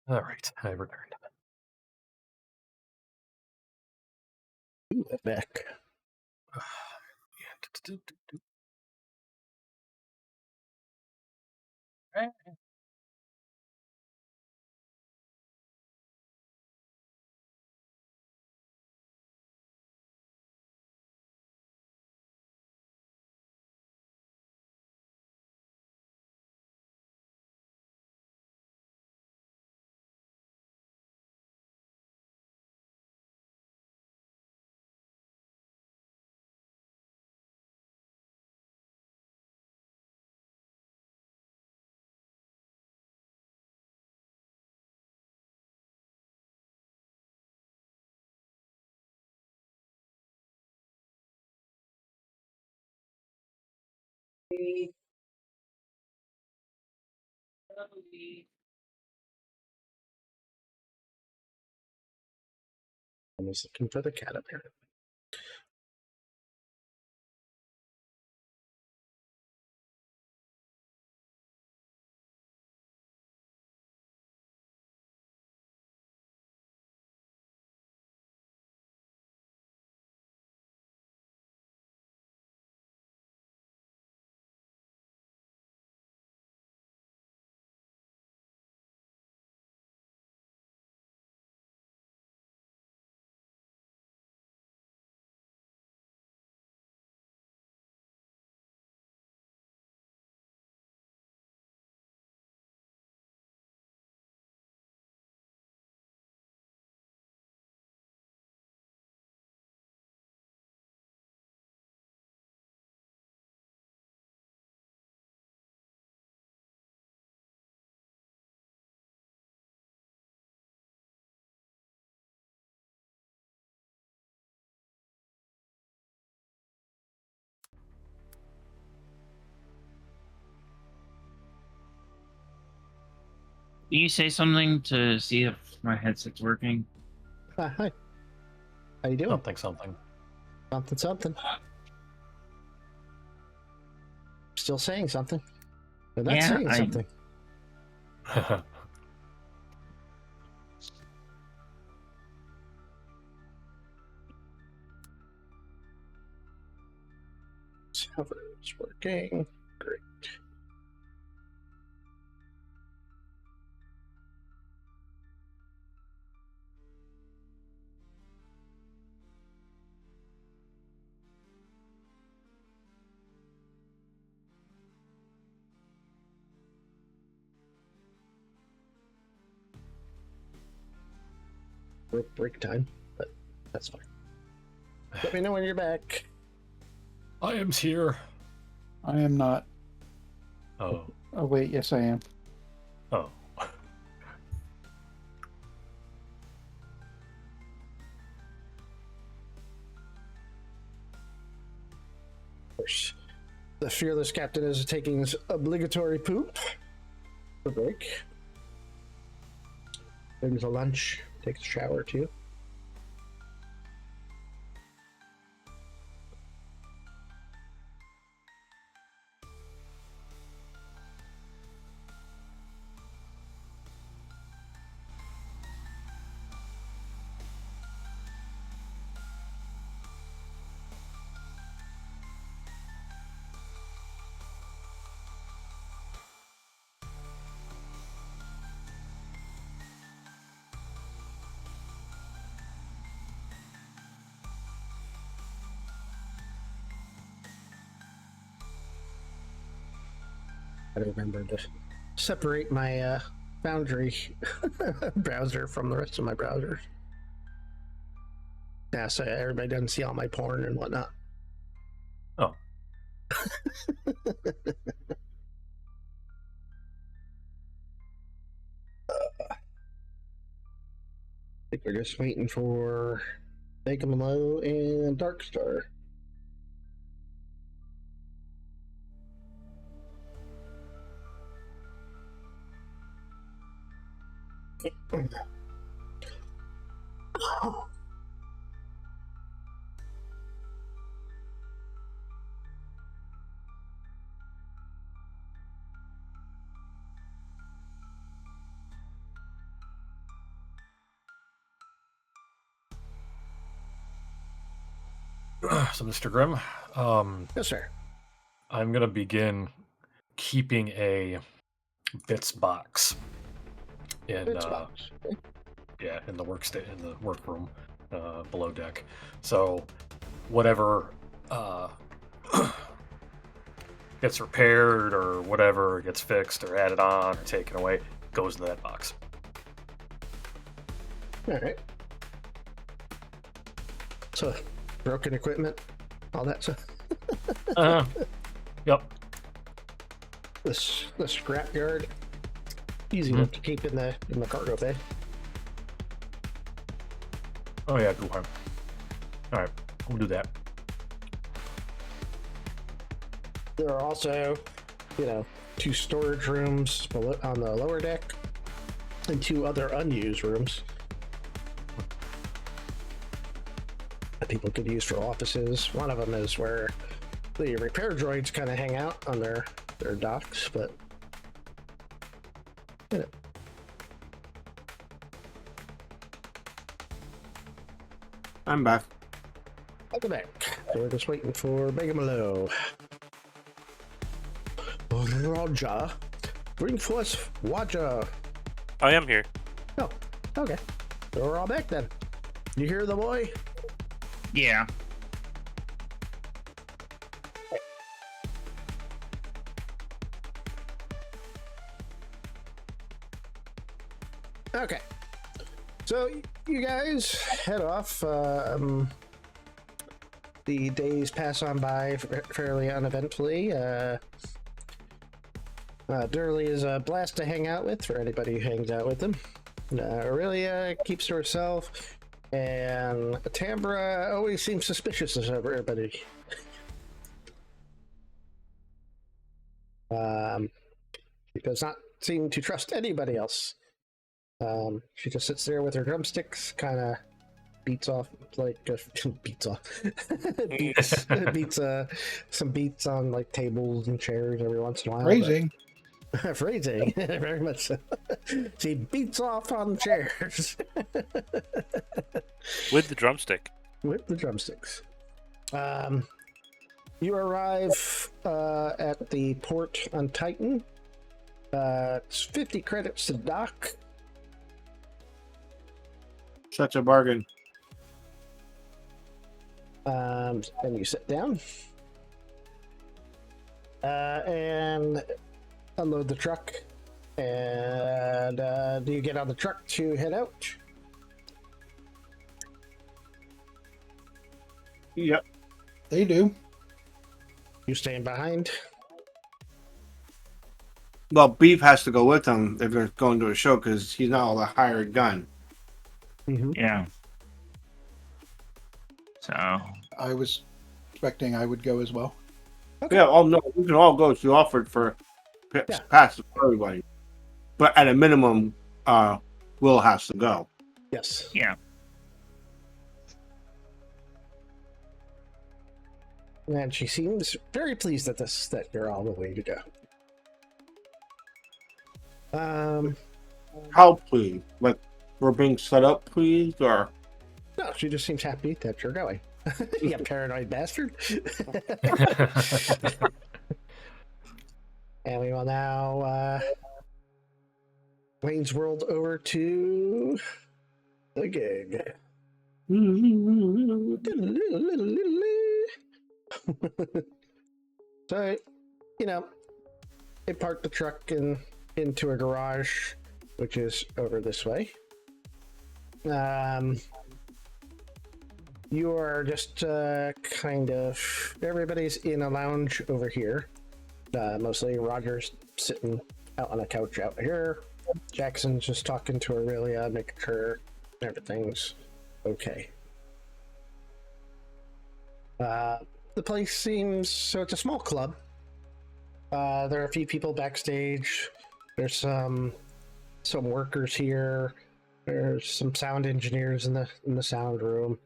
All right, I returned. Ooh, back. Yeah. I was looking for the cat up here. Will you say something to see if my headset's working? Hi. How you doing? Something. Something. Still saying something. But not Yeah, saying something. Server's working. Great. Break time, but that's fine. Let me know when you're back. I am here. I am not. Oh. Oh wait, yes I am. Oh. Of course, the fearless captain is taking his obligatory poop. A break. Maybe a lunch. Takes a shower too. I remember to separate my Foundry browser from the rest of my browsers. Yeah, so everybody doesn't see all my porn and whatnot. Oh. I think we're just waiting for Bacon Low and Darkstar. So, Mr. Grimm, Yes, sir. I'm gonna begin keeping a bits box in It's box. in the in the workroom below deck. So whatever gets repaired or whatever gets fixed or added on or taken away goes into that box. All right. So, broken equipment, all that stuff. Yep. The scrap yard, easy enough to keep in the cargo bay. Oh yeah, go on. All right, we'll do that. There are also, 2 storage rooms on the lower deck and 2 other unused rooms that people could use for offices. One of them is where the repair droids kind of hang out on their docks, but I'm back. welcome back. So we're just waiting for Begamalo. Roger. Bring forth Waja. I am here. Oh, okay. So we're all back then. You hear the boy? Yeah. Okay. So you guys head off. The days pass on by fairly uneventfully. Durley is a blast to hang out with for anybody who hangs out with him. Aurelia keeps to herself, and Tambra always seems suspicious of everybody. She does not seem to trust anybody else. She just sits there with her drumsticks, kind of beats off like beats off beats some beats on like tables and chairs every once in a while. Phrasing. Phrasing, very much so. She beats off on chairs With the drumstick. with the drumsticks. You arrive at the port on Titan. It's 50 credits to dock. Such a bargain. And you sit down and unload the truck. And do you get on the truck to head out? Yep. They do. You staying behind? Well, Beef has to go with them if they're going to a show because he's not all the hired gun. Mm-hmm. Yeah. So I was expecting I would go as well. Yeah, oh no, we can all go. She offered for passes for everybody. But at a minimum, Will has to go. Yes. yeah. And she seems very pleased at this, that you're all willing to go. How pleased? Like, we're being set up, pleased? Or No, she just seems happy that you're going. You paranoid bastard. And we will now Wayne's World over to the gig. So, you know, they parked the truck into a garage, which is over this way. You are just kind of, everybody's in a lounge over here. Mostly Roger's sitting out on a couch out here. Jackson's just talking to Aurelia, making sure everything's okay. The place seems, so it's a small club. There are a few people backstage. There's some workers here. There's some sound engineers in the sound room.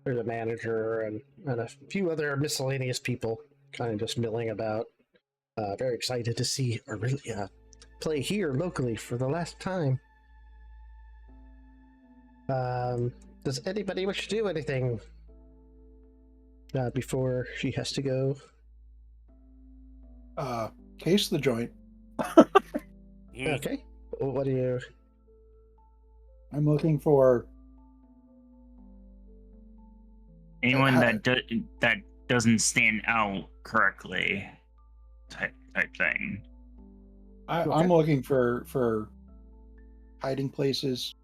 There's a manager and a few other miscellaneous people kind of just milling about. Very excited to see Aurelia play here locally for the last time. Does anybody wish to do anything before she has to go? Case the joint. Okay. Well, what do you... I'm looking for Anyone that doesn't stand out correctly, type thing. I'm looking for hiding places.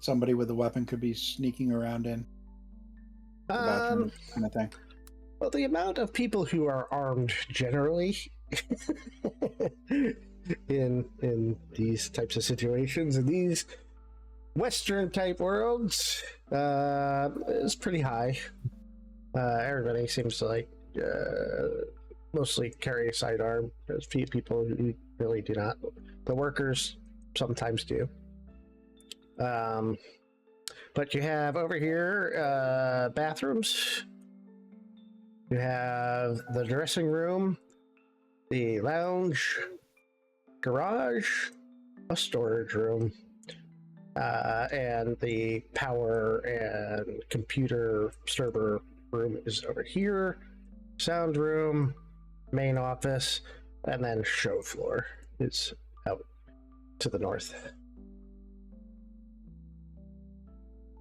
Somebody with a weapon could be sneaking around in the bathroom, kind of thing. Well, the amount of people who are armed generally in these types of situations, in these Western type worlds, is pretty high. Everybody seems to like mostly carry a sidearm. There's few people who really do not. The workers sometimes do. But you have over here bathrooms. You have the dressing room, the lounge, garage, a storage room, and the power and computer server room is over here. Sound room, main office, and then show floor is out to the north.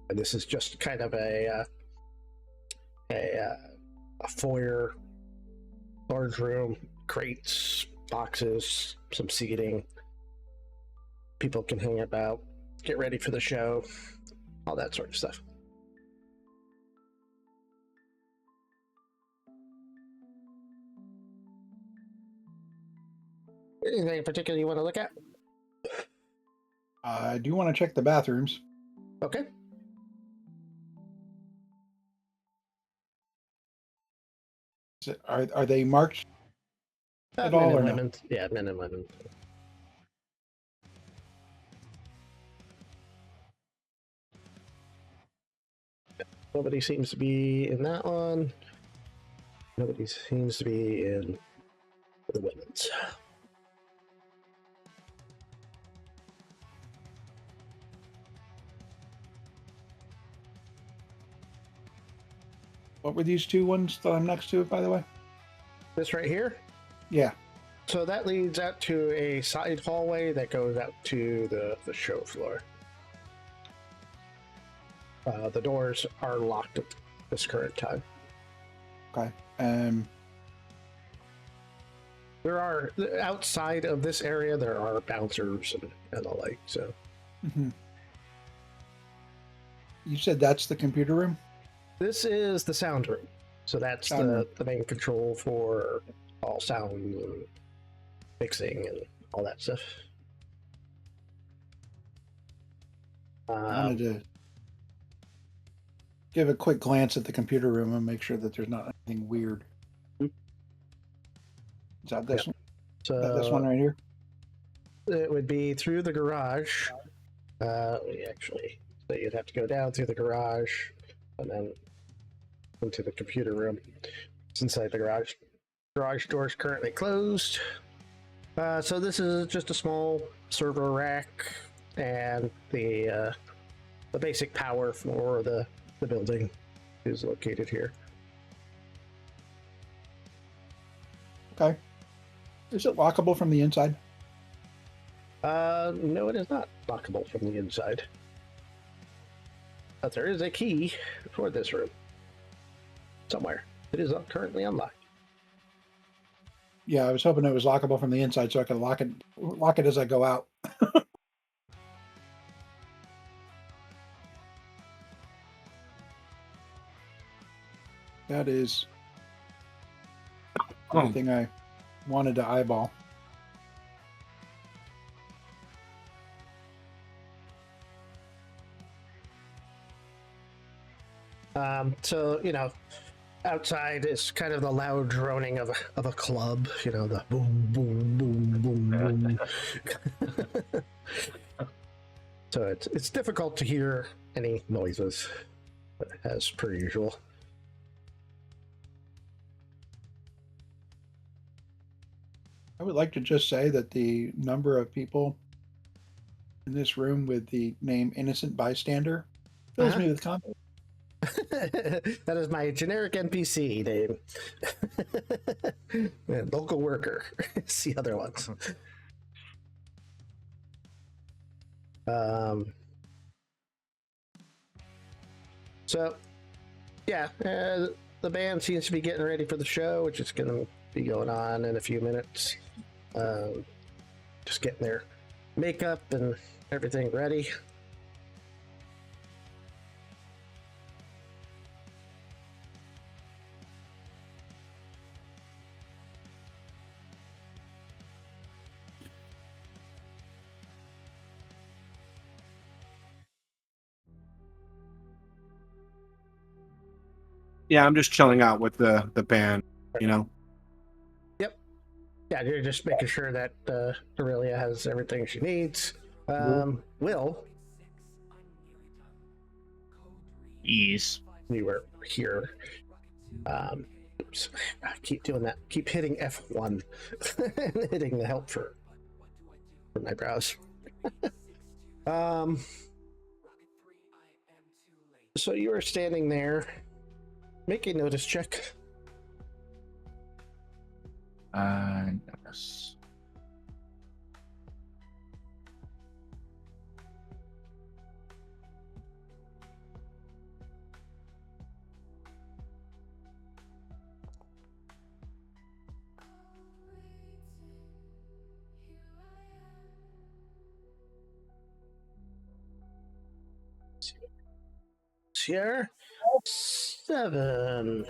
And this is just kind of a foyer, large room, crates, boxes, some seating. People can hang about, get ready for the show, all that sort of stuff. Anything in particular you want to look at? I do want to check the bathrooms. Okay. Are they marked at all Men or and no? women. Yeah, men and women. Nobody seems to be in that one. Nobody seems to be in the women's. What were these two ones that I'm next to, by the way? This right here. Yeah. So that leads out to a side hallway that goes out to the show floor. The doors are locked at this current time. Okay. There are, outside of this area, there are bouncers and the like, so. Mhm. You said that's the computer room? This is the sound room. So that's Sound room. the main control for all sound and mixing and all that stuff. I wanted to give a quick glance at the computer room and make sure that there's not anything weird. Is that this one? So This one right here? it would be through the garage. So you'd have to go down through the garage and then into the computer room. It's inside the garage. Garage door is currently closed. So this is just a small server rack and the basic power for the building is located here. Okay. Is it lockable from the inside? No, it is not lockable from the inside. But there is a key for this room. Somewhere. It is currently unlocked. Yeah, I was hoping it was lockable from the inside so I could lock it as I go out. That is everything I wanted to eyeball. So, outside is kind of the loud droning of a club, the boom, boom, boom, boom, boom. So it's difficult to hear any noises, as per usual. I would like to just say that the number of people in this room with the name Innocent Bystander fills me with confidence. That is my generic NPC name. And local worker. It's the other ones. So, yeah, the band seems to be getting ready for the show, which is going to be going on in a few minutes. Just getting their makeup and everything ready. Yeah, I'm just chilling out with the band, Yep. Yeah, you're just making sure that Aurelia has everything she needs. Will, Yes. we were here. Oops, I keep doing that. Keep hitting F1 and hitting the help for my browse. So you were standing there. Make a notice check. Yes. Here, 7.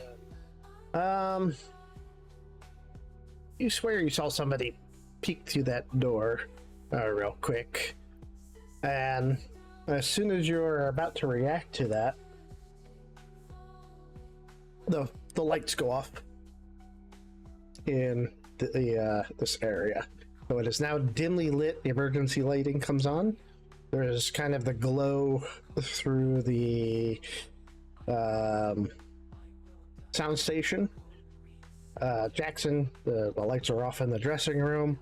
You swear you saw somebody peek through that door real quick, and as soon as you're about to react to that, the lights go off in this area. So it is now dimly lit. The emergency lighting comes on. There's kind of the glow through the sound station. Jackson, the lights are off in the dressing room,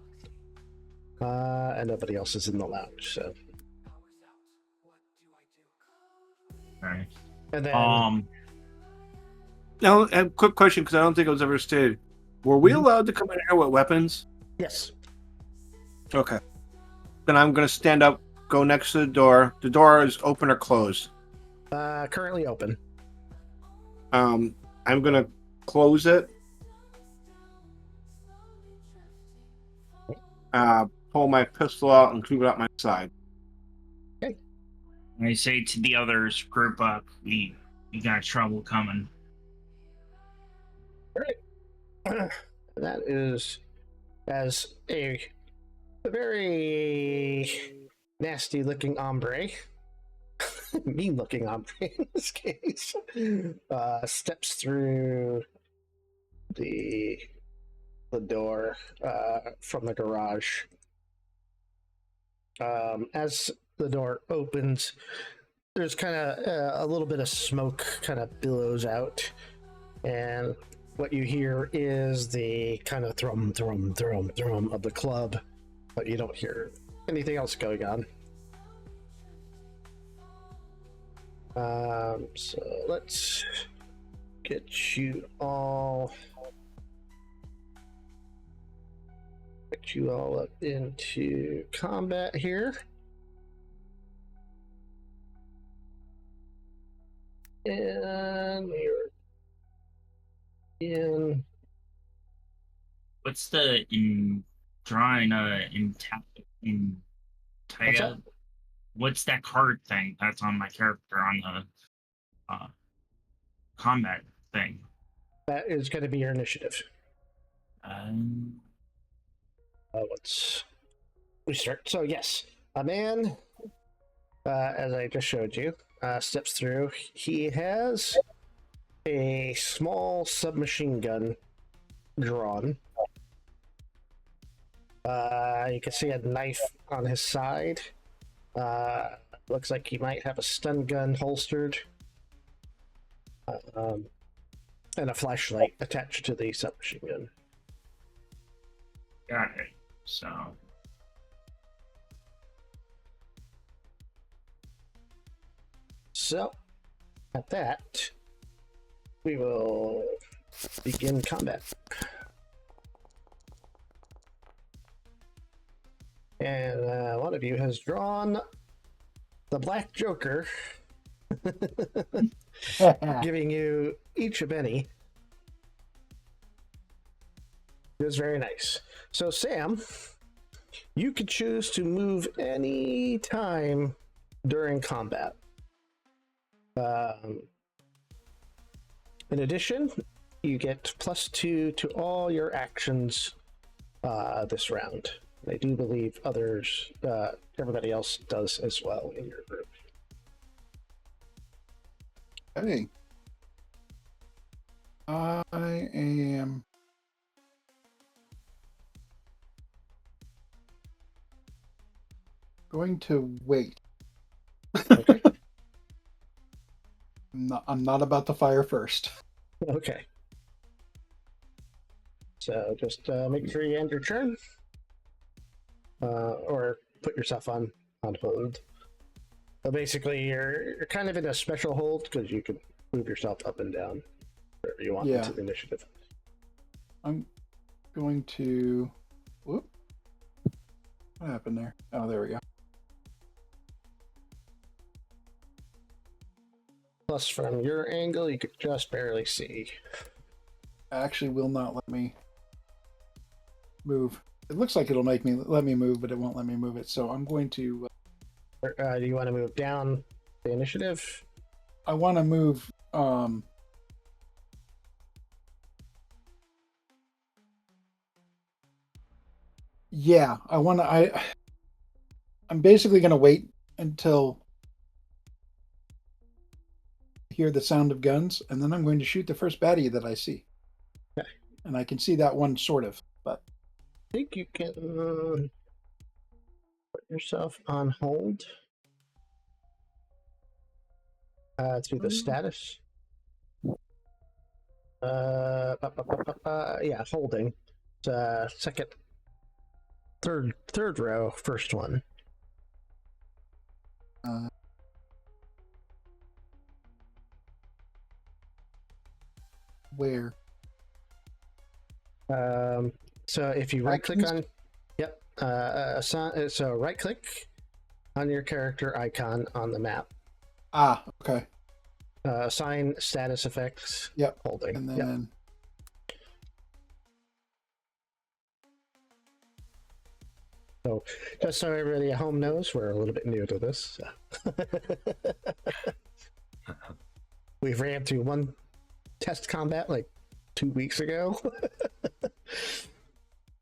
and nobody else is in the lounge. So, Right. and then Now, a quick question because I don't think it was ever stated. Were we allowed to come in here with weapons? yes, Okay. Then I'm going to stand up, go next to the door. The door is open or closed. currently open. I'm going to close it. Pull my pistol out and keep it at my side. I say to the others, group up. We got trouble coming. That is as a very nasty looking hombre, mean looking hombre in this case, steps through the door from the garage. As the door opens, there's kind of a little bit of smoke kind of billows out, and what you hear is the kind of thrum, thrum, thrum, thrum of the club, but you don't hear anything else going on. So let's get you all up into combat here. And we're in. What's the in drawing in What's that? what's that card thing that's on my character on the combat thing? That is going to be your initiative. Um, Let's restart. So yes, a man, as I just showed you, steps through. He has a small submachine gun drawn. You can see a knife on his side. Looks like he might have a stun gun holstered. And a flashlight attached to the submachine gun. got it. So, at that, we will begin combat. And one of you has drawn the Black Joker, giving you each a penny. It was very nice. So, Sam, you could choose to move any time during combat. In addition, you get +2 to all your actions this round. I do believe others, everybody else does as well in your group. Hey. I am going to wait. Okay. I'm not about to fire first. Okay. So just make sure you end your turn, or put yourself on hold. So basically, you're kind of in a special hold because you can move yourself up and down wherever you want into the initiative. I'm going to. Whoop. What happened there? Oh, there we go. Plus, from your angle, you could just barely see. Actually, will not let me move. It looks like it'll let me move, but it won't let me move it. So I'm going to. Do you want to move down the initiative? I want to move. Yeah, I want to. I'm basically going to wait until I hear the sound of guns, and then I'm going to shoot the first baddie that I see. Okay. And I can see that one sort of, but I think you can put yourself on hold through the status. Yeah, holding. Second, third row, first one. Where? So if you right click Actions? on, yep, so right click on your character icon on the map. Ah, okay. Assign status effects. Yep. Holding. And Yep. then So just so everybody at home knows, we're a little bit new to this. So. We've ran through one test combat like 2 weeks ago.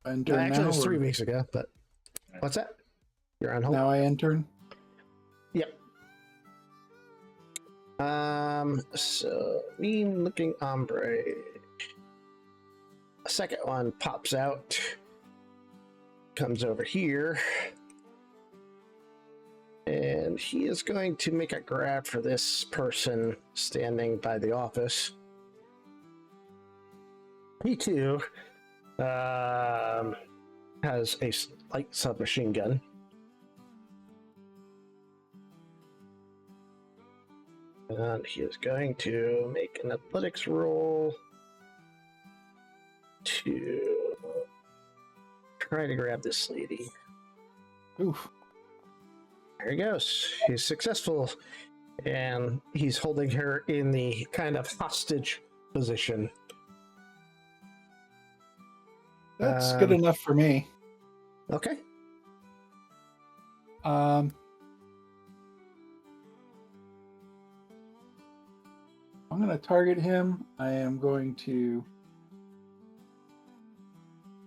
enter Actually, it now. was 3 or- weeks ago. But what's that? You're on hold. Now I enter. Yep. So mean looking ombre. A second one pops out. Comes over here. And he is going to make a grab for this person standing by the office. He too has a light submachine gun. And he is going to make an athletics roll to try to grab this lady. Oof. There he goes. He's successful. And he's holding her in the kind of hostage position. That's good enough for me. Okay. I'm going to target him. I am going to.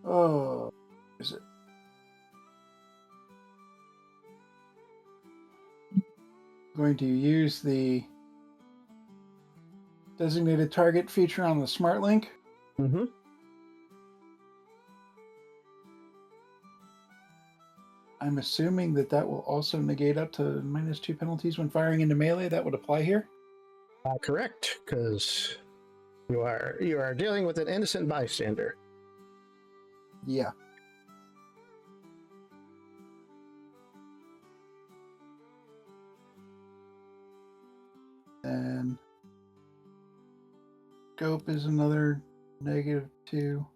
Oh, is it? Going to use the designated target feature on the smart link. Mm-hmm. I'm assuming that that will also negate up to -2 penalties when firing into melee. That would apply here. Correct, because you are dealing with an innocent bystander. Yeah. And scope is another -2.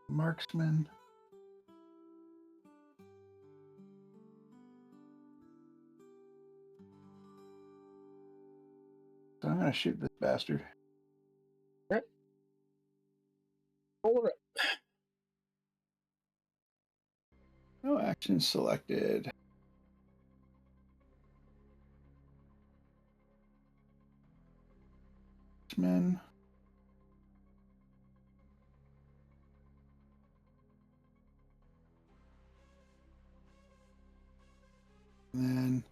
Marksman. So I'm going to shoot this bastard. Right. Roll it. No action selected. Marksman. And then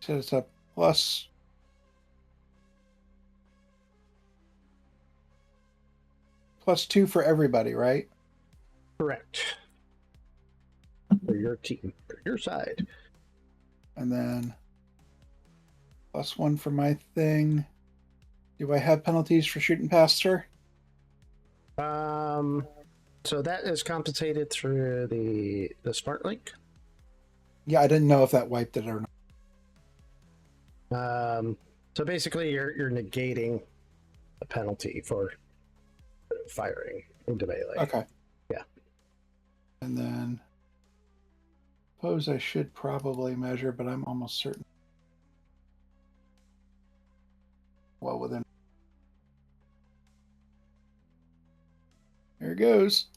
set us up +2 for everybody, right? Correct. For your team, for your side. And then +1 for my thing. Do I have penalties for shooting past her? So that is compensated through the smart link. Yeah, I didn't know if that wiped it or not. So basically, you're negating a penalty for firing into melee. Okay. Yeah. And then suppose I should probably measure, but I'm almost certain. Well within. There it goes.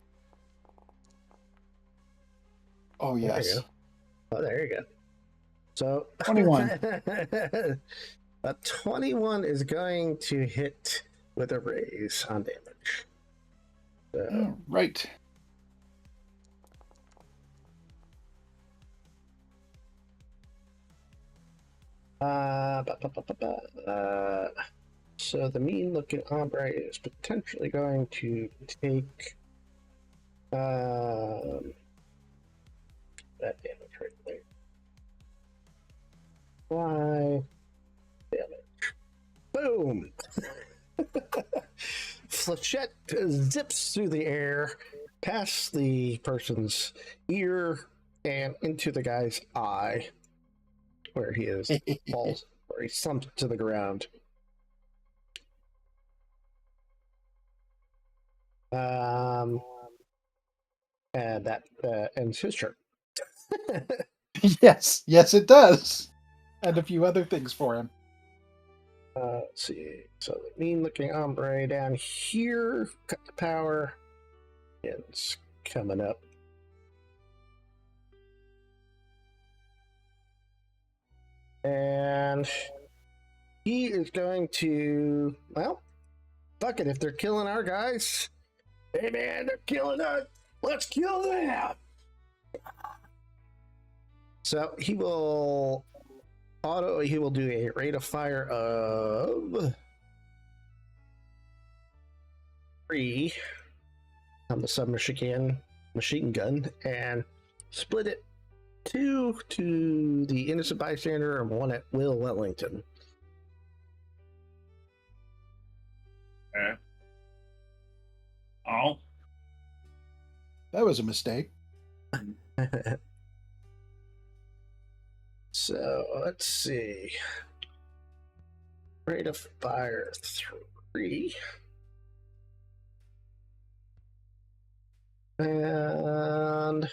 Oh There you yes. go. Oh, there you go. So 21. A 21 is going to hit with a raise on damage. So, All right. So the mean-looking ombre is potentially going to take that damage right there. Why? flechette zips through the air, past the person's ear, and into the guy's eye, where he is falls, where he slumps to the ground. And that ends his turn. Yes, it does. And a few other things for him. Let's see. So the mean-looking hombre down here, cut the power. It's coming up. And he is going to, well, fuck it. If they're killing our guys, hey man, they're killing us. Let's kill them. So he will do a rate of fire of 3 on the machine gun and split it 2 to the innocent bystander and 1 at Will Wellington. Okay. Oh, That was a mistake. So let's see. Rate of fire 3. And is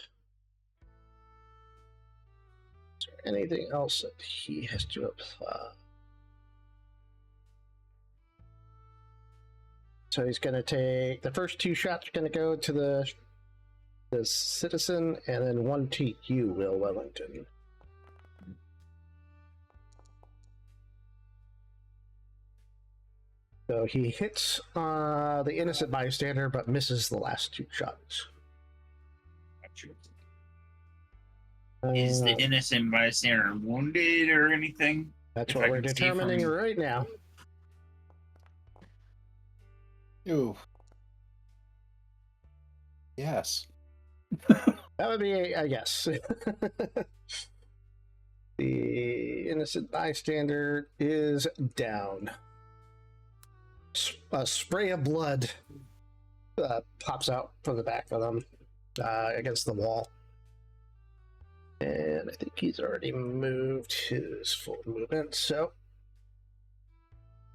there anything else that he has to apply? So he's going to take the first 2 shots are going to go to the citizen, and then 1 to you, Will Wellington. So he hits the innocent bystander, but misses the last 2 shots. Is the innocent bystander wounded or anything? That's if what I we're can see determining from- right now. Ooh. Yes. That would be a yes. The innocent bystander is down. A spray of blood pops out from the back of them against the wall. And I think he's already moved his full movement. So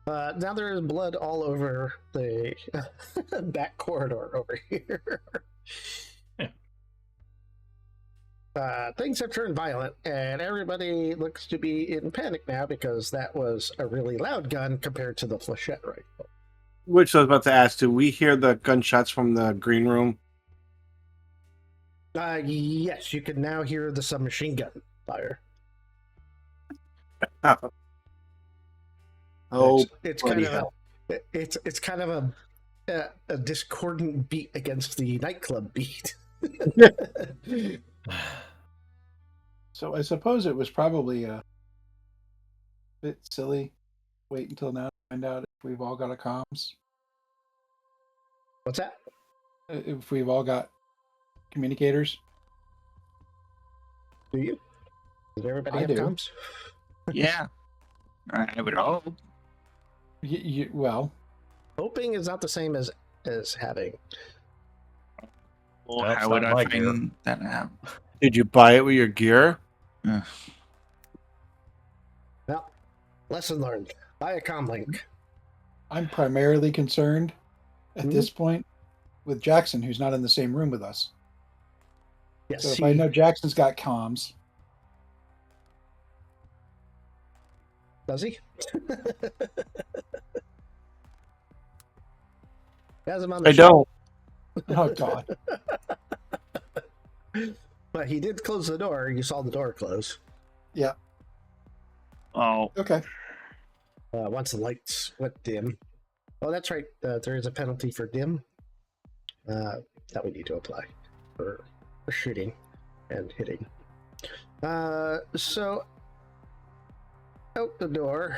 now there is blood all over the back corridor over here. Things have turned violent, and everybody looks to be in panic now because that was a really loud gun compared to the flechette rifle. Which I was about to ask, do we hear the gunshots from the green room? Yes, you can now hear the submachine gun fire. Oh, it's bloody kind of hell. it's kind of a discordant beat against the nightclub beat. So I suppose it was probably a bit silly. Wait until now to find out if we've all got a comms. What's that? If we've all got communicators. Do you? Does everybody I have do. comms? Yeah, I would hope. Well, Hoping is not the same as having. Well, That's how would not I my find that out? Did you buy it with your gear? Well, lesson learned. Buy a comm link. I'm primarily concerned at Mhm. this point with Jackson, who's not in the same room with us. Yes, So if I know Jackson's got comms, does he? Has him on the I show. don't. oh god, But he did close the door. You saw the door close. yeah, Oh, okay. Once the lights went dim. Oh, that's right. There is a penalty for dim that we need to apply for shooting and hitting. So out the door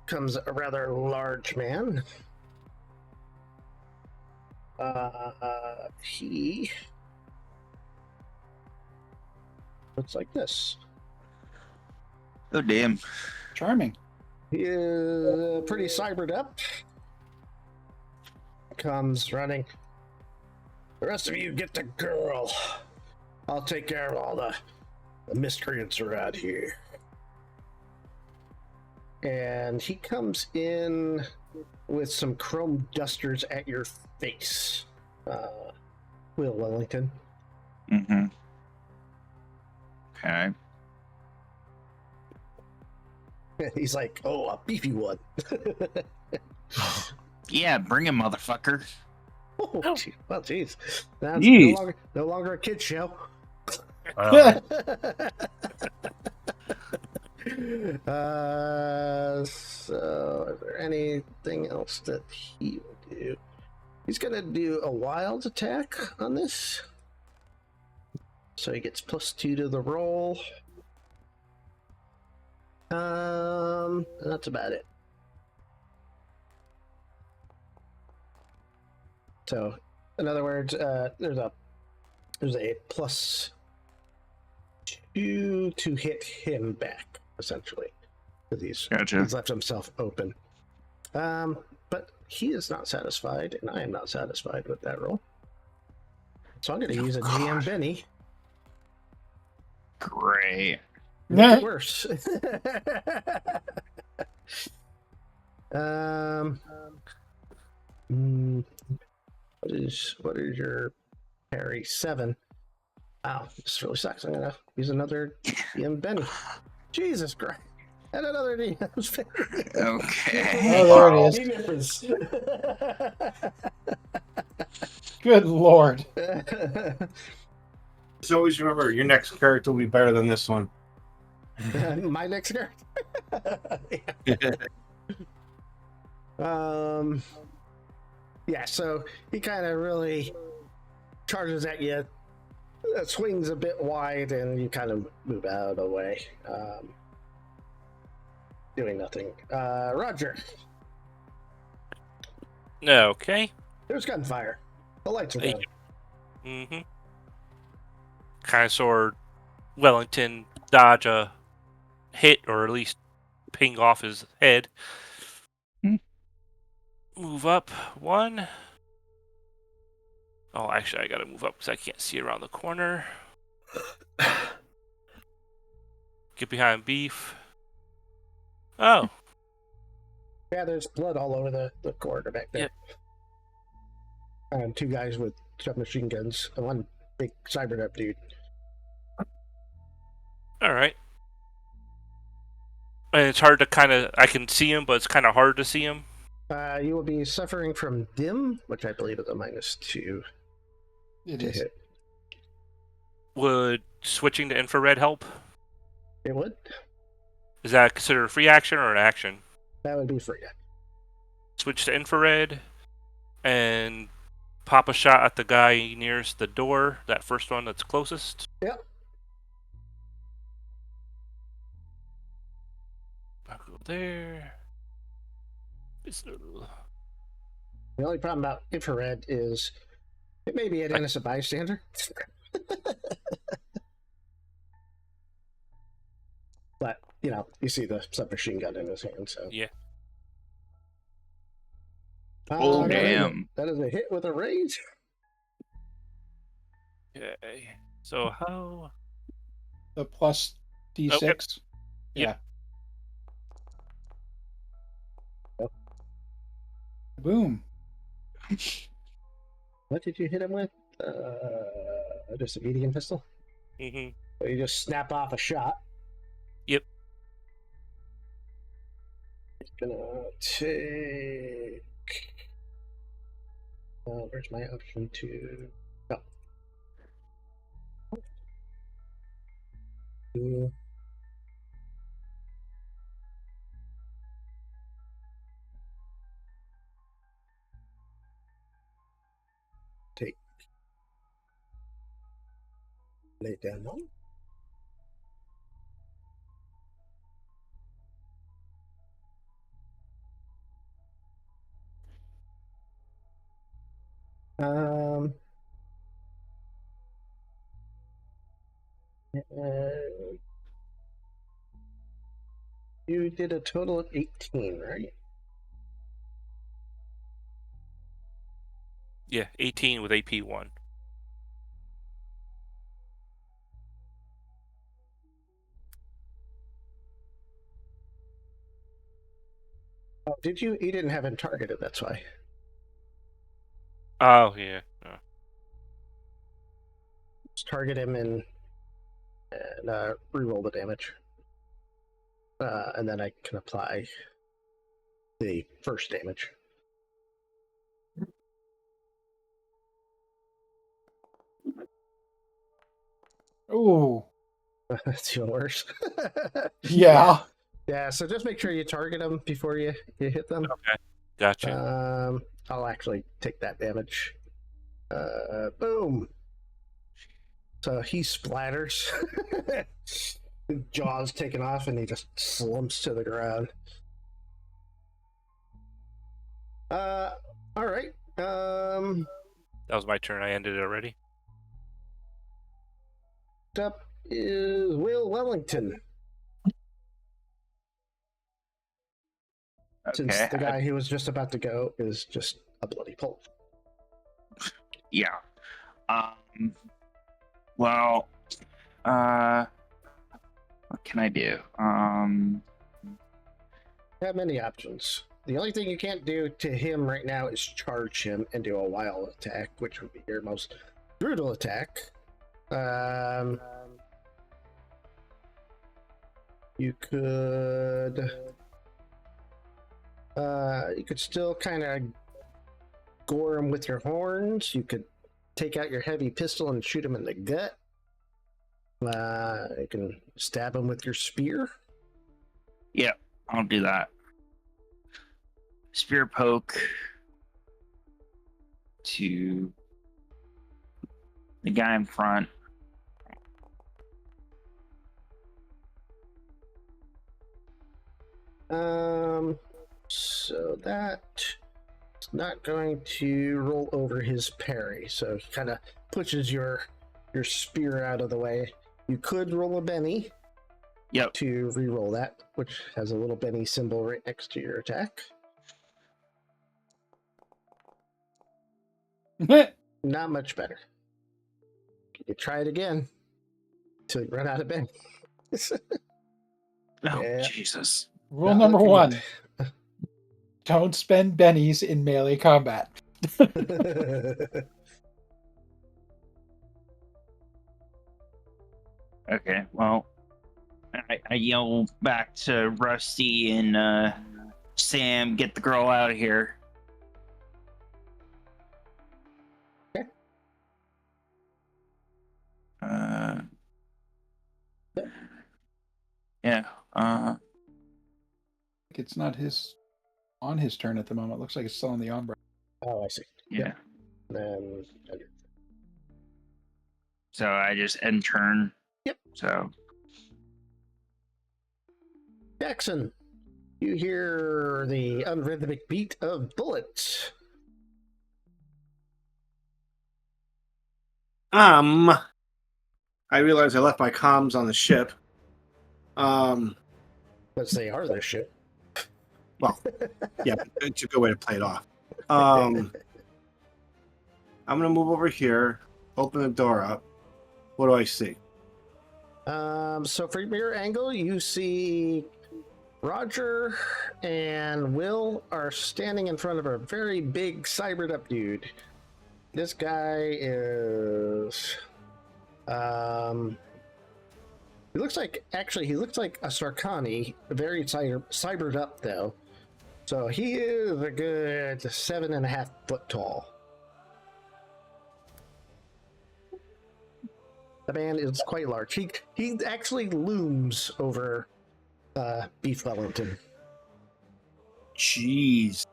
comes a rather large man. He looks like this. oh damn! Charming. He is pretty cybered up. comes running. The rest of you get the girl. I'll take care of all the miscreants around here. And he comes in with some chrome dusters at your face, Will Wellington. Mm-hmm. Okay. He's like, oh, a beefy one. Yeah, bring him, motherfucker. Oh, gee. Well, jeez. That's Jeez. no longer a kid show. Wow. So is there anything else that he will do? He's gonna do a wild attack on this. So he gets +2 to the roll. That's about it. So, in other words, there's a +2 to hit him back, essentially. Because Gotcha. he's left himself open. But he is not satisfied, and I am not satisfied with that roll. So I'm going to use a GM Benny. Great. Make Yeah. it worse. What is your parry? 7. Wow, this really sucks. I'm gonna use another DM Benny. Jesus Christ. And another DM Benny. Okay. Oh, there it is. He differs. Good lord. Just always remember, your next character will be better than this one. My next character. Yeah, so he kind of really charges at you, swings a bit wide, and you kind of move out of the way, doing nothing. Roger, Okay. there's gunfire. The lights are Hey. down. Mm-hmm. Kind of saw Wellington dodge a hit, or at least ping off his head. Move up 1. Oh, actually, I gotta move up because I can't see around the corner. Get behind Beef. Oh, Yeah, there's blood all over the corridor back there. Yep. And 2 guys with submachine guns, and 1 big cyber dude. all right. And it's hard to I can see him, but it's kind of hard to see him. You will be suffering from dim, which I believe is a -2 It to is. hit. Would switching to infrared help? It would. Is that considered a free action or an action? That would be free. Switch to infrared and pop a shot at the guy nearest the door, that first one that's closest. Yep. I'll go there. Pistol. The only problem about infrared is it may be an innocent bystander. But, you see the submachine gun in his hand, so. Yeah. Oh, that is a- damn. That is a hit with a raise. Okay. So how? The plus D6. Yep. Yeah. Boom. What did you hit him with? Just a medium pistol? Mm-hmm. So you just snap off a shot. Yep. It's gonna take. Where's my option to? Oh. Take. Lay it down one. You did a total of 18, right? Yeah, 18 with AP 1. Oh, did you? You didn't have him targeted. That's why. Oh, yeah. Just target him and reroll the damage, and then I can apply the first damage. Ooh. That's even worse. Yeah. Yeah, so just make sure you target them before you hit them. Okay. Gotcha. I'll actually take that damage. Boom. So he splatters. His jaw's taken off and he just slumps to the ground. All right. That was my turn. I ended it already. Up is Will Wellington. Since Okay. the guy who was just about to go is just a bloody pulp. Yeah. Well, what can I do? Have many options. The only thing you can't do to him right now is charge him and do a wild attack, which would be your most brutal attack. You could still kind of gore him with your horns. You could take out your heavy pistol and shoot him in the gut. You can stab him with your spear. Yeah, I'll do that. Spear poke to the guy in front. So that's not going to roll over his parry. So he kind of pushes your spear out of the way. You could roll a Benny. Yep. To re-roll that, which has a little Benny symbol right next to your attack. Not much better. You try it again until you run out of Benny. Oh, Yeah. Jesus. Rule Not number looking one: don't spend bennies in melee combat. good. Okay, well, I yell back to Rusty and Sam, get the girl out of here. Okay. Yeah. It's not on his turn at the moment. Looks like it's still on the Umbra. Oh, I see. Yeah. Then So I just end turn. Yep. So Jackson, you hear the unrhythmic beat of bullets. I realized I left my comms on the ship. Let's say are their ship. Well, yeah, it's a good way to play it off. I'm gonna move over here, open the door up. What do I see? So from your angle, you see Roger and Will are standing in front of a very big cybered up dude. This guy is he looks like a Sarkani, very cybered up though. So he is a good 7.5 foot tall. The man is quite large. He actually looms over Beef Wellington. Jeez.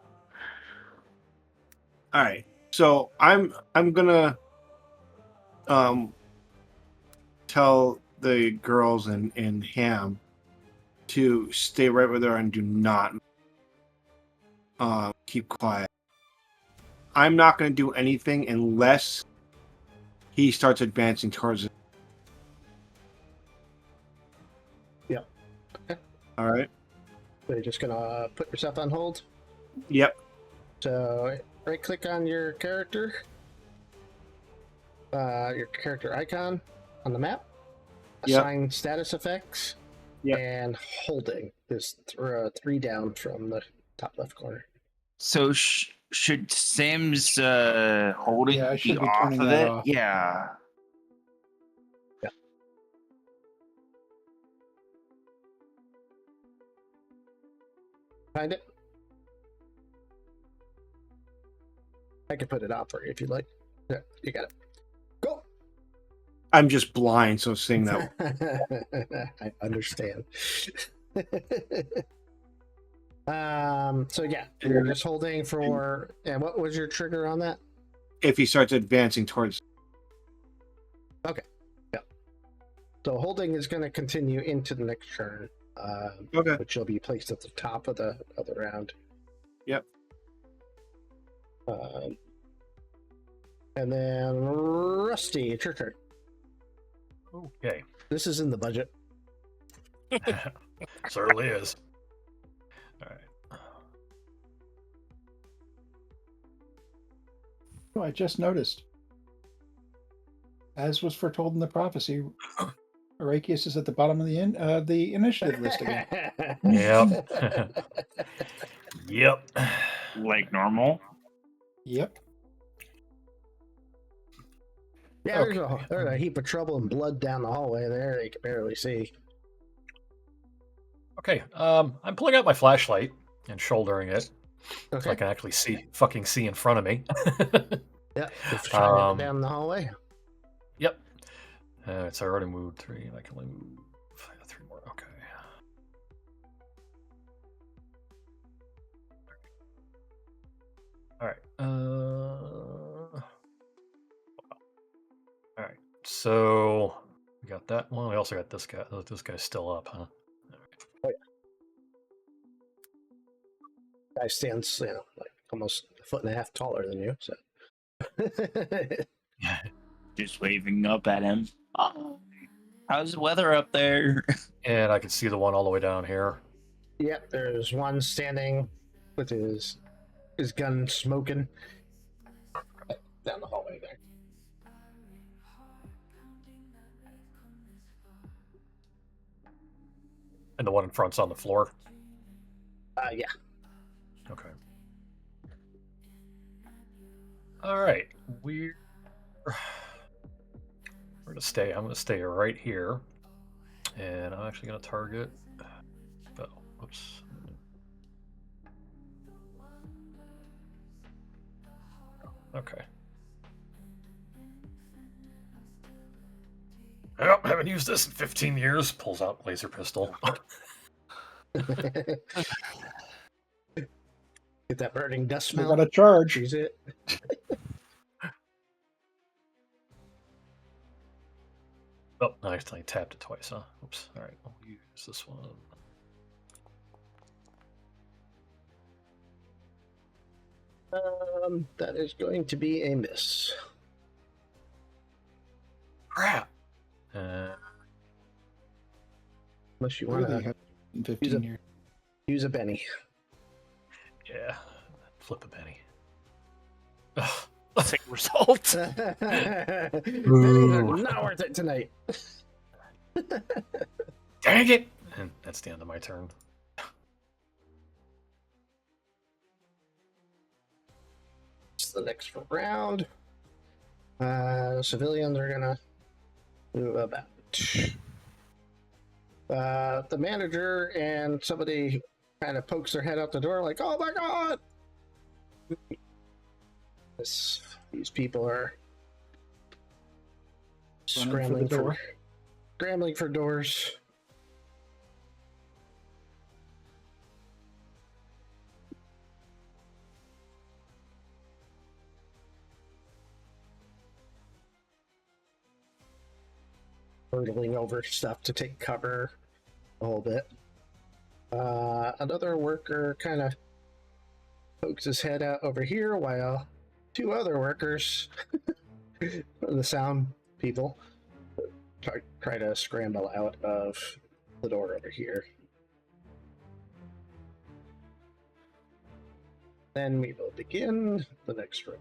All right. So I'm gonna tell the girls and Ham to stay right where they are and do not keep quiet. I'm not gonna do anything unless he starts advancing towards it. Yep. Okay. All right. So you're just gonna put yourself on hold. Yep. So right click on your character icon on the map, Yep. assign status effects, Yep. and holding is 3 down from the top left corner. So should Sam's holding Yeah, I be should be off turning of that it? off. Yeah. Find it? I could put it on for you if you'd like. Yeah, you got it. Go. I'm just blind, so seeing that. I understand. So yeah, you're just holding for. And what was your trigger on that? If he starts advancing towards. Okay. Yeah. So holding is going to continue into the next turn, Okay. which will be placed at the top of the round. Yep. And then Rusty, it's your turn. Okay. This is in the budget. Certainly is. All right. Oh, I just noticed. As was foretold in the prophecy, Arakius is at the bottom of the initiative list again. Yep. Yep. Like normal. Yep. Yeah, Okay. there's a heap of trouble and blood down the hallway there. You can barely see. Okay. I'm pulling out my flashlight and shouldering it so Okay. I can actually see in front of me. Yeah, just shining it down the hallway. Yep. So I already moved 3, and I can only move 3 more. Okay. All right. All right. So we got that one. We also got this guy. Oh, this guy's still up, huh? Oh, yeah. Guy stands, like almost a foot and a half taller than you. So. Just waving up at him. Oh, how's the weather up there? And I can see the one all the way down here. Yep, there's one standing with his gun smoking down the hallway there. And the one in front's on the floor. Yeah. Okay. All right. We're gonna stay. I'm gonna stay right here, and I'm actually gonna target. Oh, whoops. Okay. I haven't used this in 15 years. Pulls out laser pistol. Get that burning dust We smell. got a charge. Use it. Oh, I accidentally tapped it twice, huh? Oops. All right, we'll use this one. That is going to be a miss. Crap. Unless you Really want to have in 15 years. use a Benny. Yeah. Flip a penny. Same result. Bennies are not worth it tonight. Dang it! And that's the end of my turn. It's the next round. Civilians are gonna move about. The manager and somebody kind of pokes their head out the door, like, "Oh my god!" These people are Running for the scrambling door. scrambling for doors. Hurtling over stuff to take cover a little bit. Another worker kind of pokes his head out over here while 2 other workers, the sound people, try to scramble out of the door over here. Then we will begin the next round.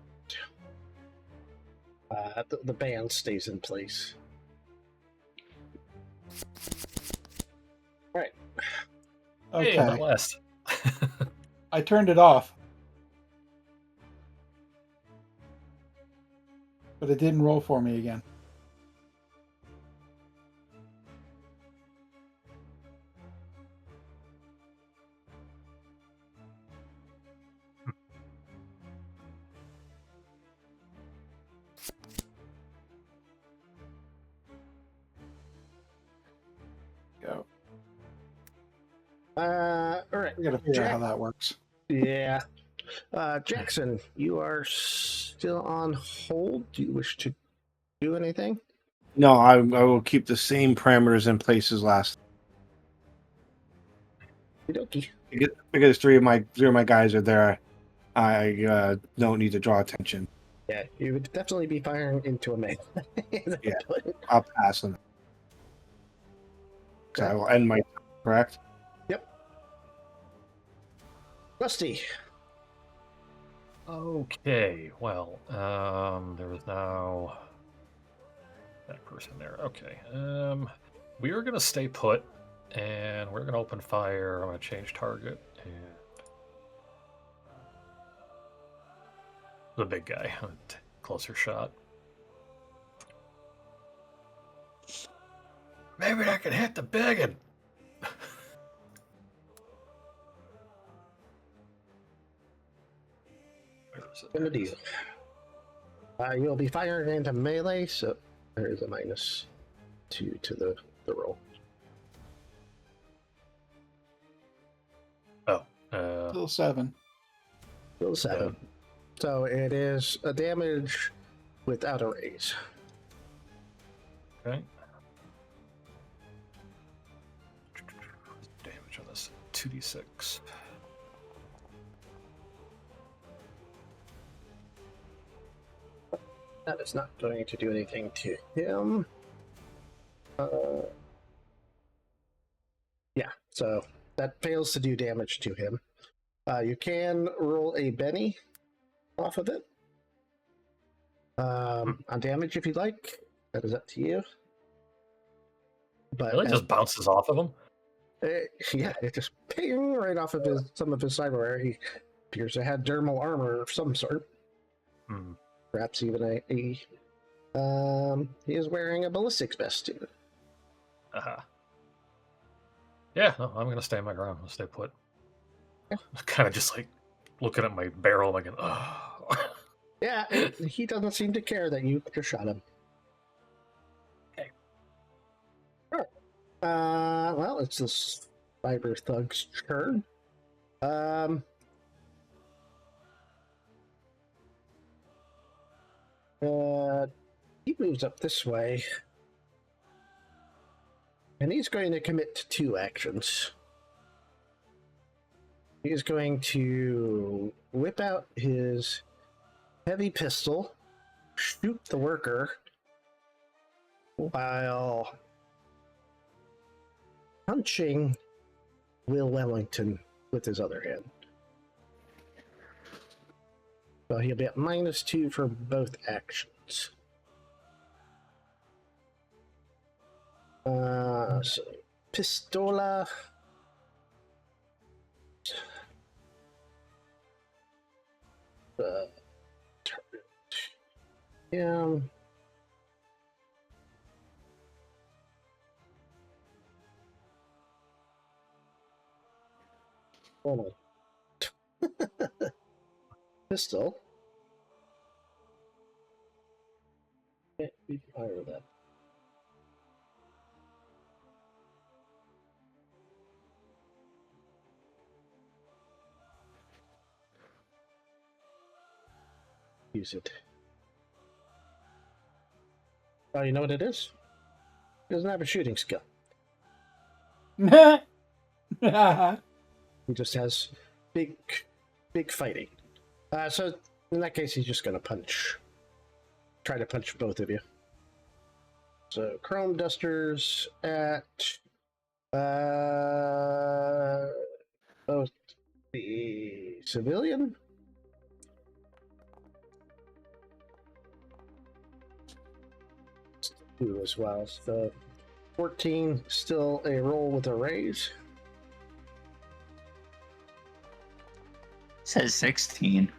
The band stays in place. Right. Okay. Hey, that last. I turned it off. But it didn't roll for me again. Go. All right. We gotta figure out Jack- how that works. Yeah. Jackson, you are still on hold. Do you wish to do anything? No, I will keep the same parameters in place as last. Okie Because three of my guys are there, I don't need to draw attention. Yeah, you would definitely be firing into a melee. Yeah. I'll pass on that. So I will end my correct. Yep. Rusty. Okay, well, there is now that person there. Okay, we are gonna stay put, and we're gonna open fire. I'm gonna change target, and the big guy, closer shot. Maybe I can hit the biggin. Gonna deal. You'll be firing into melee, so there is a -2 to the roll. Oh, Still 7. Still 7. So it is a damage without a raise. okay. Damage on this 2d6. That is not going to do anything to him. Yeah, so that fails to do damage to him. You can roll a Benny off of it on damage if you'd like. That is up to you. But Really, just bounces off of him. yeah, it just ping right off of some of his cyberware. He appears to have dermal armor of some sort. Hmm. Perhaps even he is wearing a ballistics vest too. Uh-huh. Yeah, no, I'm gonna stay my ground. I'll stay put. Kind of just like looking at my barrel, like, oh. Yeah, and he doesn't seem to care that you just shot him. Okay. Sure. Well, it's this cyber thug's turn. He moves up this way. And he's going to commit to 2 actions. He's going to whip out his heavy pistol, shoot the worker, while punching Will Wellington with his other hand. So he'll be at -2 for both actions. So Pistola. Target him. Hold on. Pistol. Can't be fire that. Use it. Oh, you know what it is? He doesn't have a shooting skill. He just has big fighting. So in that case, he's just going to punch. Try to punch both of you. So Chrome Dusters at both the civilian 2 as well. So 14, still a roll with a raise. Says 16.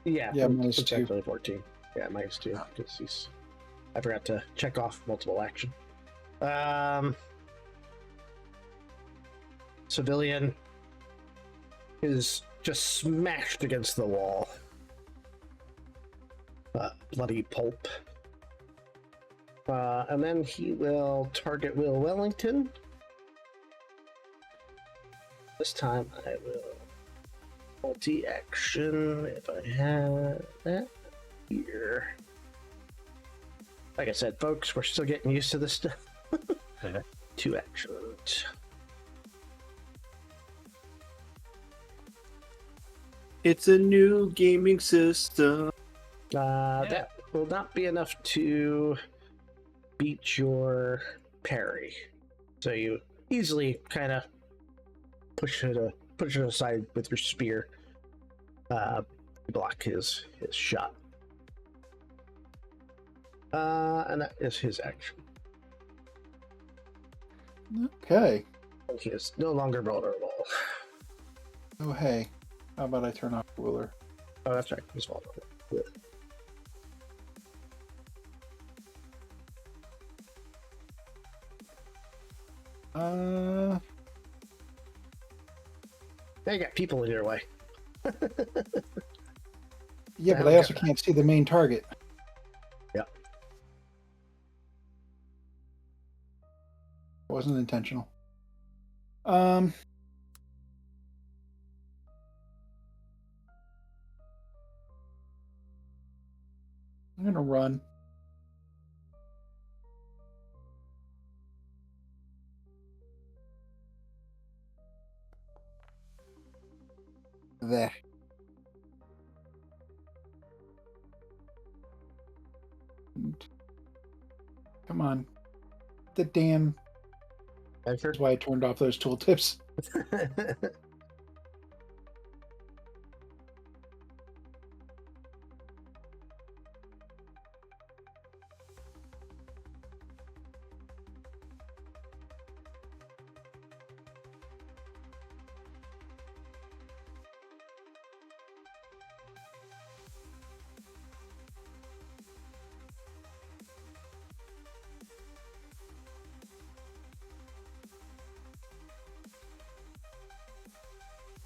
Yeah, Yeah, minus it's 2. actually 14. Yeah, minus 2 because I forgot to check off multiple action. Civilian is just smashed against the wall. Bloody pulp. And then he will target Will Wellington. This time I will multi-action if I have that here. Like I said, folks, we're still getting used to this stuff. Okay. 2 actions. It's a new gaming system. That will not be enough to beat your parry. So you easily kind of push it aside with your spear. Block his shot. And that is his action. Okay. And he is no longer vulnerable. Oh, hey. How about I turn off Ruler? Oh, that's right. He's vulnerable. Good. Uh, Now you got people in your way. yeah, Now but I also got- can't see the main target. Yep. It wasn't intentional. I'm gonna run. There. Come on. The damn. I've heard. That's why I turned off those tooltips.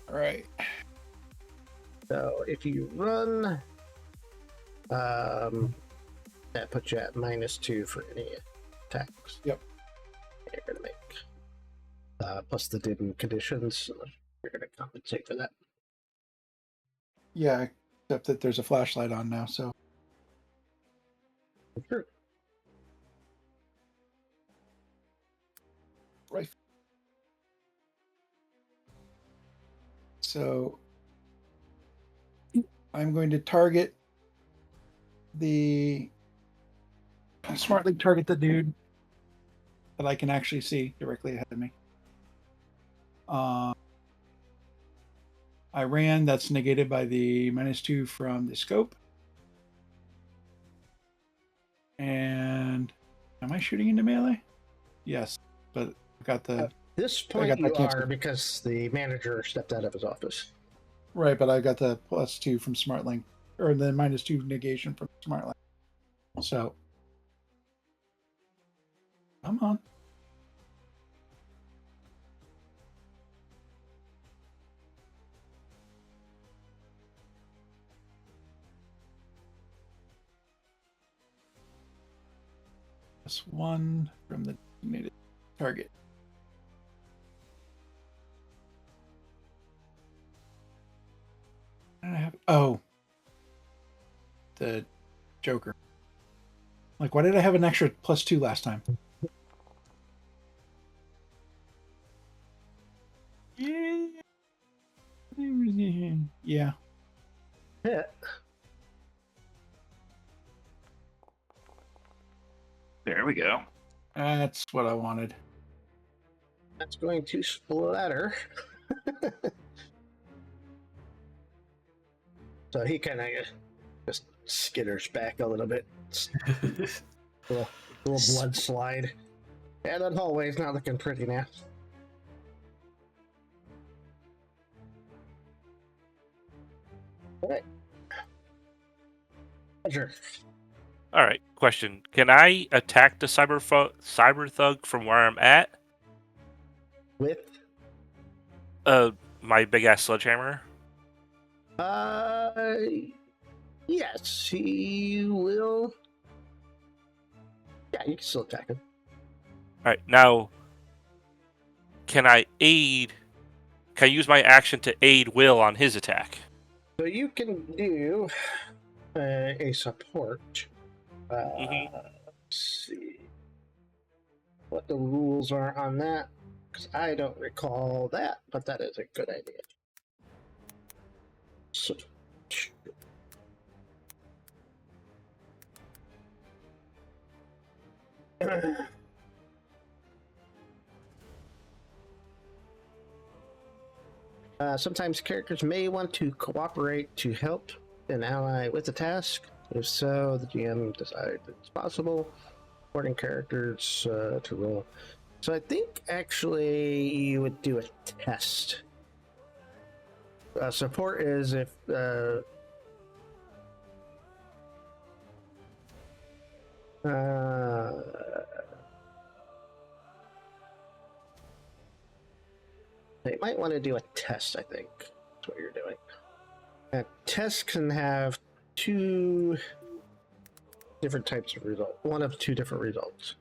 All right. So if you run, that puts you at -2 for any attacks. Yep. You're gonna make plus the dim conditions. So you're gonna compensate for that. Yeah, except that there's a flashlight on now, so. Sure. Right. So I'm going to target smartly target the dude that I can actually see directly ahead of me. I ran, that's negated by the -2 from the scope. And am I shooting into melee? Yes, but I got the This I point got that you canceled. are because the manager stepped out of his office. Right, but I got the +2 from SmartLink, or the -2 negation from SmartLink. So, come on. +1 from the designated target. And I have the Joker. Like, why did I have an extra +2 last time? Yeah. Yeah. Hit. There we go. That's what I wanted. That's going to splatter. So he kind of just skitters back a little bit. Little blood slide. Yeah, that hallway's not looking pretty now. All right. Roger. All right. Question: can I attack the cyber thug from where I'm at? With My big ass sledgehammer. uh, yes, he will. Yeah, you can still attack him. All right. Now, can I aid? Can I use my action to aid Will on his attack? So you can do a support. Mhm. Let's see what the rules are on that, because I don't recall that, but that is a good idea. So, sometimes characters may want to cooperate to help an ally with a task. If so, the GM decides it's possible. Supporting characters to roll. So I think actually you would do a test. Support is if they might want to do a test, I think. That's what you're doing. A test can have two different types of results. One of two different results.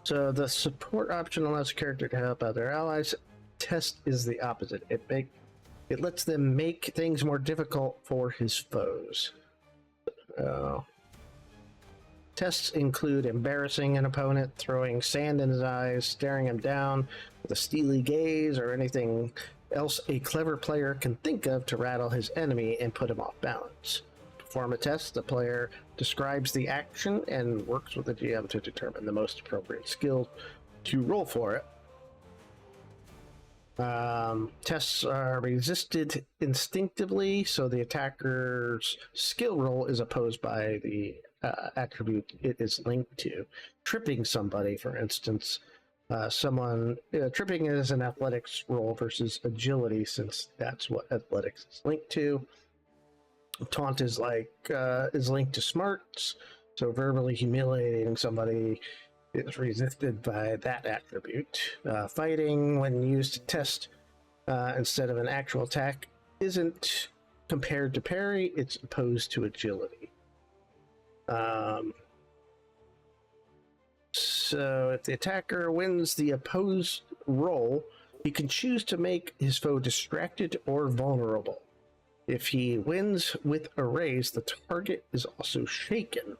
So the support option allows a character to help out their allies. Test is the opposite. It lets them make things more difficult for his foes. Tests include embarrassing an opponent, throwing sand in his eyes, staring him down with a steely gaze, or anything else a clever player can think of to rattle his enemy and put him off balance. To perform a test, the player describes the action and works with the GM to determine the most appropriate skill to roll for it. Tests are resisted instinctively, so the attacker's skill roll is opposed by the attribute it is linked to. Tripping somebody, for instance, tripping is an athletics roll versus agility, since that's what athletics is linked to. Taunt is linked to smarts, so verbally humiliating somebody is resisted by that attribute. Fighting, when used to test instead of an actual attack, isn't compared to parry, it's opposed to agility. So if the attacker wins the opposed roll, he can choose to make his foe distracted or vulnerable. If he wins with a raise, the target is also shaken.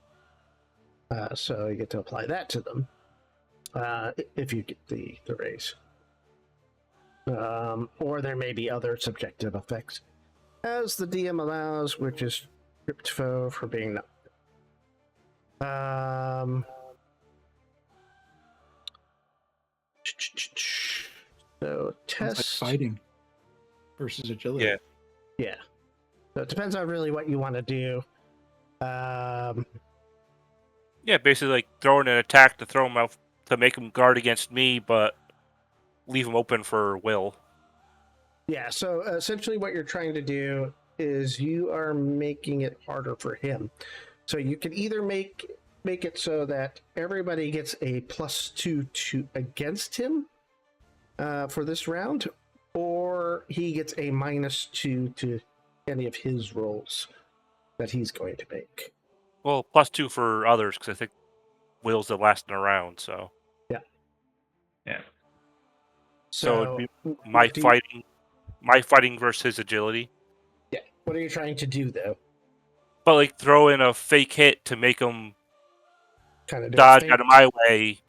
So you get to apply that to them if you get the raise. Or there may be other subjective effects, as the DM allows, which is stripped foe for being knocked. So Sounds test like fighting versus agility. Yeah. Yeah. So it depends on really what you want to do. Yeah, basically like throwing an attack to throw him out to make him guard against me, but leave him open for Will. Yeah, so essentially what you're trying to do is you are making it harder for him. So you can either make it so that everybody gets a +2 to against him for this round, or he gets a -2 to any of his rolls that he's going to make. Well, +2 for others because I think Will's the last in the round. So Yeah. so it'd be what do you, my fighting versus his agility. yeah, what are you trying to do though? But like throw in a fake hit to make him Kind of do a dodge feint? out of my way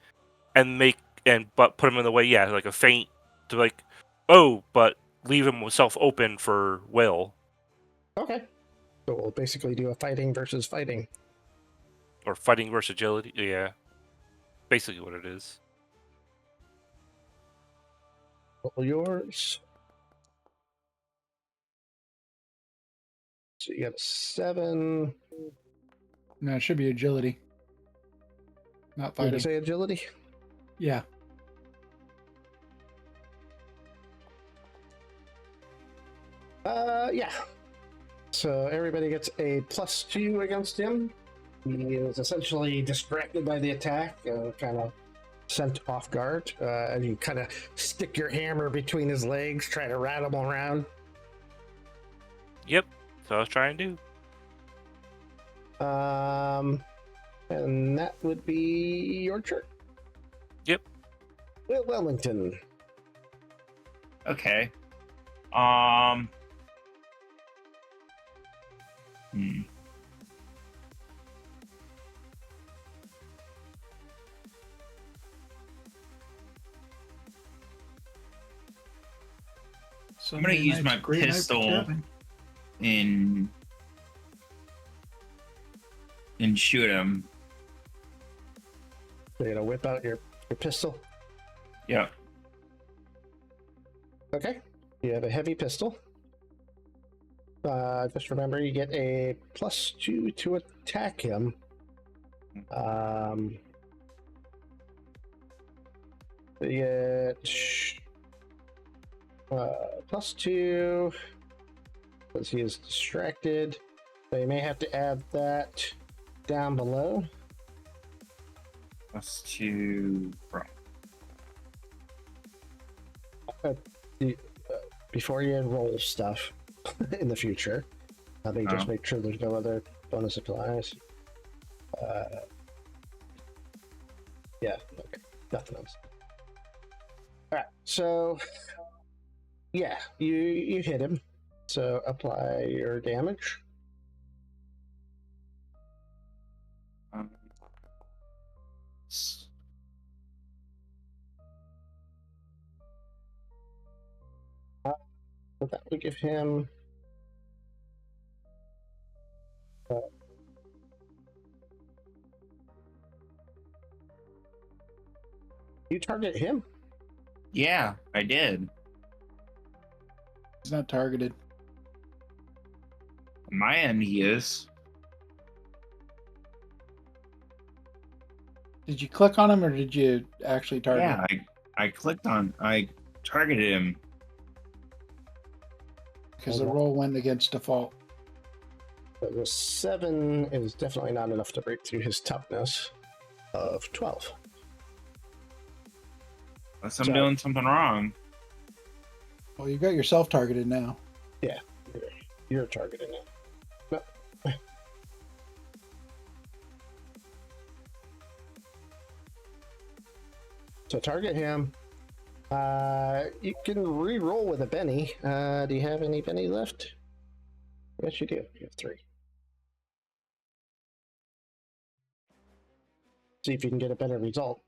but put him in the way. Yeah, like a feint to like, but leave himself open for Will Okay. So we'll basically do a fighting versus fighting. or fighting versus agility. Yeah, basically what it is. All yours. So you got a 7. No, it should be agility. Not Did you fighting. say agility? Yeah. Yeah. So everybody gets a +2 against him. He is essentially distracted by the attack, kind of sent off guard. And you kind of stick your hammer between his legs, try to rattle him around. Yep. That's what I was trying to do. And that would be your turn. Yep. Will Wellington. Okay. I'm gonna use my pistol and shoot him. You're gonna whip out your pistol. Yeah. Okay. You have a heavy pistol. Just remember, you get a +2 to attack him. You get +2 because he is distracted. So you may have to add that down below. +2 from. Before you roll stuff in the future. Let me just Oh. make sure there's no other bonus applies. Yeah, okay. Nothing else. Alright, so yeah, you hit him. So apply your damage. So that would give him you target him? Yeah, I did. He's not targeted. On my end, he is. Did you click on him or did you actually target? Yeah, I targeted him. Because the roll went against default. But the 7 is definitely not enough to break through his toughness of 12. Unless I'm So- doing something wrong. Well, you got yourself targeted now. Yeah, you're targeting it. No. So target him. You can re-roll with a Benny. Do you have any Benny left? Yes, you do. You have 3. See if you can get a better result.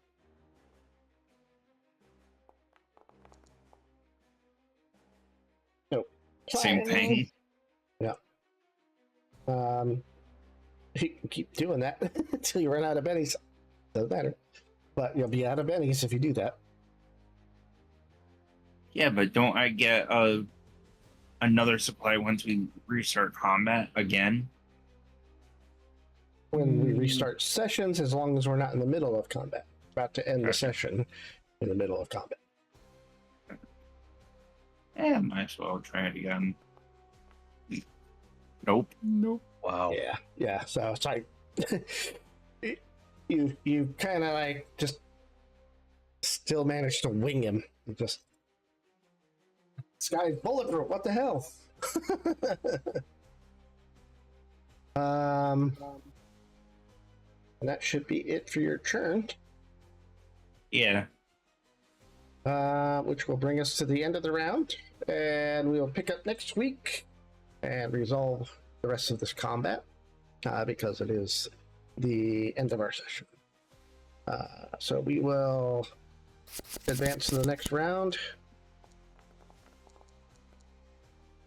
Nope. Same thing. Yeah. You can keep doing that until you run out of bennies. Doesn't matter. But you'll be out of bennies if you do that. Yeah, but don't I get another supply once we restart combat again? When we restart sessions, as long as we're not in the middle of combat. About to end the Okay. session in the middle of combat. Yeah, might as well try it again. Nope. Wow. Yeah. So it's like you kind of like just still manage to wing him. You just this guy's bulletproof. What the hell? And that should be it for your turn. Yeah. Which will bring us to the end of the round, and we will pick up next week and resolve the rest of this combat because it is the end of our session. So we will advance to the next round.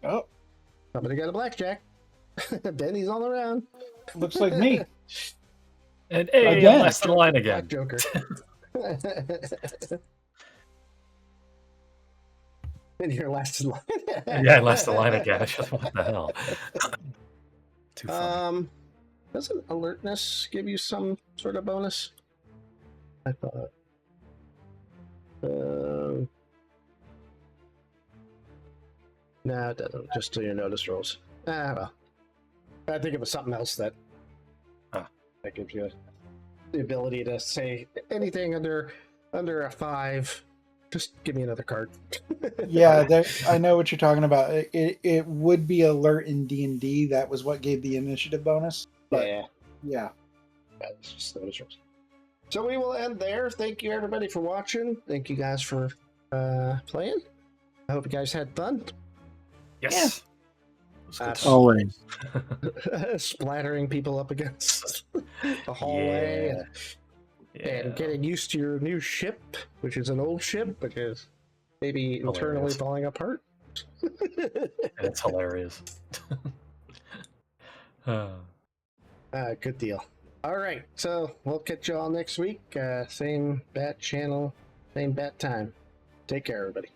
Oh, Somebody got a blackjack. Benny's on the round. looks like me. And hey, Again. last in line Black again. Joker. And you're last in line. Yeah, last in line again. What the hell? Too funny. Doesn't alertness give you some sort of bonus? I thought. No, it doesn't. Just do your notice rolls. Well. I think it was something else that that gives you the ability to say anything under a 5. Just give me another card. Yeah, I know what you're talking about. It would be alert in D&D. That was what gave the initiative bonus. But yeah. It's just notice rolls. So we will end there. Thank you everybody for watching. Thank you guys for playing. I hope you guys had fun. Yes. It was good. Always. Splattering people up against the hallway and getting used to your new ship, which is an old ship, which is maybe internally Hilarious. falling apart. It's hilarious. Good deal. All right, so we'll catch you all next week. Same bat channel, same bat time. Take care, everybody.